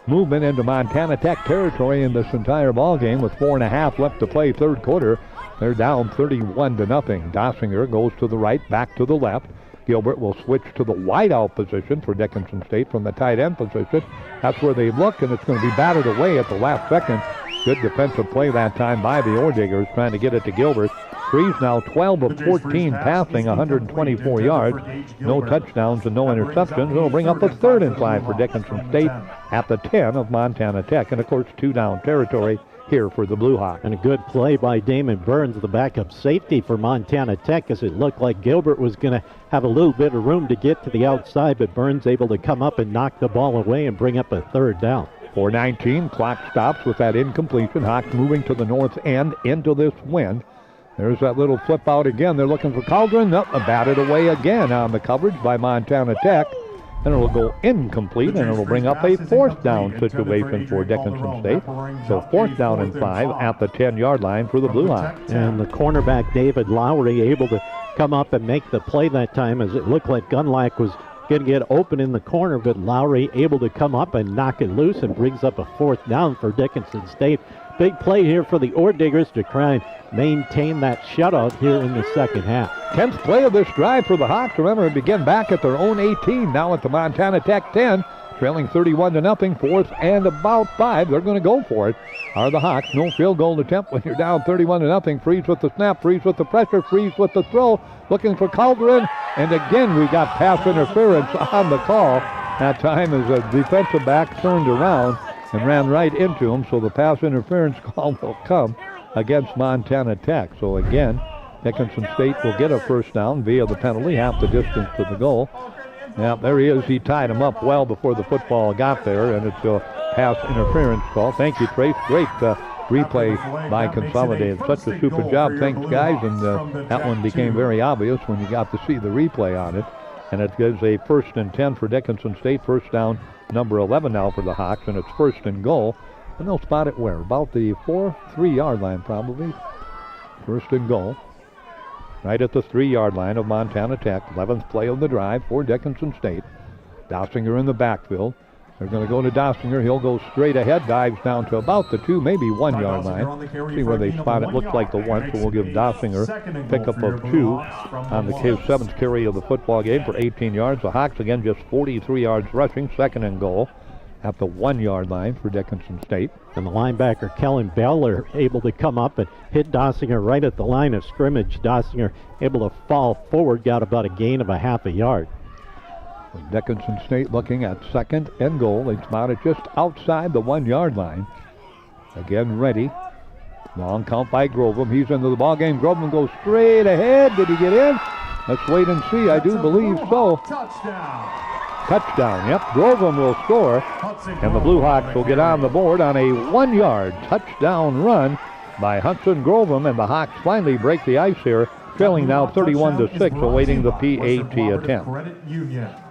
movement into Montana Tech territory in this entire ball game with 4.5 left to play, third quarter. They're down 31-0. Dossinger goes to the right, back to the left. Gilbert will switch to the wideout position for Dickinson State from the tight end position. That's where they look, and it's going to be batted away at the last second. Good defensive play that time by the Orediggers, trying to get it to Gilbert. Freeze now 12 of 14 passing, 124 yards. No touchdowns and no interceptions. It'll bring up a 3rd and 5 for Dickinson State at the 10 of Montana Tech. And, of course, 2-down territory here for the Blue Hawks. And a good play by Damon Burns, the backup safety for Montana Tech, as it looked like Gilbert was going to have a little bit of room to get to the outside, but Burns able to come up and knock the ball away and bring up a 3rd down. 4:19, clock stops with that incompletion. Hawks moving to the north end into this wind. There's that little flip out again. They're looking for Cauldron. Nope, batted away again on the coverage by Montana Tech. And it'll go incomplete, and it'll bring up a 4th down situation for Dickinson State. So 4th down and 5 at the 10-yard line for the Blue Hawks. And the cornerback David Lowry able to come up and make the play that time, as it looked like Gunlack was going to get open in the corner, but Lowry able to come up and knock it loose and brings up a 4th down for Dickinson State. Big play here for the Orediggers to try and maintain that shutout here in the second half. 10th play of this drive for the Hawks. Remember, begin back at their own 18, now at the Montana Tech 10, trailing 31-0, 4th and about 5. They're going to go for it. Are the Hawks. No field goal attempt when you're down 31-0. Freeze with the snap, freeze with the pressure, freeze with the throw. Looking for Calderon, and again we got pass interference on the call. That time as a defensive back turned around and ran right into him, so the pass interference call will come against Montana Tech. So again, Dickinson State will get a 1st down via the penalty, half the distance to the goal. Now there he is. He tied him up well before the football got there, and it's a pass interference call. Thank you, Trace. Great replay by Consolidated. Such a super job. Thanks, guys. And that one became very obvious when you got to see the replay on it. And it gives a 1st and 10 for Dickinson State. 1st down, number 11 now for the Hawks, and it's 1st and goal. And they'll spot it where? About the 3-yard line, probably. 1st and goal. Right at the 3-yard line of Montana Tech. 11th play of the drive for Dickinson State. Dossinger in the backfield. They're going to go to Dossinger. He'll go straight ahead, dives down to about the 2, maybe 1-yard line. See where they spot it. Looks like the 1, so we'll give Dossinger pickup of 2 on the 7th carry of the football game for 18 yards. The Hawks again just 43 yards rushing, 2nd and goal at the 1-yard line for Dickinson State. And the linebacker Kellen Bell able to come up and hit Dossinger right at the line of scrimmage. Dossinger able to fall forward, got about a gain of a half a yard. Dickinson State looking at 2nd and goal. They spot it just outside the 1-yard line. Again ready. Long count by Grovem. He's into the ball game. Grovem goes straight ahead. Did he get in? Let's wait and see. I do believe so. Touchdown. Yep, Grovem will score. And the Blue Hawks will get on the board on a 1-yard touchdown run by Hudson Grovem. And the Hawks finally break the ice here, trailing now 31-6, awaiting the PAT attempt.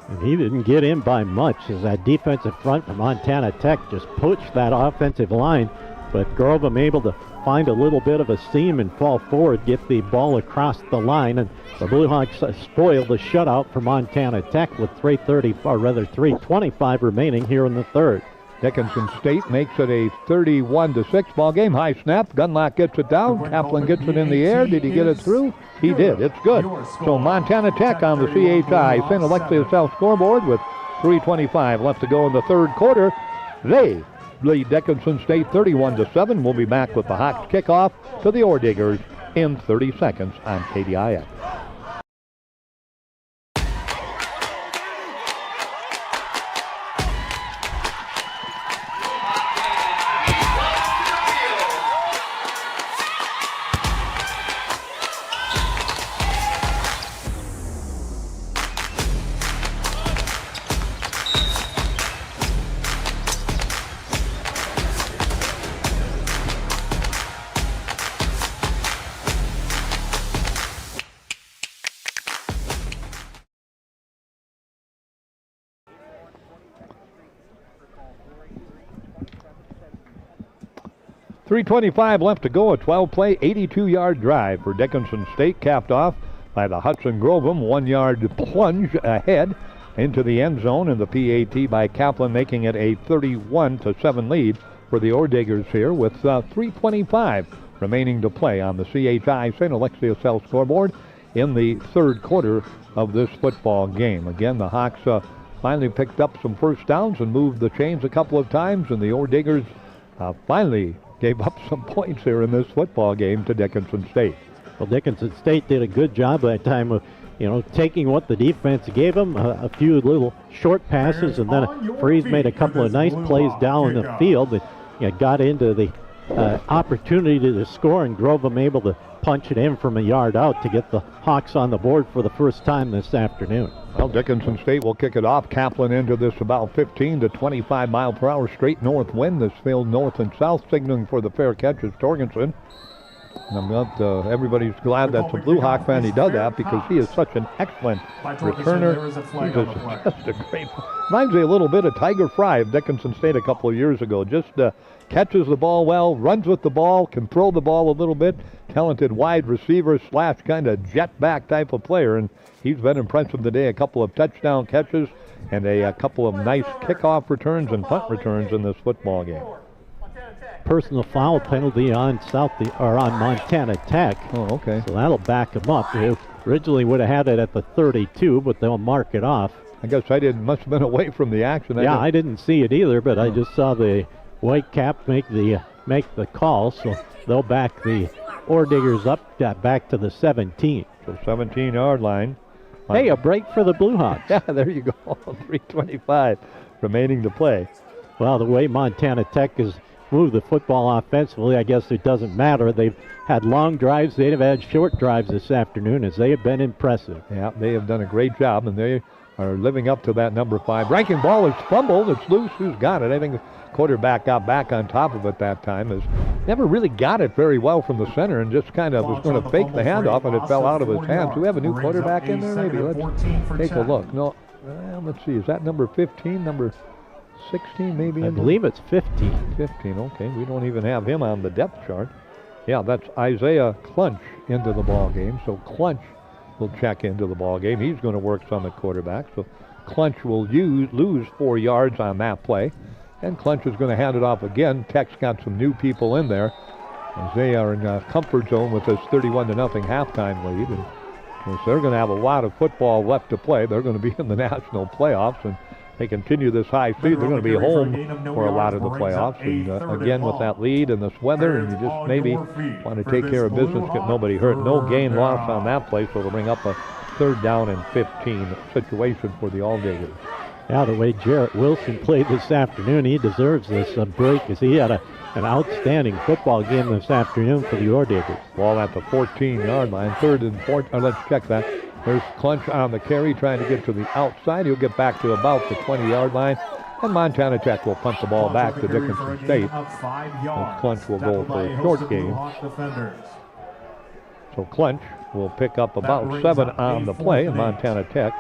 And he didn't get in by much, as that defensive front from Montana Tech just poached that offensive line. But Grovem able to find a little bit of a seam and fall forward, get the ball across the line, and the Blue Hawks spoiled the shutout for Montana Tech with 3:25 remaining here in the 3rd. Dickinson State makes it a 31-6 ball game. High snap. Gunlock gets it down. Kaplan gets it in the air. Did he get it through? He did. It's good. So Montana Tech on the CHI St. Alexius South scoreboard with 3:25 left to go in the 3rd quarter. They lead Dickinson State 31-7. We'll be back with the Hawks kickoff to the Orediggers in 30 seconds on KDIX. 3:25 left to go, a 12-play, 82-yard drive for Dickinson State, capped off by the Hudson Grovem 1-yard plunge ahead into the end zone, and the PAT by Kaplan making it a 31-7 lead for the Orediggers here with 3:25 remaining to play on the CHI St. Alexius Health scoreboard in the third quarter of this football game. Again, the Hawks finally picked up some first downs and moved the chains a couple of times, and the Orediggers finally gave up some points here in this football game to Dickinson State. Well, Dickinson State did a good job that time of, taking what the defense gave them, a few little short passes, and then Freeze made a couple of nice plays down the field that got into the opportunity to score, and drove them able to punch it in from a yard out to get the Hawks on the board for the first time this afternoon. Well, Dickinson State will kick it off. Kaplan into this about 15 to 25 mile per hour straight north wind. This field north and south, signaling for the fair catch is Torgensen. And everybody's glad that's a Blue Hawk fan. He does that because he is such an excellent returner. He's just a great. Reminds me a little bit of Tiger Fry of Dickinson State a couple of years ago. Just catches the ball well, runs with the ball, can throw the ball a little bit. Talented wide receiver / kind of jet back type of player, and he's been impressive today. A couple of touchdown catches and a couple of nice kickoff returns and punt returns in this football game. Personal foul penalty on Montana Tech. Oh, okay. So that'll back them up. They originally would have had it at the 32, but they'll mark it off. I guess must have been away from the action. I didn't see it either, but I just saw the white cap make the call, so they'll back the Orediggers up back to the 17. So 17-yard line. Hey, a break for the Blue Hawks. Yeah, there you go. 3:25 remaining to play. Well, the way Montana Tech has moved the football offensively, I guess it doesn't matter. They've had long drives. They've had short drives this afternoon, as they have been impressive. Yeah, they have done a great job, and they are living up to that number 5. Ranking ball is fumbled. It's loose. Who's got it? I think the quarterback got back on top of it that time. Never really got it very well from the center, and just kind of was going to fake the handoff, and it fell out of his hands. Do we have a new quarterback in there? Maybe let's take a look. No, let's see. Is that number 15? Number 16 maybe? I believe it's 15. 15, okay. We don't even have him on the depth chart. Yeah, that's Isaiah Clunch into the ball game. So Clunch will check into the ball game. He's going to work some at quarterback. So Clunch will lose 4 yards on that play. And Clunch is going to hand it off again. Tech's got some new people in there, as they are in a comfort zone with this 31-0 halftime lead. And so they're going to have a lot of football left to play. They're going to be in the national playoffs, and they continue this high speed. They're going to be home for a lot of the playoffs. And again, with that lead and this weather, and you just maybe want to take care of business, get nobody hurt. No gain loss on that play, so they'll bring up a 3rd down and 15 situation for the All-Diggers. Yeah, the way Jarrett Wilson played this afternoon, he deserves this break, as he had an outstanding football game this afternoon for the Orediggers. Ball at the 14-yard line, 3rd and 14. Let's check that. There's Clunch on the carry, trying to get to the outside. He'll get back to about the 20-yard line, and Montana Tech will punt the ball back to Dickinson State. And Clunch will go for a short game. So Clunch will pick up about 7 on the play, and Montana Tech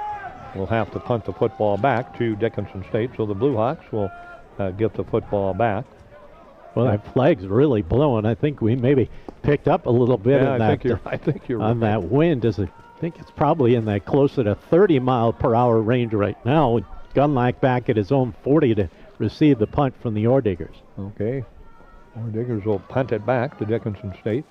will have to punt the football back to Dickinson State. So the Blue Hawks will get the football back. Well, that flag's really blowing. I think we maybe picked up a little bit I think you're on right. that wind. I think it's probably in that closer to 30 mile per hour range right now. Gunlock back at his own 40 to receive the punt from the Orediggers. Okay. Orediggers will punt it back to Dickinson State.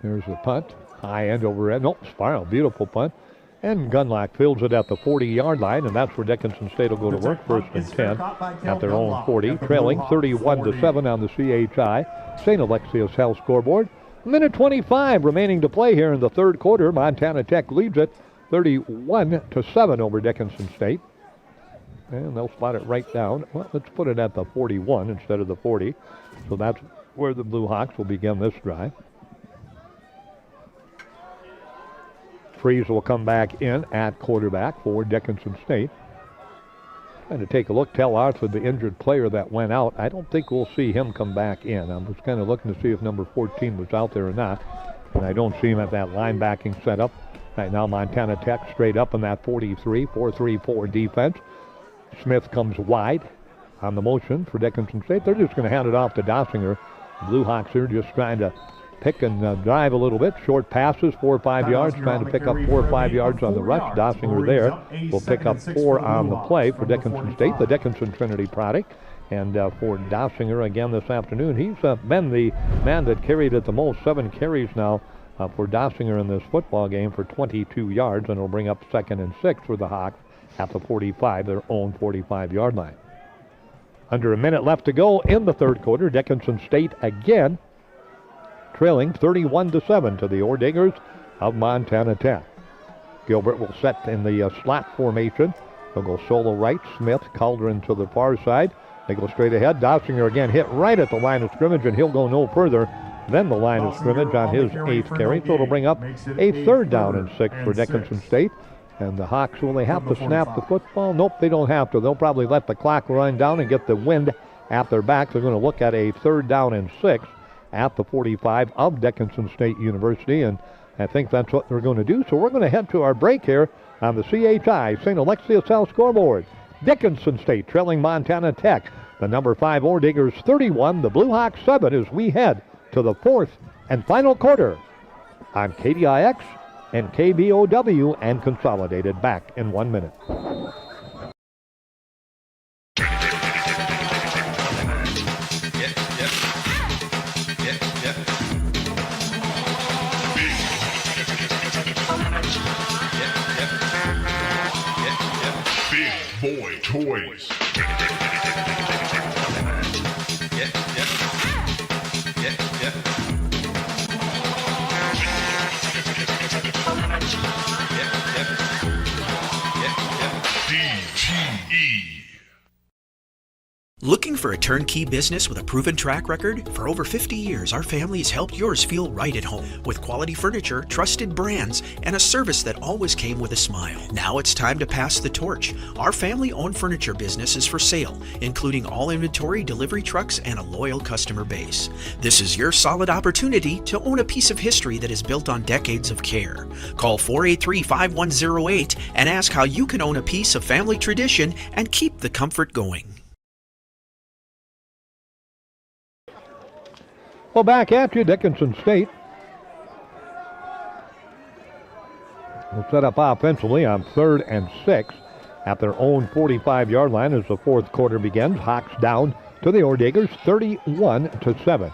There's the punt. High end over end. Nope, spiral. Beautiful punt. And Gunlock fields it at the 40-yard line, and that's where Dickinson State will go to work. 1st and 10 at their own 40, trailing 31-7 on the CHI St. Alexius Health scoreboard. 1:25 remaining to play here in the third quarter. Montana Tech leads it 31-7 over Dickinson State. And they'll spot it right down. Well, let's put it at the 41 instead of the 40. So that's where the Blue Hawks will begin this drive. Freeze will come back in at quarterback for Dickinson State. Trying to take a look. Tell Arthur, the injured player that went out, I don't think we'll see him come back in. I was kind of looking to see if number 14 was out there or not, and I don't see him at that linebacking setup. Right now, Montana Tech straight up in that 43, 4-3-4 defense. Smith comes wide. on the motion for Dickinson State. They're just going to hand it off to Dossinger. The Blue Hawks here just trying to pick and drive a little bit. Short passes, 4 or 5 yards, trying to pick up 4 or 5 yards on the rush. Dossinger there will pick up 4 on the play for Dickinson State, the Dickinson Trinity product. And for Dossinger again this afternoon, he's been the man that carried it the most. 7 carries now for Dossinger in this football game for 22 yards, and it'll bring up 2nd and 6 for the Hawks at the 45, their own 45-yard line. Under a minute left to go in the third quarter. Dickinson State again trailing 31-7 to the Orediggers of Montana Tech. Gilbert will set in the slot formation. They'll go solo right, Smith, Calderon to the far side. They go straight ahead. Dossinger again hit right at the line of scrimmage, and he'll go no further than the line of scrimmage on his 8th carry. So it'll bring up a 3rd down and 6 for Dickinson State. And the Hawks, will they have to snap the football? Nope, they don't have to. They'll probably let the clock run down and get the wind at their back. They're going to look at a 3rd down and 6 at the 45 of Dickinson State University, and I think that's what they're going to do. So we're going to head to our break here on the CHI St. Alexius Health scoreboard. Dickinson State trailing Montana Tech. The number 5 Orediggers 31, the Blue Hawks 7 as we head to the 4th and final quarter on KDIX and KBOW and Consolidated. Back in 1 minute. Big Boy Toys. Looking for a turnkey business with a proven track record? For over 50 years, our family has helped yours feel right at home with quality furniture, trusted brands, and a service that always came with a smile. Now it's time to pass the torch. Our family-owned furniture business is for sale, including all inventory, delivery trucks, and a loyal customer base. This is your solid opportunity to own a piece of history that is built on decades of care. Call 483-5108 and ask how you can own a piece of family tradition and keep the comfort going. Well, back at you, Dickinson State will set up offensively on 3rd and 6 at their own 45-yard line as the 4th quarter begins. Hawks down to the Orediggers 31-7.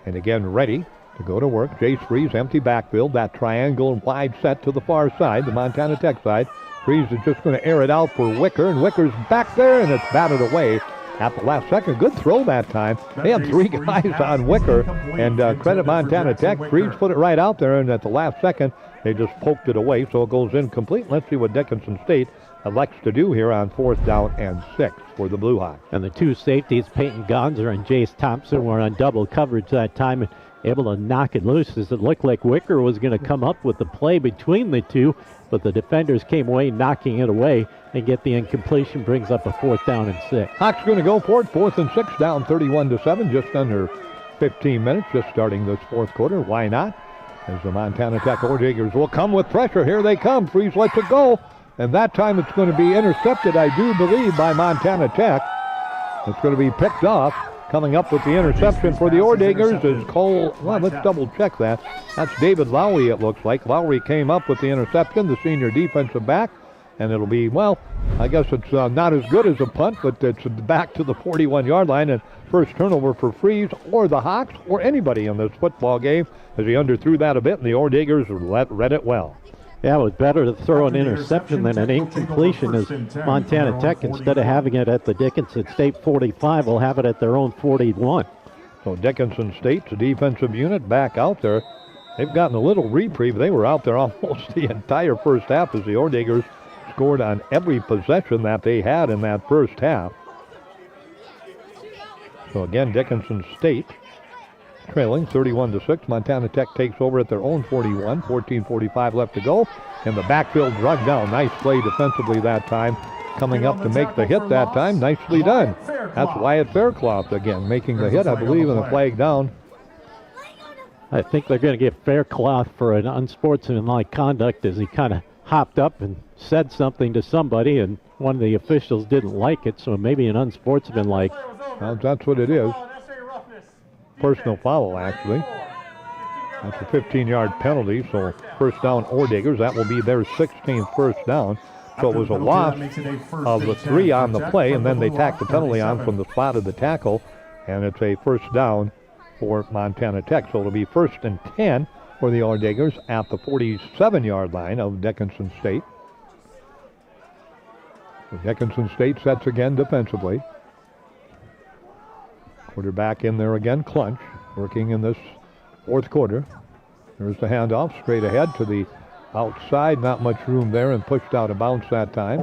And again, ready to go to work. Jace Freeze, empty backfield. That triangle wide set to the far side, the Montana Tech side. Freeze is just going to air it out for Wicker, and Wicker's back there, and it's batted away at the last second. Good throw that time. They had 3 guys on Wicker, and credit Montana Tech. Freeze put it right out there, and at the last second, they just poked it away, so it goes incomplete. Let's see what Dickinson State elects to do here on 4th down and 6 for the Blue Hawks. And the 2 safeties, Peyton Gonzer and Jace Thompson, were on double coverage that time and able to knock it loose as it looked like Wicker was going to come up with the play between the two, but the defenders came away knocking it away and get the incompletion, brings up a 4th down and 6. Hawks going to go for it, 4th and 6, down 31-7, just under 15 minutes, just starting this 4th quarter. Why not? As the Montana Tech Orediggers will come with pressure. Here they come. Freeze lets it go, and that time it's going to be intercepted, I do believe, by Montana Tech. It's going to be picked off. Coming up with the interception for the Orediggers is Cole. Well, let's double check that. That's David Lowry, it looks like. Lowry came up with the interception, the senior defensive back, and it'll be, well, I guess it's not as good as a punt, but it's back to the 41-yard line, and first turnover for Freeze or the Hawks or anybody in this football game, as he underthrew that a bit, and the Orediggers read it well. Yeah, it was better to throw an interception than an incompletion, as Montana Tech, instead of having it at the Dickinson State 45, will have it at their own 41. So Dickinson State's defensive unit back out there. They've gotten a little reprieve. They were out there almost the entire first half as the Orediggers scored on every possession that they had in that first half. So again, Dickinson State trailing 31-6. Montana Tech takes over at their own 41, 14:45 left to go. And the backfield drug down. Nice play defensively that time. Coming up to make the hit that time. Nicely done. That's Wyatt Faircloth again making the hit, I believe, and the flag down. I think they're going to get Faircloth for an unsportsmanlike conduct as he kind of hopped up and said something to somebody, and one of the officials didn't like it, so maybe an unsportsmanlike. Well, that's what it is. Personal foul, actually. That's a 15-yard penalty, so first down Orediggers. That will be their 16th first down. So it was a loss of the 3 on the play, and then they tacked the penalty on from the spot of the tackle, and it's a first down for Montana Tech. So it'll be 1st and 10 for the Orediggers at the 47-yard line of Dickinson State. So Dickinson State sets again defensively. Quarterback in there again, Clunch, working in this fourth quarter. There's the handoff straight ahead to the outside. Not much room there, and pushed out of bounds that time.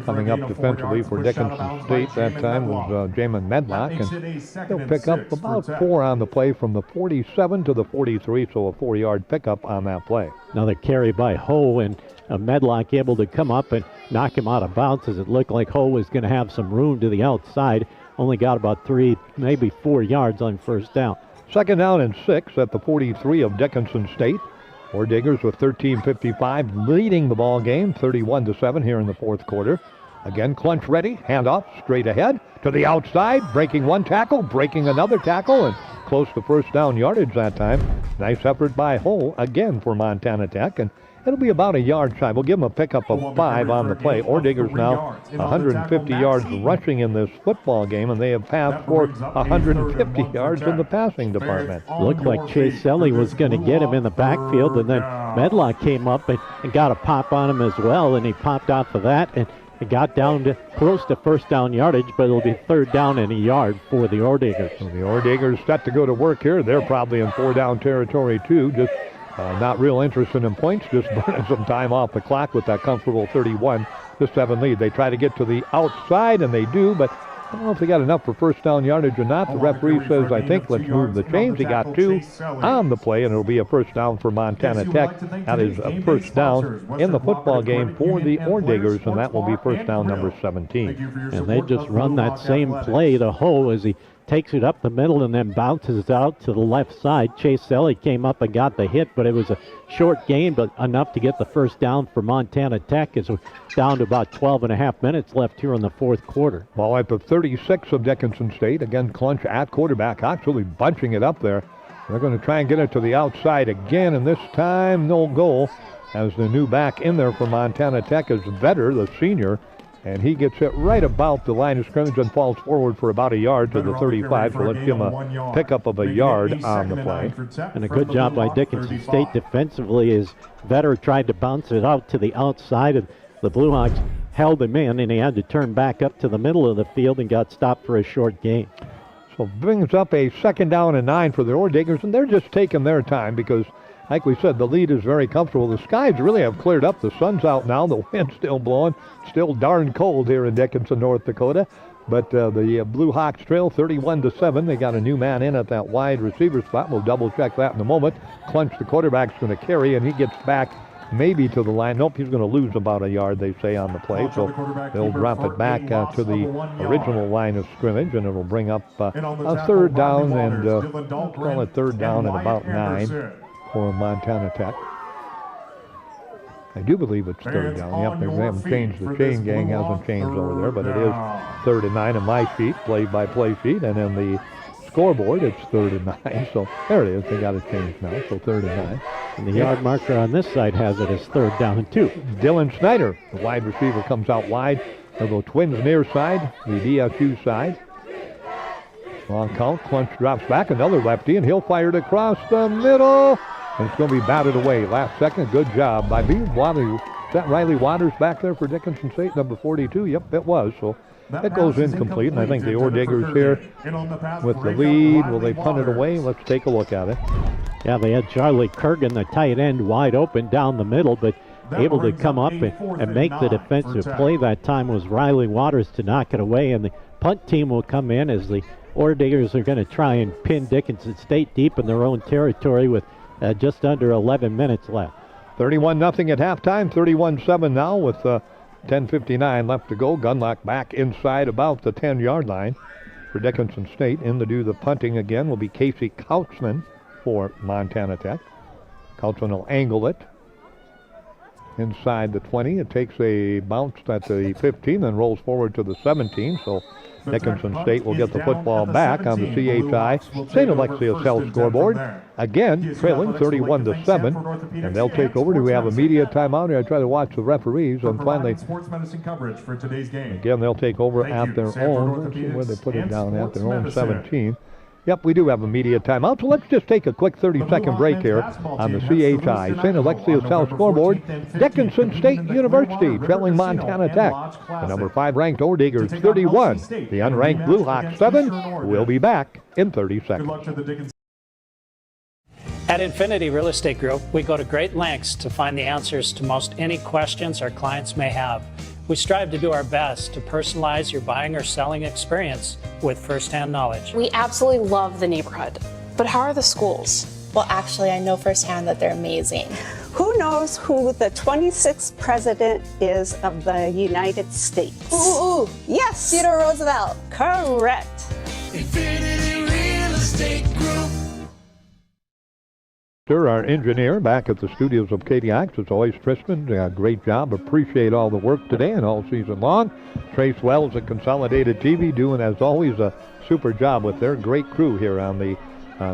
Coming up defensively for Dickinson State that time was Jamin Medlock, and he'll pick up about 4 on the play from the 47 to the 43, so a 4-yard pickup on that play. Another carry by Ho, and Medlock able to come up and knock him out of bounds, as it looked like Ho was going to have some room to the outside. Only got about 3, maybe 4 yards on first down. 2nd down and 6 at the 43 of Dickinson State. Orediggers with 13:55 leading the ball game, 31-7 here in the fourth quarter. Again, Clunch ready, handoff straight ahead to the outside, breaking one tackle, breaking another tackle, and close to first down yardage that time. Nice effort by Hull again for Montana Tech, and it'll be about a yard shy. We'll give them a pickup of 5 on the play. Orediggers now 150 yards rushing in this football game, and they have passed for 150 yards in the passing department. Looked like Chase Selly was going to get him in the backfield, and then Medlock came up and got a pop on him as well, and he popped off of that, and it got down to close to first down yardage, but it'll be 3rd down and a yard for the Orediggers. So the Orediggers set to go to work here. They're probably in 4-down territory too, just not real interested in points, just burning some time off the clock with that comfortable 31-7 lead. They try to get to the outside, and they do, but I don't know if they got enough for first down yardage or not. The referee says, I think, let's move the chains. He got 2 on the play, and it'll be a first down for Montana Tech. That is a first down in the football game for the Orediggers, and that will be first down number 17. And they just run that same play to Ho as he takes it up the middle and then bounces out to the left side. Chase Selly came up and got the hit, but it was a short gain, but enough to get the first down for Montana Tech, as we're down to about 12 and a half minutes left here in the fourth quarter. Ball at the 36 of Dickinson State. Again, Clunch at quarterback, actually bunching it up there. They're going to try and get it to the outside again, and this time no goal, as the new back in there for Montana Tech is Vetter, the senior, and he gets it right about the line of scrimmage and falls forward for about a yard to the 35, so let's give him a pickup of a yard on the play. And a good job by Dickinson State defensively, as Vetter tried to bounce it out to the outside, and the Blue Hawks held him in, and he had to turn back up to the middle of the field and got stopped for a short gain. So brings up a 2nd down and 9 for the Orediggers, and they're just taking their time because, like we said, the lead is very comfortable. The skies really have cleared up. The sun's out now. The wind's still blowing. Still darn cold here in Dickinson, North Dakota. But the Blue Hawks trail 31-7. They got a new man in at that wide receiver spot. We'll double check that in a moment. Clunch, the quarterback's going to carry, and he gets back maybe to the line. Nope, he's going to lose about a yard, they say, on the play. So they'll drop it back to the original line of scrimmage, and it'll bring up a 3rd down, and call it 3rd down and about 9 for Montana Tech. I do believe it's 3rd down. Yep, they haven't changed. The chain gang hasn't changed over there, but it is 3rd and 9 in my sheet, play-by-play sheet, and in the scoreboard it's 3rd and 9. So there it is. They got it changed now, so 3rd and 9. And the yard marker on this side has it as 3rd down and 2. Dylan Snyder, the wide receiver, comes out wide. They'll go Twins near side, the DSU side. Long count. Clunch drops back, another lefty, and he'll fire it across the middle. And it's going to be batted away. Last second, good job by Riley. Is that Riley Waters back there for Dickinson State, number 42? Yep, it was. So that goes incomplete, and I think the Orediggers here with the lead. Will they punt it away? Let's take a look at it. Yeah, they had Charlie Kurgan, the tight end, wide open down the middle, but able to come up and make the defensive play that time was Riley Waters to knock it away, and the punt team will come in as the Orediggers are going to try and pin Dickinson State deep in their own territory with just under 11 minutes left. 31-0 at halftime, 31-7 now with 10:59 left to go. Gunlock back inside about the 10-yard line for Dickinson State. In to do the punting again will be Casey Kautzman for Montana Tech. Kautzman will angle it. inside the 20. It takes a bounce at the 15 and rolls forward to the 17. So Dickinson State will get the football back on the CHI St. Alexius Health scoreboard. Again, trailing 31-7, and they'll take over. Do we have a media timeout here? I try to watch the referees, and finally, sports medicine coverage for today's game. Again, they'll take over at their own. Let's see where they put it down at their own 17. Yep, we do have a media timeout, so let's just take a quick 30-second break here on the CHI St. Alexius Health scoreboard. Dickinson State University trailing Montana Tech. The number 5 ranked Orediggers 31. The unranked Blue Hawks 7. We'll be back in 30 seconds. At Infinity Real Estate Group, we go to great lengths to find the answers to most any questions our clients may have. We strive to do our best to personalize your buying or selling experience with firsthand knowledge. We absolutely love the neighborhood. But how are the schools? Well, actually, I know firsthand that they're amazing. Who knows who the 26th president is of the United States? Ooh, yes. Theodore Roosevelt. Correct. Infinity Real Estate Group. Our engineer back at the studios of KDX. It's always Tristan. Great job. Appreciate all the work today and all season long. Trace Wells at Consolidated TV doing, as always, a super job with their great crew here on the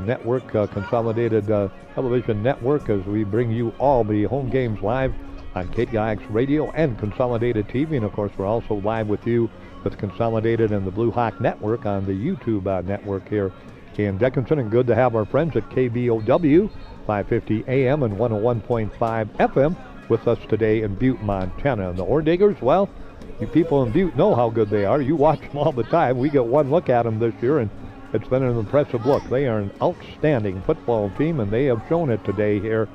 network, Consolidated Television Network, as we bring you all the home games live on KDX Radio and Consolidated TV. And, of course, we're also live with you with Consolidated and the Blue Hawk Network on the YouTube network here in Dickinson. And good to have our friends at KBOW 550 AM and 101.5 FM with us today in Butte, Montana. And the Orediggers, well, you people in Butte know how good they are. You watch them all the time. We get one look at them this year, and it's been an impressive look. They are an outstanding football team, and they have shown it today here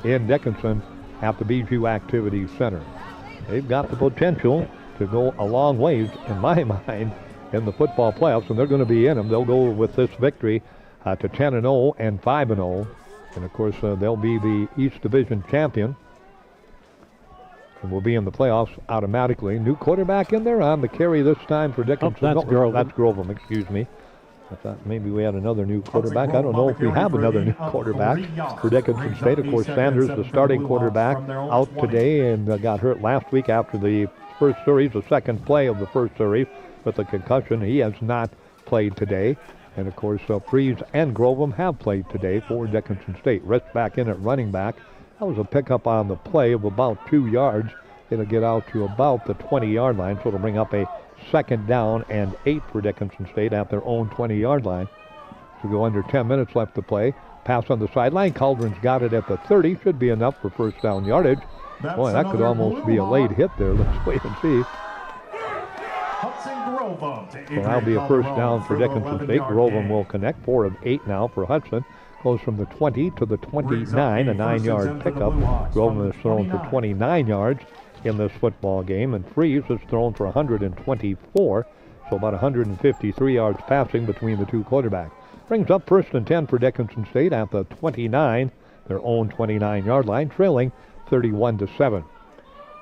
in Dickinson at the Bijou Activity Center. They've got the potential to go a long ways, in my mind, in the football playoffs, and they're going to be in them. They'll go with this victory to 10-0 and 5-0. And, of course, they'll be the East Division champion and will be in the playoffs automatically. New quarterback in there on the carry this time for Dickinson. That's Grovum. That's Grovum, excuse me. I thought maybe we had another new quarterback. I don't know if we have another new quarterback for Dickinson State. Of course, Sanders, the starting quarterback, out today and got hurt last week after the first series, the second play of the first series with a concussion. He has not played today. And, of course, Freeze and Grovum have played today for Dickinson State. Rest back in at running back. That was a pickup on the play of about 2 yards. It'll get out to about the 20-yard line, so it'll bring up a 2nd down and 8 for Dickinson State at their own 20-yard line. So go under 10 minutes left to play. Pass on the sideline. Cauldron's got it at the 30. Should be enough for first down yardage. Boy, that could almost be a late hit there. Let's wait and see. So that'll be a first down for Dickinson State. Grovum will connect. 4 of 8 now for Hudson. Goes from the 20 to the 29, a 9-yard pickup. Grovum has thrown for 29 yards in this football game, and Freeze has thrown for 124, so about 153 yards passing between the two quarterbacks. Brings up 1st and 10 for Dickinson State at the 29, their own 29-yard line, trailing 31-7.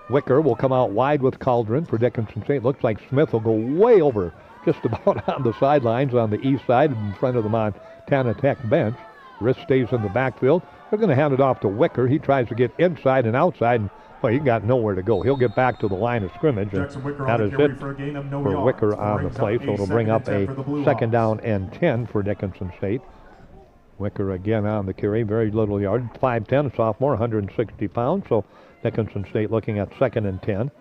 Wicker will come out wide with Cauldron for Dickinson State. Looks like Smith will go way over, just about on the sidelines on the east side in front of the Montana Tech bench. Wrist stays in the backfield. They're going to hand it off to Wicker. He tries to get inside and outside, and well, he got nowhere to go. He'll get back to the line of scrimmage, and that is it for Wicker on the play. So it'll bring up a 2nd down and 10 for Dickinson State. Wicker again on the carry, very little yard. 5'10", sophomore, 160 pounds. So Dickinson State looking at 2nd and 10.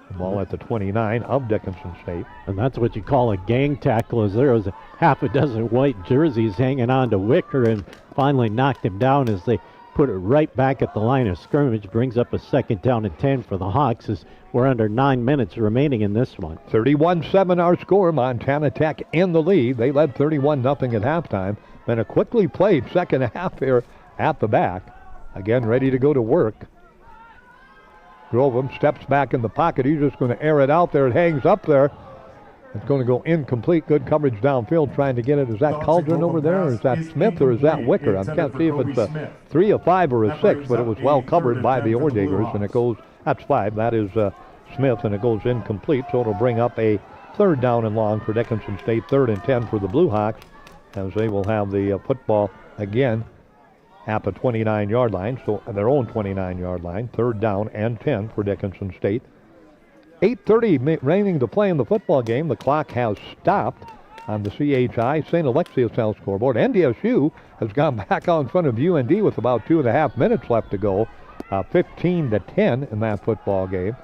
The ball at the 29 of Dickinson State. And that's what you call a gang tackle, as there was half a dozen white jerseys hanging on to Wicker and finally knocked him down as they put it right back at the line of scrimmage. Brings up a 2nd down and 10 for the Hawks as we're under 9 minutes remaining in this one. 31-7 our score. Montana Tech in the lead. They led 31-0 at halftime. Then a quickly played second half here at the back. Again, ready to go to work. Grovum steps back in the pocket. He's just going to air it out there. It hangs up there. It's going to go incomplete. Good coverage downfield trying to get it. Is that Cauldron over there, or is that Smith, or is that Wicker? I can't see if it's a 3, a 5, or a 6, but it was well covered by the Orediggers, and it goes, that's 5. That is Smith, and it goes incomplete, so it'll bring up a 3rd down and long for Dickinson State, 3rd and 10 for the Blue Hawks, as they will have the football again at the 29-yard line, so their own 29-yard line. 3rd down and 10 for Dickinson State. 8:30 remaining to play in the football game. The clock has stopped on the CHI St. Alexius Health scoreboard. NDSU has gone back out in front of UND with about 2.5 minutes left to go. 15-10 in that football game.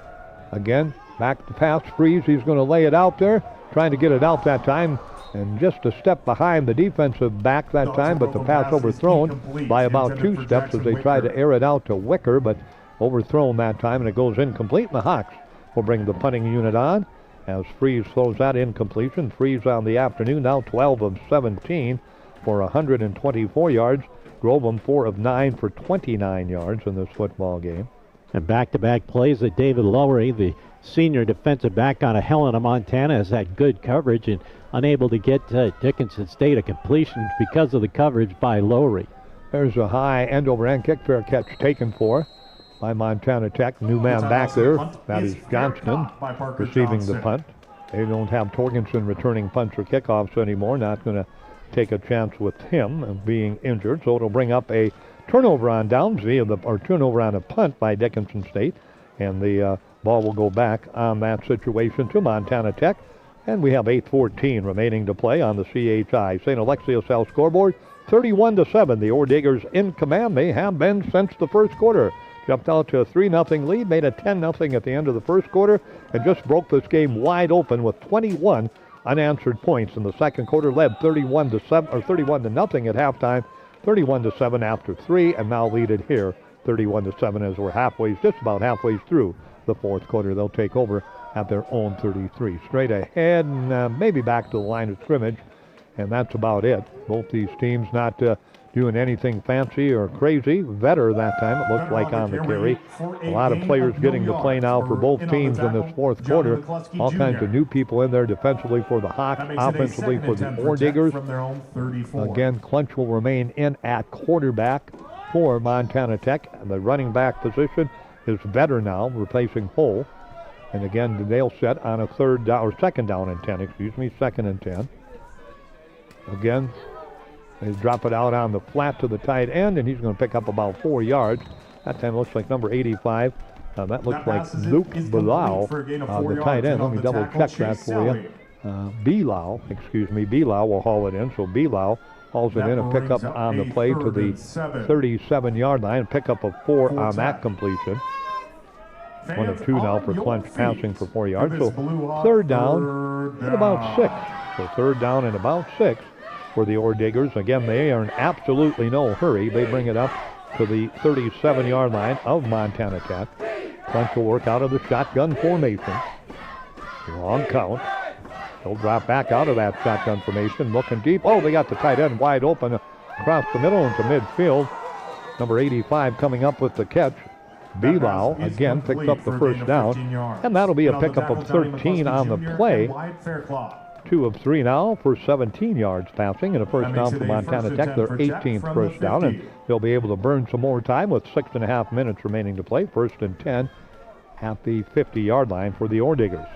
Again, back to pass. Freeze, he's going to lay it out there, trying to get it out that time, and just a step behind the defensive back that time, but the pass overthrown by about 2 steps as they try to air it out to Wicker, but overthrown that time, and it goes incomplete, and the Hawks will bring the punting unit on as Freeze throws that incompletion. Freeze on the afternoon, now 12 of 17 for 124 yards. Grovem 4 of 9 for 29 yards in this football game. And back-to-back plays that David Lowry, the senior defensive back out of Helena, Montana, has had good coverage and unable to get Dickinson State a completion because of the coverage by Lowry. There's a high end-over-end kick, fair catch taken for by Montana Tech. New man back there, that is Johnston, receiving the punt. They don't have Torgensen returning punts or kickoffs anymore. Not going to take a chance with him being injured, so it'll bring up a turnover on downs or turnover on a punt by Dickinson State, and the ball will go back on that situation to Montana Tech. And we have 8:14 remaining to play on the CHI St. Alexius Health scoreboard. 31-7, the Orediggers in command. They have been since the first quarter. Jumped out to a 3-0 lead, made it 10-0 at the end of the first quarter, and just broke this game wide open with 21 unanswered points in the second quarter. Led 31-0 at halftime, 31-7 after 3, and now lead it here 31-7 as we're just about halfway through the fourth quarter. They'll take over at their own 33. Straight ahead and maybe back to the line of scrimmage, and that's about it. Both these teams not doing anything fancy or crazy. Vetter that time, it looks like, on the carry. A lot of players getting to play now for both teams in this fourth quarter. All kinds of new people in there defensively for the Hawks, offensively for the Orediggers. Again, Clunch will remain in at quarterback for Montana Tech. And the running back position is Vetter now, replacing Hull. And again, they'll set on a second down and 10, second and 10. Again, they drop it out on the flat to the tight end, and he's going to pick up about 4 yards. That time looks like number 85. That looks like Luke Bilal, the tight end. Let me double check that for you. Bilal will haul it in. So Bilal hauls it in and pick up on the play to the 37-yard line. Pick up a 4 on that completion. 1 of 2 now for Clunch, passing for 4 yards. So third down and about 6. So third down and about 6 for the Orediggers. Again, they are in absolutely no hurry. They bring it up to the 37-yard line of Montana Tech. Clunch will work out of the shotgun formation. Long count. They'll drop back out of that shotgun formation, looking deep. Oh, they got the tight end wide open across the middle into midfield. Number 85 coming up with the catch. Bilal again picks up the first down, and that'll be a pickup of 13 on the play. 2 of 3 now for 17 yards passing, and a first down for Montana Tech, their 18th first down, and they'll be able to burn some more time with 6.5 minutes remaining to play. First and 10 at the 50-yard line for the Orediggers.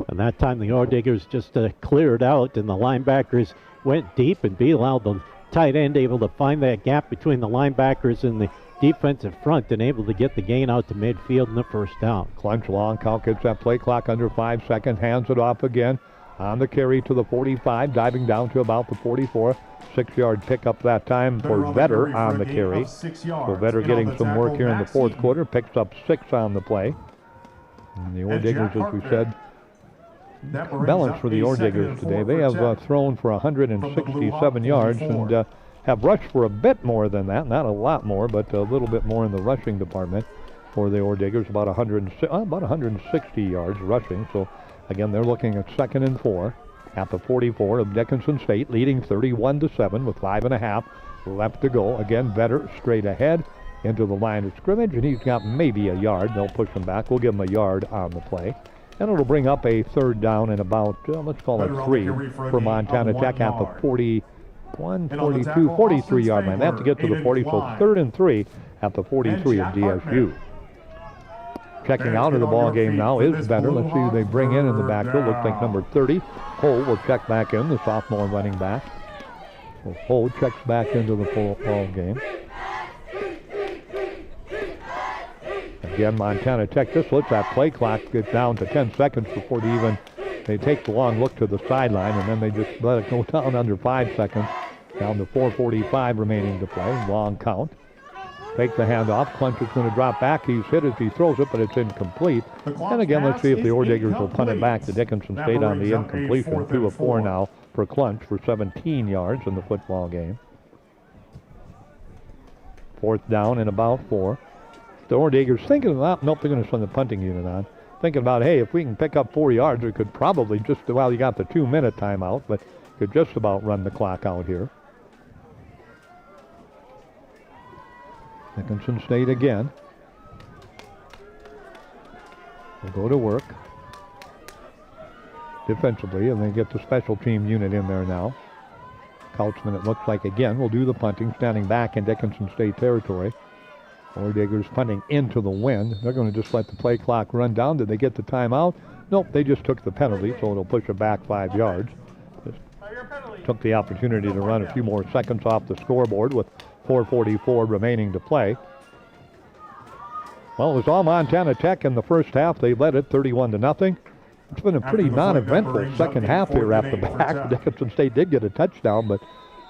And that time the Orediggers just cleared out, and the linebackers went deep, and Bilal, the tight end, able to find that gap between the linebackers and the defensive front and able to get the gain out to midfield in the first down. Clunch long count, gets that play clock under 5 seconds, hands it off again on the carry to the 45, diving down to about the 44. 6-yard pickup that time for Vetter on the carry. So Vetter getting some work here in the fourth quarter, picks up 6 on the play. And the Orediggers, as we said, balance for the Orediggers today. They have thrown for 167 yards and have rushed for a bit more than that. Not a lot more, but a little bit more in the rushing department for the Orediggers. About 160 yards rushing. So again, they're looking at 2nd and 4 at the 44 of Dickinson State, leading 31-7 with 5.5 left to go. Again, Vetter straight ahead into the line of scrimmage, and he's got maybe a yard. They'll push him back. We'll give him a yard on the play. And it'll bring up a third down and about, let's call it 3 for Montana Tech at the 43-yard line. They have to get to the 40, so 3rd and 3 at the 43 of DSU. Checking out of the ball game now is Vetter. Let's see who they bring in the backfield. Looks like number 30. Hull will check back in, the sophomore running back. So Hull checks back into the ball game. Again, Montana Tech just lets that play clock get down to 10 seconds before they take the long look to the sideline, and then they just let it go down under 5 seconds, down to 4:45 remaining to play. Long count. Take the handoff. Clunch is going to drop back. He's hit as he throws it, but it's incomplete. And again, let's see if the Orediggers will punt it back to Dickinson State on the incompletion. 2 of 4 now for Clunch for 17 yards in the football game. 4th down and about 4. The Orediggers thinking about, nope, they're going to send the punting unit on. Thinking about, hey, if we can pick up 4 yards, we could probably just, well, you got the 2-minute timeout, but could just about run the clock out here. Dickinson State again. Will go to work defensively, and they get the special team unit in there now. Couchman, it looks like, again, will do the punting, standing back in Dickinson State territory. Orediggers punting into the wind. They're going to just let the play clock run down. Did they get the timeout? Nope, they just took the penalty, so it'll push it back 5 yards. Just took the opportunity to run a few more seconds off the scoreboard with 4:44 remaining to play. Well, it was all Montana Tech in the first half. They led it 31-0. It's been a pretty non-eventful second half here at the back. Dickinson State did get a touchdown, but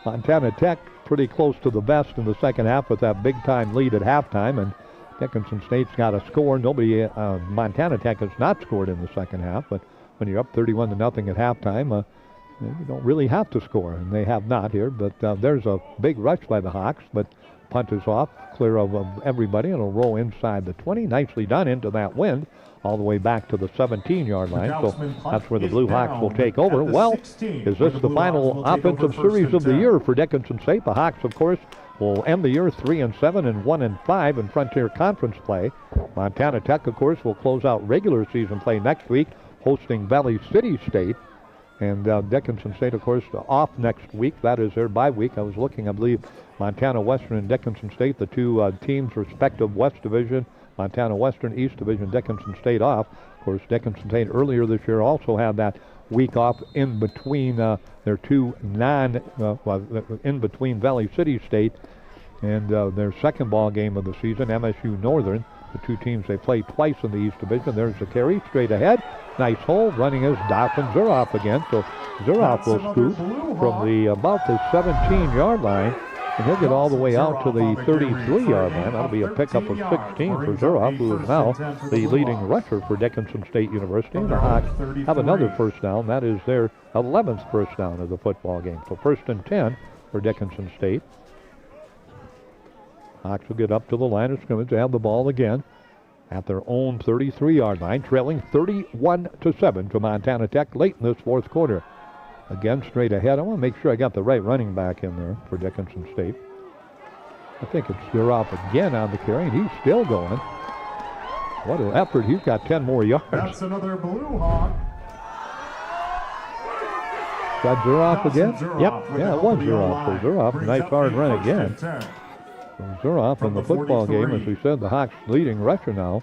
Montana Tech pretty close to the best in the second half with that big-time lead at halftime, and Dickinson State's got a score. Montana Tech has not scored in the second half, but when you're up 31-0 at halftime, you don't really have to score, and they have not here. But there's a big rush by the Hawks, but punt is off, clear of everybody, and it'll roll inside the 20. Nicely done into that wind, all the way back to the 17-yard line. So that's where the Blue Hawks will take over. Well, is this the final offensive series of the year for Dickinson State? The Hawks, of course, will end the year 3-7 and 1-5 in Frontier Conference play. Montana Tech, of course, will close out regular season play next week, hosting Valley City State. And Dickinson State, of course, off next week. That is their bye week. I was looking, I believe, Montana Western and Dickinson State, the two teams respective West Division, Montana Western, East Division, Dickinson State off. Of course, Dickinson State earlier this year also had that week off in between their two in between Valley City State and their second ball game of the season, MSU Northern. The two teams, they play twice in the East Division. There's the carry straight ahead. Nice hole. Running is Donovan Zuroff again. So Zuroff will scoot from the about the 17-yard line, and he'll get all the way out to the 33-yard line. That'll be a pickup of 16 for Zuroff, who is now the leading rusher for Dickinson State University. And the Hawks have another first down. That is their 11th first down of the football game. So 1st and 10 for Dickinson State. Hawks will get up to the line of scrimmage. They have the ball again at their own 33-yard line, trailing 31-7 to Montana Tech late in this fourth quarter. Again, straight ahead. I want to make sure I got the right running back in there for Dickinson State. I think it's Zuroff again on the carry, and he's still going. What an effort. He's got 10 more yards. That's another Blue Hawk. Got Zuroff again? Yep. Yeah, it was Zuroff. So Zuroff, nice hard run again. So Zuroff in the football game, as we said, the Hawks leading rusher now.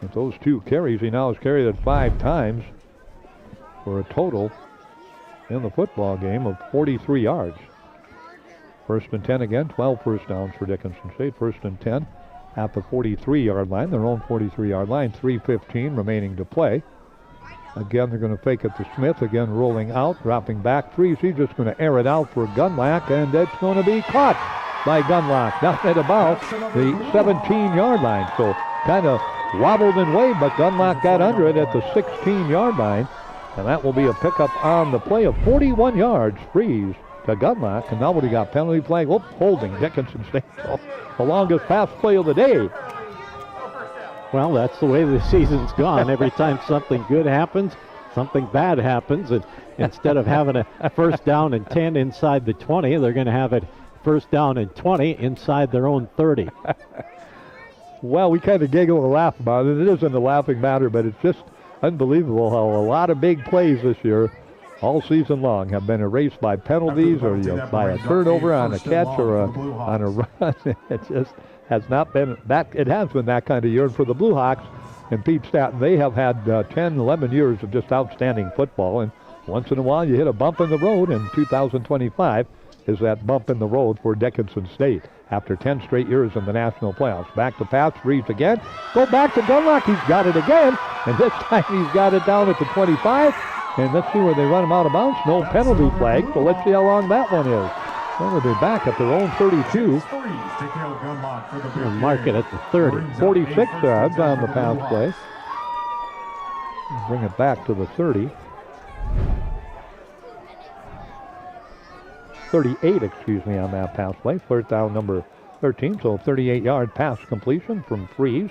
With those 2 carries, he now has carried it 5 times for a total in the football game of 43 yards. 1st and 10 again, 12 first downs for Dickinson State. 1st and 10 at the 43-yard line, their own 43-yard line, 3:15 remaining to play. Again, they're going to fake it to Smith, again rolling out, dropping back. He's just going to air it out for Gunlock, and it's going to be caught by Gunlock down at about the 17-yard line. So kind of wobbled and waved, but Gunlock got under it at the 16-yard line. And that will be a pickup on the play of 41 yards. Freeze to Gunlock. And now what he got? Penalty flag. Whoop, holding Dickinson State. So the longest pass play of the day. Well, that's the way the season's gone. Every time something good happens, something bad happens. And instead of having a 1st down and 10 inside the 20, they're going to have it 1st down and 20 inside their own 30. Well, we kind of giggle and laugh about it. It isn't a laughing matter, but it's just unbelievable how a lot of big plays this year, all season long, have been erased by penalties or by a turnover on a catch or on a run. It just has not been that. It has been that kind of year. And for the Blue Hawks and Pete Staton, they have had 10, 11 years of just outstanding football. And once in a while, you hit a bump in the road, and 2025 is that bump in the road for Dickinson State. after 10 straight years in the national playoffs. Back to pass, Freeze again. Go back to Gunlock. He's got it again. And this time he's got it down at the 25. And let's see where they run him out of bounds. No penalty flag, so let's see how long that one is. Well, they're back at their own 32. We'll mark it at the 30. 46 yards on the pass play. Bring it back to the 30. 38, excuse me, on that pass play. First down number 13, so 38-yard pass completion from Freeze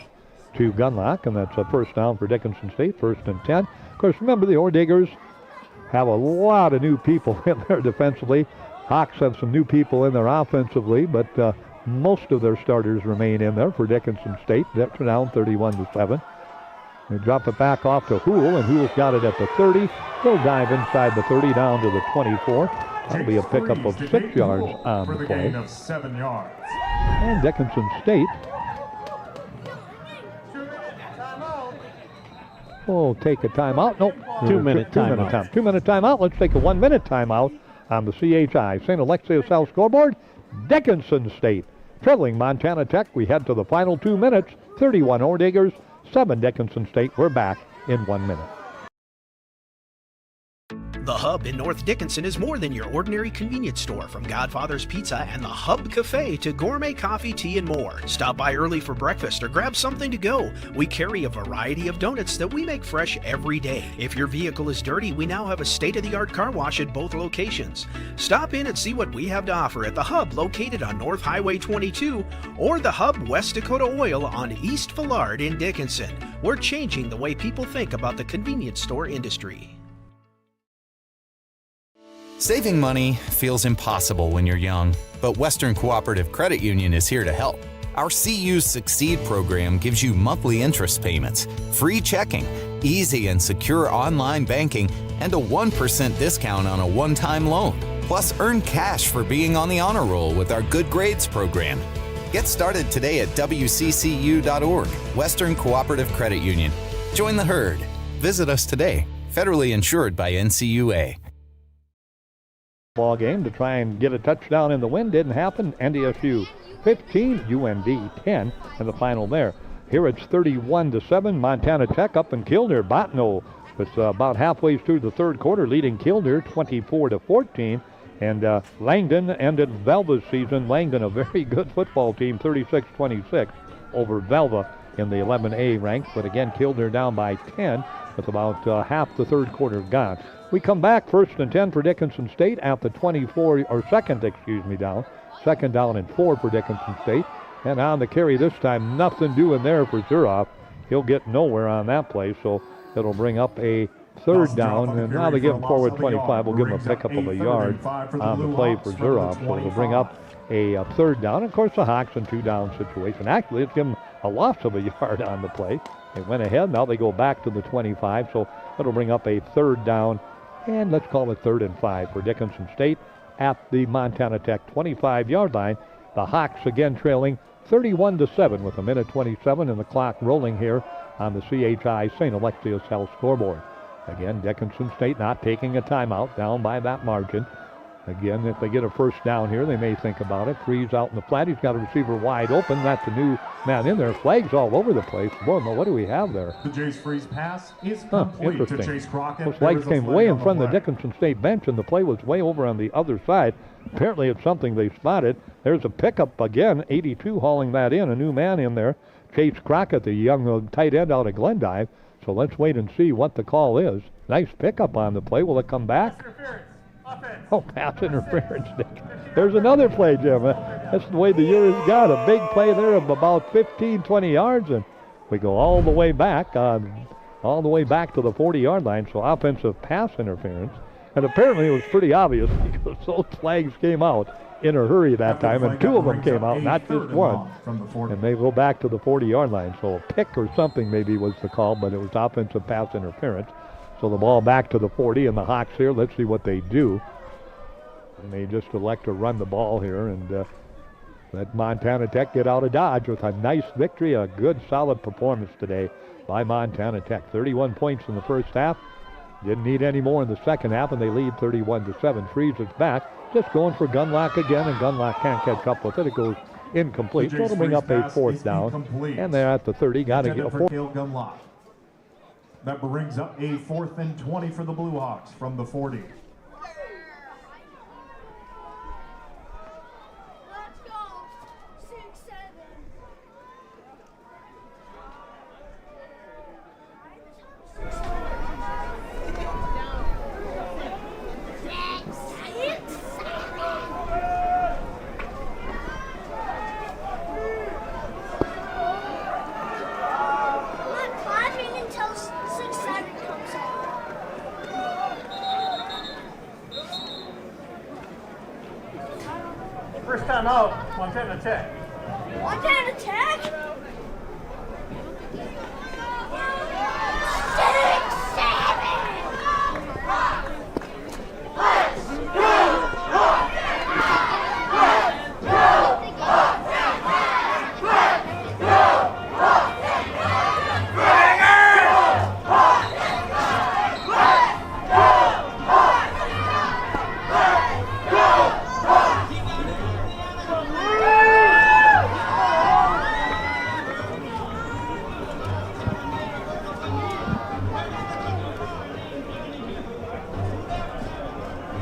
to Gunlock, and that's a first down for Dickinson State, 1st and 10. Of course, remember the Orediggers have a lot of new people in there defensively. Hawks have some new people in there offensively, but most of their starters remain in there for Dickinson State. That's down 31-7. They drop it back off to Hool, and Hool's got it at the 30. He'll dive inside the 30 down to the 24. That'll be a pickup of 6 yards on the play. Of 7 yards. And Dickinson State will take a timeout. Nope. 2-minute timeout. 2-minute timeout. Let's take a 1-minute timeout on the CHI St. Alexius Health scoreboard. Dickinson State trailing Montana Tech. We head to the final 2 minutes. 31 Orediggers, 7 Dickinson State. We're back in 1 minute. The Hub in North Dickinson is more than your ordinary convenience store. From Godfather's Pizza and the Hub Cafe to gourmet coffee, tea, and more. Stop by early for breakfast or grab something to go. We carry a variety of donuts that we make fresh every day. If your vehicle is dirty, we now have a state-of-the-art car wash at both locations. Stop in and see what we have to offer at the Hub located on North Highway 22 or the Hub West Dakota Oil on East Villard in Dickinson. We're changing the way people think about the convenience store industry. Saving money feels impossible when you're young, but Western Cooperative Credit Union is here to help. Our CU Succeed program gives you monthly interest payments, free checking, easy and secure online banking, and a 1% discount on a one-time loan. Plus, earn cash for being on the honor roll with our Good Grades program. Get started today at wccu.org. Western Cooperative Credit Union. Join the herd. Visit us today. Federally insured by NCUA. Ball game to try and get a touchdown in the win. Didn't happen. NDSU 15, UND 10, and the final there. Here it's 31-7. Montana Tech up and Kildare. Botno was about halfway through the third quarter, leading Kildare 24-14. And Langdon ended Velva's season. Langdon, a very good football team, 36-26 over Velva in the 11A ranks. But again, Kildare down by 10 with about half the third quarter gone. We come back, 1st and 10 for Dickinson State at the 24, or second down. Second down and 4 for Dickinson State. And on the carry this time, nothing doing there for Zuroff. He'll get nowhere on that play, so it'll bring up a third down. And now they give him forward 25. We'll give him a pickup of a yard on the play for Zuroff. So it'll bring up a third down. Of course, the Hawks in 2-down situation. Actually, it's given a loss of a yard on the play. They went ahead. Now they go back to the 25. So it'll bring up a third down. And let's call it 3rd and 5 for Dickinson State at the Montana Tech 25-yard line. The Hawks again trailing 31-7 with 1:27 and the clock rolling here on the CHI St. Alexius Health scoreboard. Again, Dickinson State not taking a timeout, down by that margin. Again, if they get a first down here, they may think about it. Freeze out in the flat. He's got a receiver wide open. That's a new man in there. Flags all over the place. Boy, what do we have there? The Jace Freeze pass is complete to Chase Crockett. Those flags came way in front of the Dickinson State bench, and the play was way over on the other side. Apparently, it's something they spotted. There's a pickup again. 82 hauling that in. A new man in there. Chase Crockett, the young tight end out of Glendive. So let's wait and see what the call is. Nice pickup on the play. Will it come back? Oh, pass interference. There's another play, Jim. That's the way the year has got. A big play there of about 15, 20 yards, and we go all the way back to the 40-yard line. So offensive pass interference. And apparently it was pretty obvious because those flags came out in a hurry that time, and 2 of them came out, not just one. And they go back to the 40-yard line. So a pick or something maybe was the call, but it was offensive pass interference. So the ball back to the 40, and the Hawks here, let's see what they do. And they just elect to run the ball here and let Montana Tech get out of Dodge with a nice victory, a good, solid performance today by Montana Tech. 31 points in the first half. Didn't need any more in the second half, and they lead 31-7. Freeze is back, just going for Gunlock again, and Gunlock can't catch up with it. It goes incomplete. So it'll bring up a fourth down. And they're at the 30. Got to get a fourth. That brings up a 4th and 20 for the Blue Hawks from the 40. First time out, Montana Tech. Montana Tech?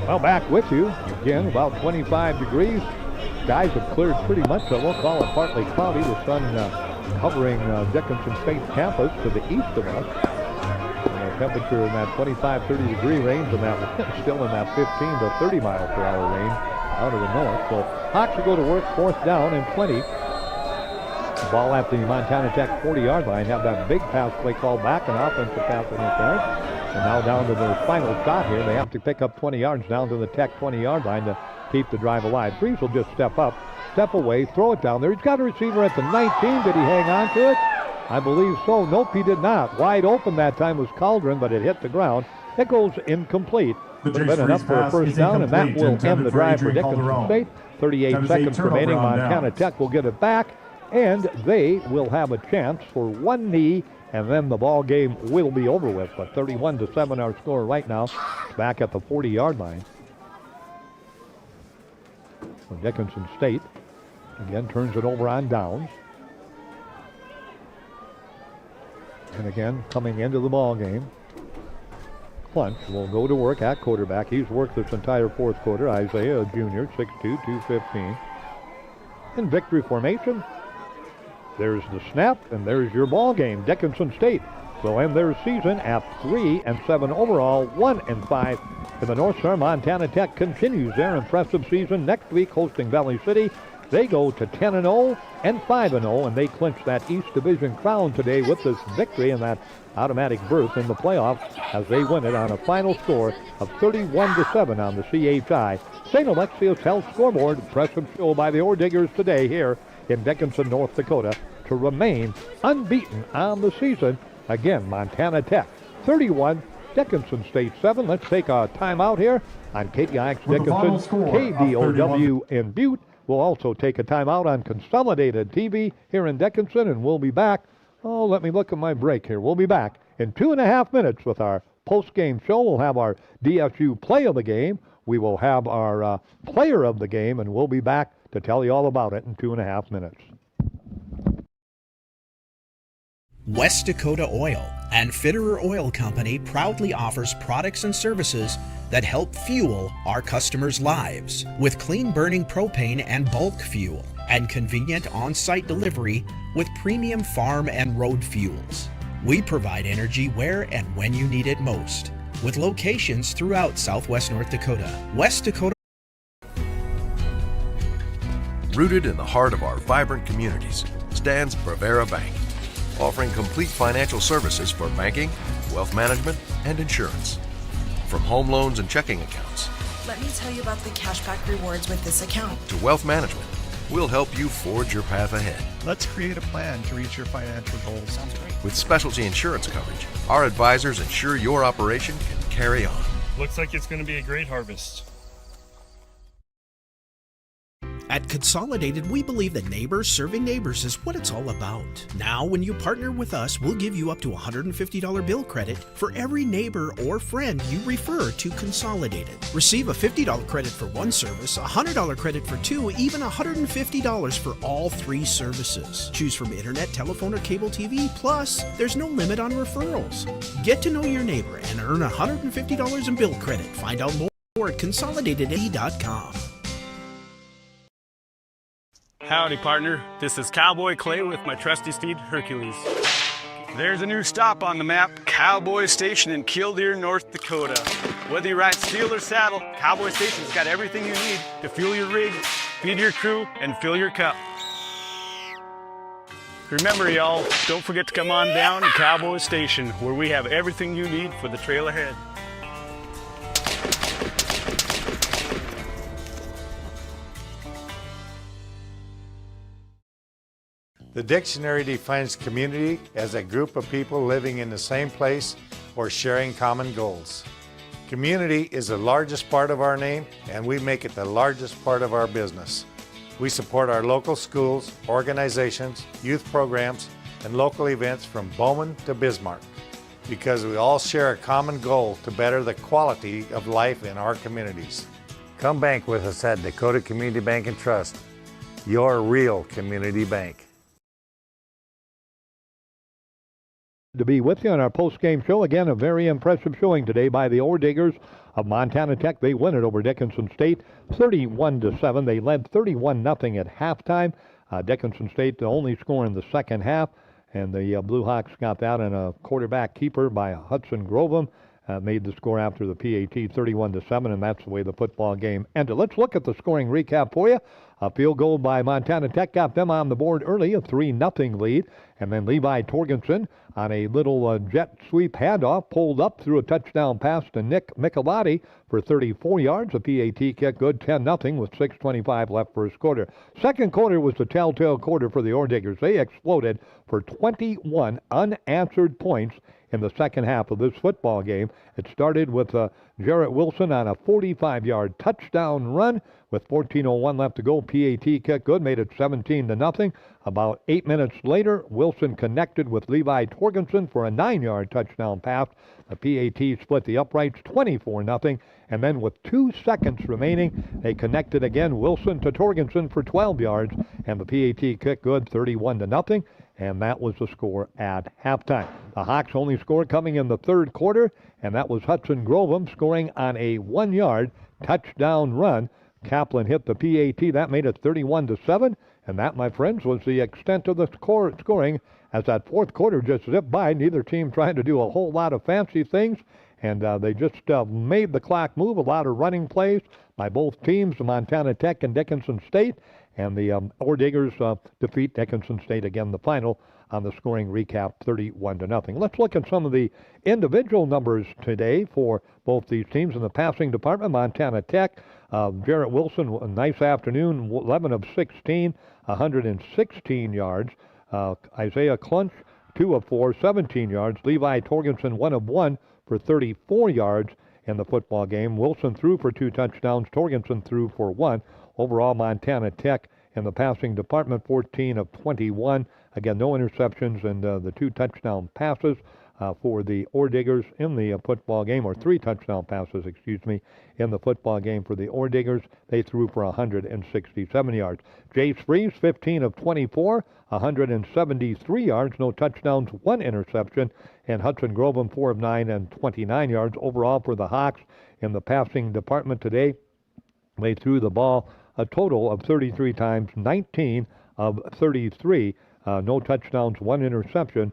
Well, back with you again, about 25 degrees. Skies have cleared pretty much, so we'll call it partly cloudy. The sun covering Dickinson State campus to the east of us. And the temperature in that 25, 30 degree range, and that wind still in that 15 to 30 mile per hour range out of the north. So Hawks will go to work, 4th down and 20. Ball at the Montana Tech 40-yard line. Have that big pass play called back, an offensive pass interference. And now down to their final shot here. They have to pick up 20 yards down to the Tech 20-yard line to keep the drive alive. Freeze will just step up, step away, throw it down there. He's got a receiver at the 19. Did he hang on to it? I believe so. Nope, he did not. Wide open that time was Cauldron, but it hit the ground. It goes incomplete. Would have been enough for a first down, and that will end the drive for Dickinson State. 38 seconds remaining. Montana Tech will get it back, and they will have a chance for one knee, and then the ball game will be over with. But 31-7 our score right now. Back at the 40-yard line. So Dickinson State again turns it over on downs. And again, coming into the ball game, Clunch will go to work at quarterback. He's worked this entire fourth quarter. Isaiah, a junior, 6'2", 215. In victory formation, there's the snap, and there's your ball game. Dickinson State will end their season at 3-7 overall, 1-5 in the North Star. Montana Tech continues their impressive season next week, hosting Valley City. They go to 10-0 and 5-0, and they clinch that East Division crown today with this victory and that automatic berth in the playoffs as they win it on a final score of 31-7 on the CHI St. Alexius Health scoreboard. Impressive show by the Orediggers today here in Dickinson, North Dakota, to remain unbeaten on the season. Again, Montana Tech 31, Dickinson State 7. Let's take a timeout here on KTIX Dickinson, KDOW in Butte. We'll also take a timeout on Consolidated TV here in Dickinson, and we'll be back. Oh, let me look at my break here. We'll be back in 2.5 minutes with our post-game show. We'll have our DSU play of the game. We will have our player of the game, and we'll be back to tell you all about it in 2.5 minutes. West Dakota Oil and Fitterer Oil Company proudly offers products and services that help fuel our customers' lives with clean-burning propane and bulk fuel and convenient on-site delivery with premium farm and road fuels. We provide energy where and when you need it most, with locations throughout Southwest North Dakota. West Dakota. Rooted in the heart of our vibrant communities stands Bravera Bank, offering complete financial services for banking, wealth management, and insurance. From home loans and checking accounts, Let me tell you about the cashback rewards with this account. to wealth management, we'll help you forge your path ahead. Let's create a plan to reach your financial goals. Sounds great. With specialty insurance coverage, our advisors ensure your operation can carry on. Looks like it's going to be a great harvest. At Consolidated, we believe that neighbors serving neighbors is what it's all about. Now, when you partner with us, we'll give you up to $150 bill credit for every neighbor or friend you refer to Consolidated. Receive a $50 credit for one service, a $100 credit for two, even $150 for all three services. Choose from internet, telephone, or cable TV. Plus, there's no limit on referrals. Get to know your neighbor and earn $150 in bill credit. Find out more at consolidatedAid.com. Howdy, partner. This is Cowboy Clay with my trusty steed, Hercules. There's a new stop on the map, Cowboy Station in Killdeer, North Dakota. Whether you ride steel or saddle, Cowboy Station's got everything you need to fuel your rig, feed your crew, and fill your cup. Remember, y'all, don't forget to come on down to Cowboy Station, where we have everything you need for the trail ahead. The dictionary defines community as a group of people living in the same place or sharing common goals. Community is the largest part of our name, and we make it the largest part of our business. We support our local schools, organizations, youth programs, and local events from Bowman to Bismarck because we all share a common goal to better the quality of life in our communities. Come bank with us at Dakota Community Bank and Trust, your real community bank. To be with you on our post-game show. Again, a very impressive showing today by the Orediggers of Montana Tech. They win it over Dickinson State 31-7. They led 31-0 at halftime. Dickinson State the only score in the second half, and the Blue Hawks got that, and a quarterback keeper by Hudson Grovem made the score after the PAT 31-7, and that's the way the football game ended. Let's look at the scoring recap for you. A field goal by Montana Tech got them on the board early, a 3-0 lead. And then Levi Torgensen on a little jet sweep handoff pulled up through a touchdown pass to Nick Michelati for 34 yards. A PAT kick good, 10-0 with 6:25 left first quarter. Second quarter was the telltale quarter for the Orediggers. They exploded for 21 unanswered points in the second half of this football game. It started with Jarrett Wilson on a 45-yard touchdown run with 14:01 left to go. PAT kick good, made it 17-0. About 8 minutes later, Wilson connected with Levi Torgensen for a 9-yard touchdown pass. The PAT split the uprights 24-0. And then with 2 seconds remaining, they connected again, Wilson to Torgensen for 12 yards. And the PAT kick good, 31-0. And that was the score at halftime. The Hawks only scored coming in the third quarter, and that was Hudson Grovem scoring on a 1-yard touchdown run. Kaplan hit the PAT. That made it 31-7. And that, my friends, was the extent of the scoring as that fourth quarter just zipped by. Neither team trying to do a whole lot of fancy things. And they just made the clock move. A lot of running plays by both teams, Montana Tech and Dickinson State. And the Orediggers defeat Dickinson State again, the final on the scoring recap, 31-0. Let's look at some of the individual numbers today for both these teams in the passing department. Montana Tech, Jarrett Wilson, a nice afternoon, 11 of 16, 116 yards. Isaiah Clunch, 2 of 4, 17 yards. Levi Torgensen, 1 of 1 for 34 yards in the football game. Wilson threw for 2 touchdowns. Torgensen threw for 1. Overall, Montana Tech in the passing department, 14 of 21. Again, no interceptions, and the 2 touchdown passes for the Orediggers in the football game, or 3 touchdown passes, in the football game for the Orediggers. They threw for 167 yards. Jay Sprees, 15 of 24, 173 yards, no touchdowns, 1 interception. And Hudson Grovem, 4 of 9 and 29 yards. Overall for the Hawks in the passing department today, they threw the ball a total of 33 times, 19 of 33. No touchdowns, 1 interception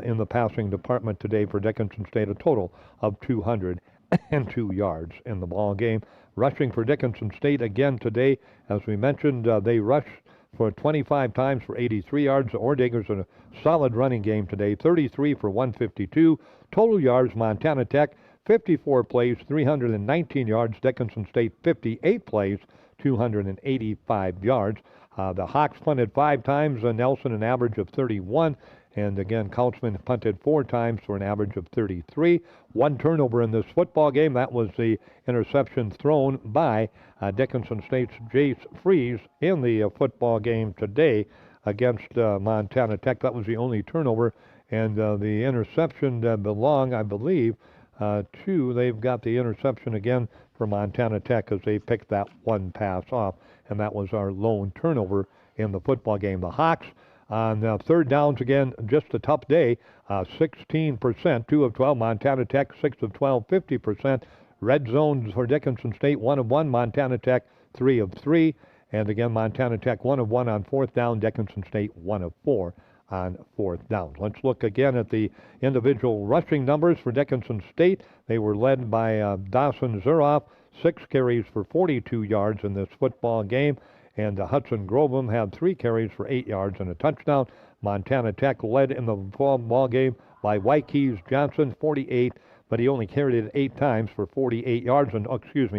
in the passing department today for Dickinson State, a total of 202 yards in the ball game. Rushing for Dickinson State again today, as we mentioned, they rushed for 25 times for 83 yards. The Orediggers in a solid running game today, 33 for 152. Total yards, Montana Tech, 54 plays, 319 yards. Dickinson State, 58 plays, 285 yards. The Hawks punted 5 times, Nelson an average of 31, And again, Couchman punted 4 times for an average of 33. 1 turnover in this football game. That was the interception thrown by Dickinson State's Jace Fries in the football game today against Montana Tech. That was the only turnover. And the interception belonged, I believe, they've got the interception again for Montana Tech as they picked that one pass off. And that was our lone turnover in the football game. The Hawks on third downs again, just a tough day. 16%, 2 of 12. Montana Tech, 6 of 12, 50%. Red zones for Dickinson State, 1 of 1. Montana Tech, 3 of 3. And again, Montana Tech, 1 of 1 on fourth down. Dickinson State, 1 of 4 on fourth down. Let's look again at the individual rushing numbers for Dickinson State. They were led by Dawson Zuroff, 6 carries for 42 yards in this football game. And Hudson Grovem had 3 carries for 8 yards and a touchdown. Montana Tech led in the ball game by Wykees Johnson, 48, but he only carried it 8 times for 48 yards. And,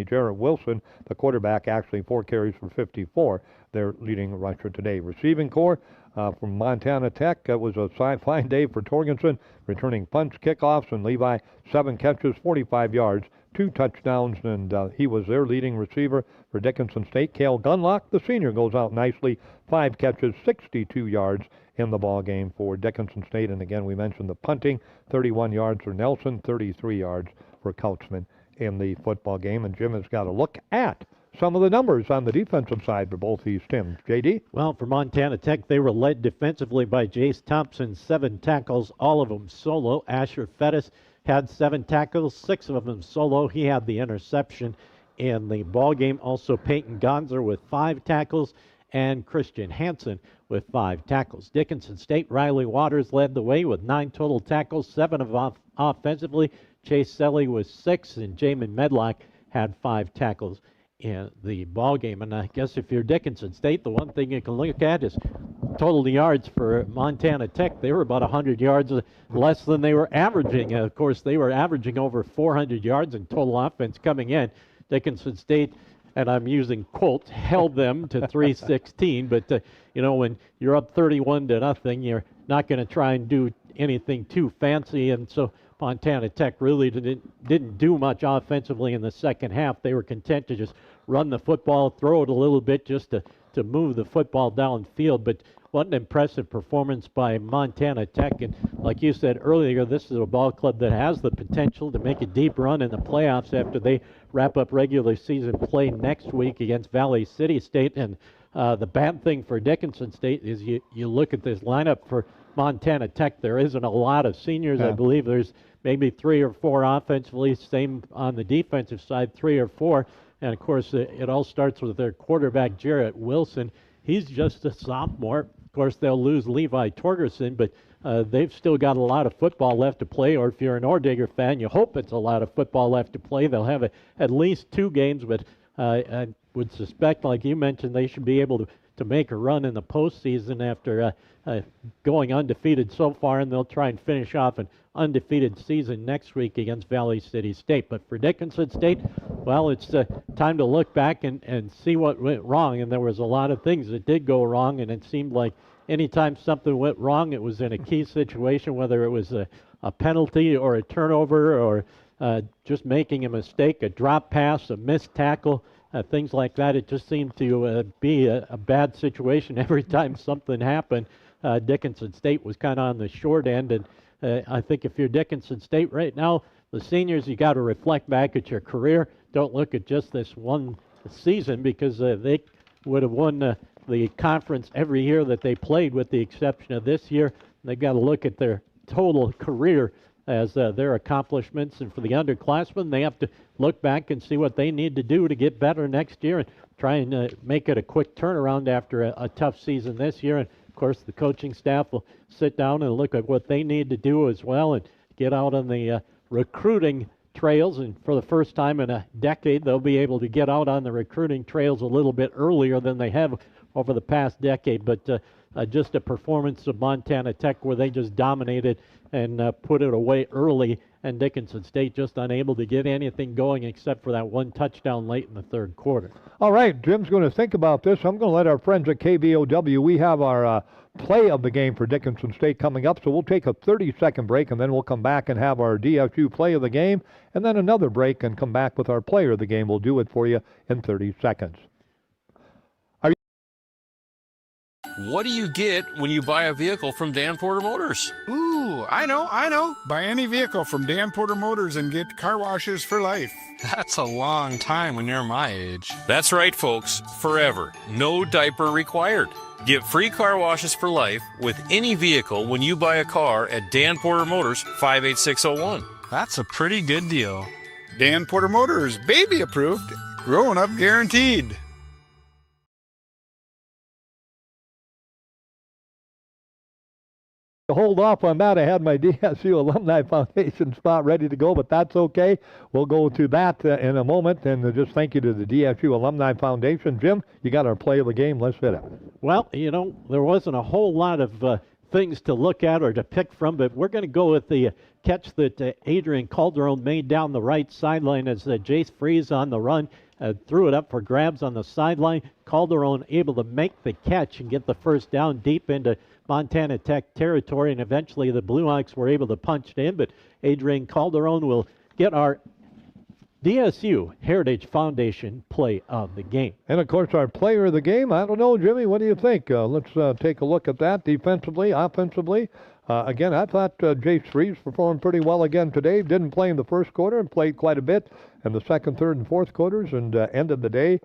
Jarrett Wilson, the quarterback, actually 4 carries for 54, their leading rusher today. Receiving corps from Montana Tech, it was a fine day for Torgensen, returning punts, kickoffs, and Levi, 7 catches, 45 yards, 2 touchdowns, and he was their leading receiver for Dickinson State. Cale Gunlock, the senior, goes out nicely, 5 catches, 62 yards in the ball game for Dickinson State. And again, we mentioned the punting, 31 yards for Nelson, 33 yards for Couchman in the football game. And Jim has got a look at some of the numbers on the defensive side for both these teams. J.D.? Well, for Montana Tech, they were led defensively by Jace Thompson, 7 tackles, all of them solo. Asher Fettis had 7 tackles, 6 of them solo. He had the interception in the ball game. Also, Peyton Gonzer with 5 tackles and Christian Hansen with 5 tackles. Dickinson State, Riley Waters led the way with 9 total tackles, 7 of offensively. Chase Selly was 6, and Jamin Medlock had 5 tackles in the ball game. And I guess if you're Dickinson State, the one thing you can look at is total yards for Montana Tech. They were about 100 yards less than they were averaging. Of course, they were averaging over 400 yards in total offense coming in. Dickinson State, and I'm using quotes, held them to 316. But, when you're up 31-0, you're not going to try and do anything too fancy. And so Montana Tech really didn't do much offensively in the second half. They were content to just run the football, throw it a little bit just to move the football downfield. But what an impressive performance by Montana Tech. And like you said earlier, this is a ball club that has the potential to make a deep run in the playoffs after they wrap up regular season play next week against Valley City State. And the bad thing for Dickinson State is you look at this lineup for Montana Tech, there isn't a lot of seniors. I believe there's maybe 3 or 4 offensively, same on the defensive side, 3 or 4. And, of course, it all starts with their quarterback, Jarrett Wilson. He's just a sophomore. Of course, they'll lose Levi Torgerson, but they've still got a lot of football left to play. Or if you're an Orediggers fan, you hope it's a lot of football left to play. They'll have at least 2 games, but I would suspect, like you mentioned, they should be able to make a run in the postseason after going undefeated so far, and they'll try and finish off an undefeated season next week against Valley City State. But for Dickinson State, well, it's time to look back and see what went wrong. And there was a lot of things that did go wrong, and it seemed like anytime something went wrong, it was in a key situation, whether it was a penalty or a turnover or just making a mistake, a drop pass, a missed tackle, things like that. It just seemed to be a bad situation every time something happened. Dickinson State was kind of on the short end, and I think if you're Dickinson State right now, the seniors, you got to reflect back at your career. Don't look at just this one season, because they would have won the conference every year that they played, with the exception of this year. They've got to look at their total career as their accomplishments. And for the underclassmen, they have to look back and see what they need to do to get better next year and try and make it a quick turnaround after a tough season this year. And of course, the coaching staff will sit down and look at what they need to do as well and get out on the recruiting trails. And for the first time in a decade, they'll be able to get out on the recruiting trails a little bit earlier than they have over the past decade. But just a performance of Montana Tech where they just dominated and put it away early, and Dickinson State just unable to get anything going except for that one touchdown late in the third quarter. All right, Jim's going to think about this. I'm going to let our friends at KBOW, we have our play of the game for Dickinson State coming up, so we'll take a 30-second break, and then we'll come back and have our DSU play of the game, and then another break and come back with our player of the game. We'll do it for you in 30 seconds. What do you get when you buy a vehicle from Dan Porter Motors? Ooh, I know. Buy any vehicle from Dan Porter Motors and get car washes for life. That's a long time when you're my age. That's right, folks. Forever. No diaper required. Get free car washes for life with any vehicle when you buy a car at Dan Porter Motors, 58601. That's a pretty good deal. Dan Porter Motors, baby approved, growing up guaranteed. Hold off on that. I had my DSU Alumni Foundation spot ready to go, but that's okay. We'll go to that in a moment, and just thank you to the DSU Alumni Foundation. Jim, you got our play of the game. Let's hit it. Well, there wasn't a whole lot of things to look at or to pick from, but we're going to go with the catch that Adrian Calderon made down the right sideline as Jace Freeze on the run. Threw it up for grabs on the sideline. Calderon able to make the catch and get the first down deep into Montana Tech territory, and eventually the Blue Hawks were able to punch it in, but Adrian Calderon will get our DSU Heritage Foundation play of the game. And, of course, our player of the game, I don't know, Jimmy, what do you think? Let's take a look at that defensively, offensively. Again, I thought Jace Freeze performed pretty well again today. Didn't play in the first quarter and played quite a bit in the second, third, and fourth quarters, and ended the day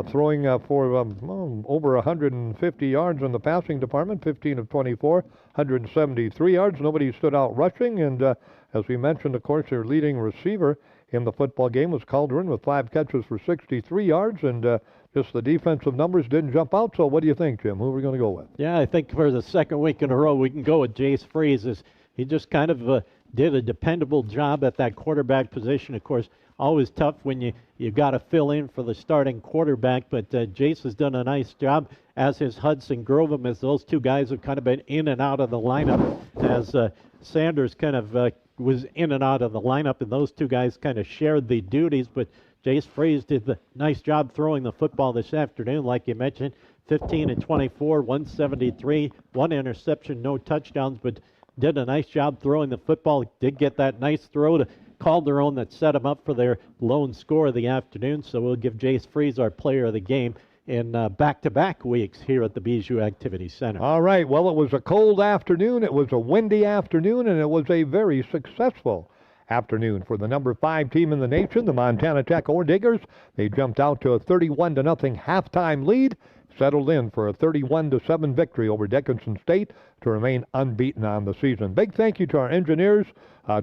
throwing for over 150 yards in the passing department, 15 of 24, 173 yards. Nobody stood out rushing, and as we mentioned, of course, their leading receiver in the football game was Calderon with 5 catches for 63 yards, and just the defensive numbers didn't jump out. So what do you think, Jim? Who are we going to go with? Yeah, I think for the second week in a row, we can go with Jace Freeze. He just kind of did a dependable job at that quarterback position. Of course, always tough when you got to fill in for the starting quarterback, but Jace has done a nice job, as has Hudson Grovem, as those two guys have kind of been in and out of the lineup, as Sanders kind of was in and out of the lineup, and those two guys kind of shared the duties, but Jace Freeze did the nice job throwing the football this afternoon, like you mentioned, 15 and 24, 173, 1 interception, no touchdowns, but did a nice job throwing the football. Did get that nice throw to Calderon that set him up for their lone score of the afternoon, so we'll give Jace Freeze our player of the game in back-to-back weeks here at the Bijou Activity Center. All right, well, it was a cold afternoon, it was a windy afternoon, and it was a very successful afternoon for the number 5 team in the nation, the Montana Tech Orediggers. They jumped out to a 31-0 halftime lead, settled in for a 31-7 victory over Dickinson State to remain unbeaten on the season. Big thank you to our engineers,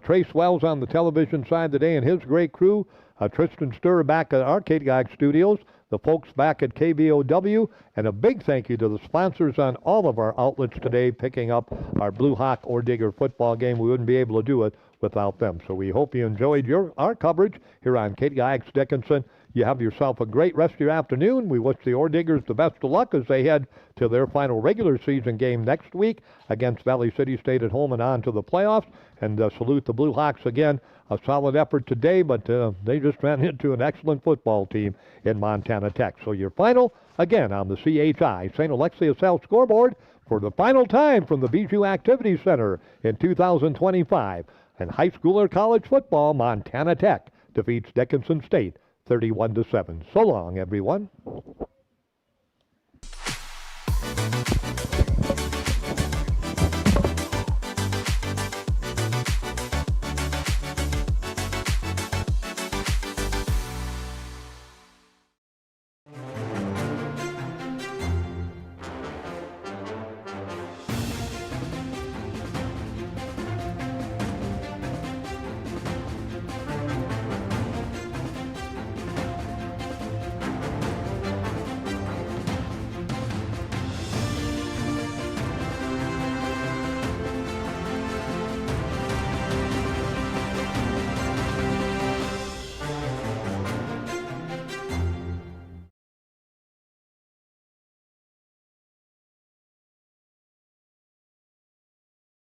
Trace Wells on the television side today and his great crew, Tristan Sturr back at our KGAG studios, the folks back at KBOW, and a big thank you to the sponsors on all of our outlets today picking up our Blue Hawk Orediger football game. We wouldn't be able to do it without them. So we hope you enjoyed our coverage here on KGAG Dickinson. You have yourself a great rest of your afternoon. We wish the Orediggers the best of luck as they head to their final regular season game next week against Valley City State at home and on to the playoffs. And salute the Blue Hawks again. A solid effort today, but they just ran into an excellent football team in Montana Tech. So your final, again, on the CHI St. Alexius South scoreboard for the final time from the Bijou Activity Center in 2025. And high school or college football, Montana Tech defeats Dickinson State 31-7. So long, everyone.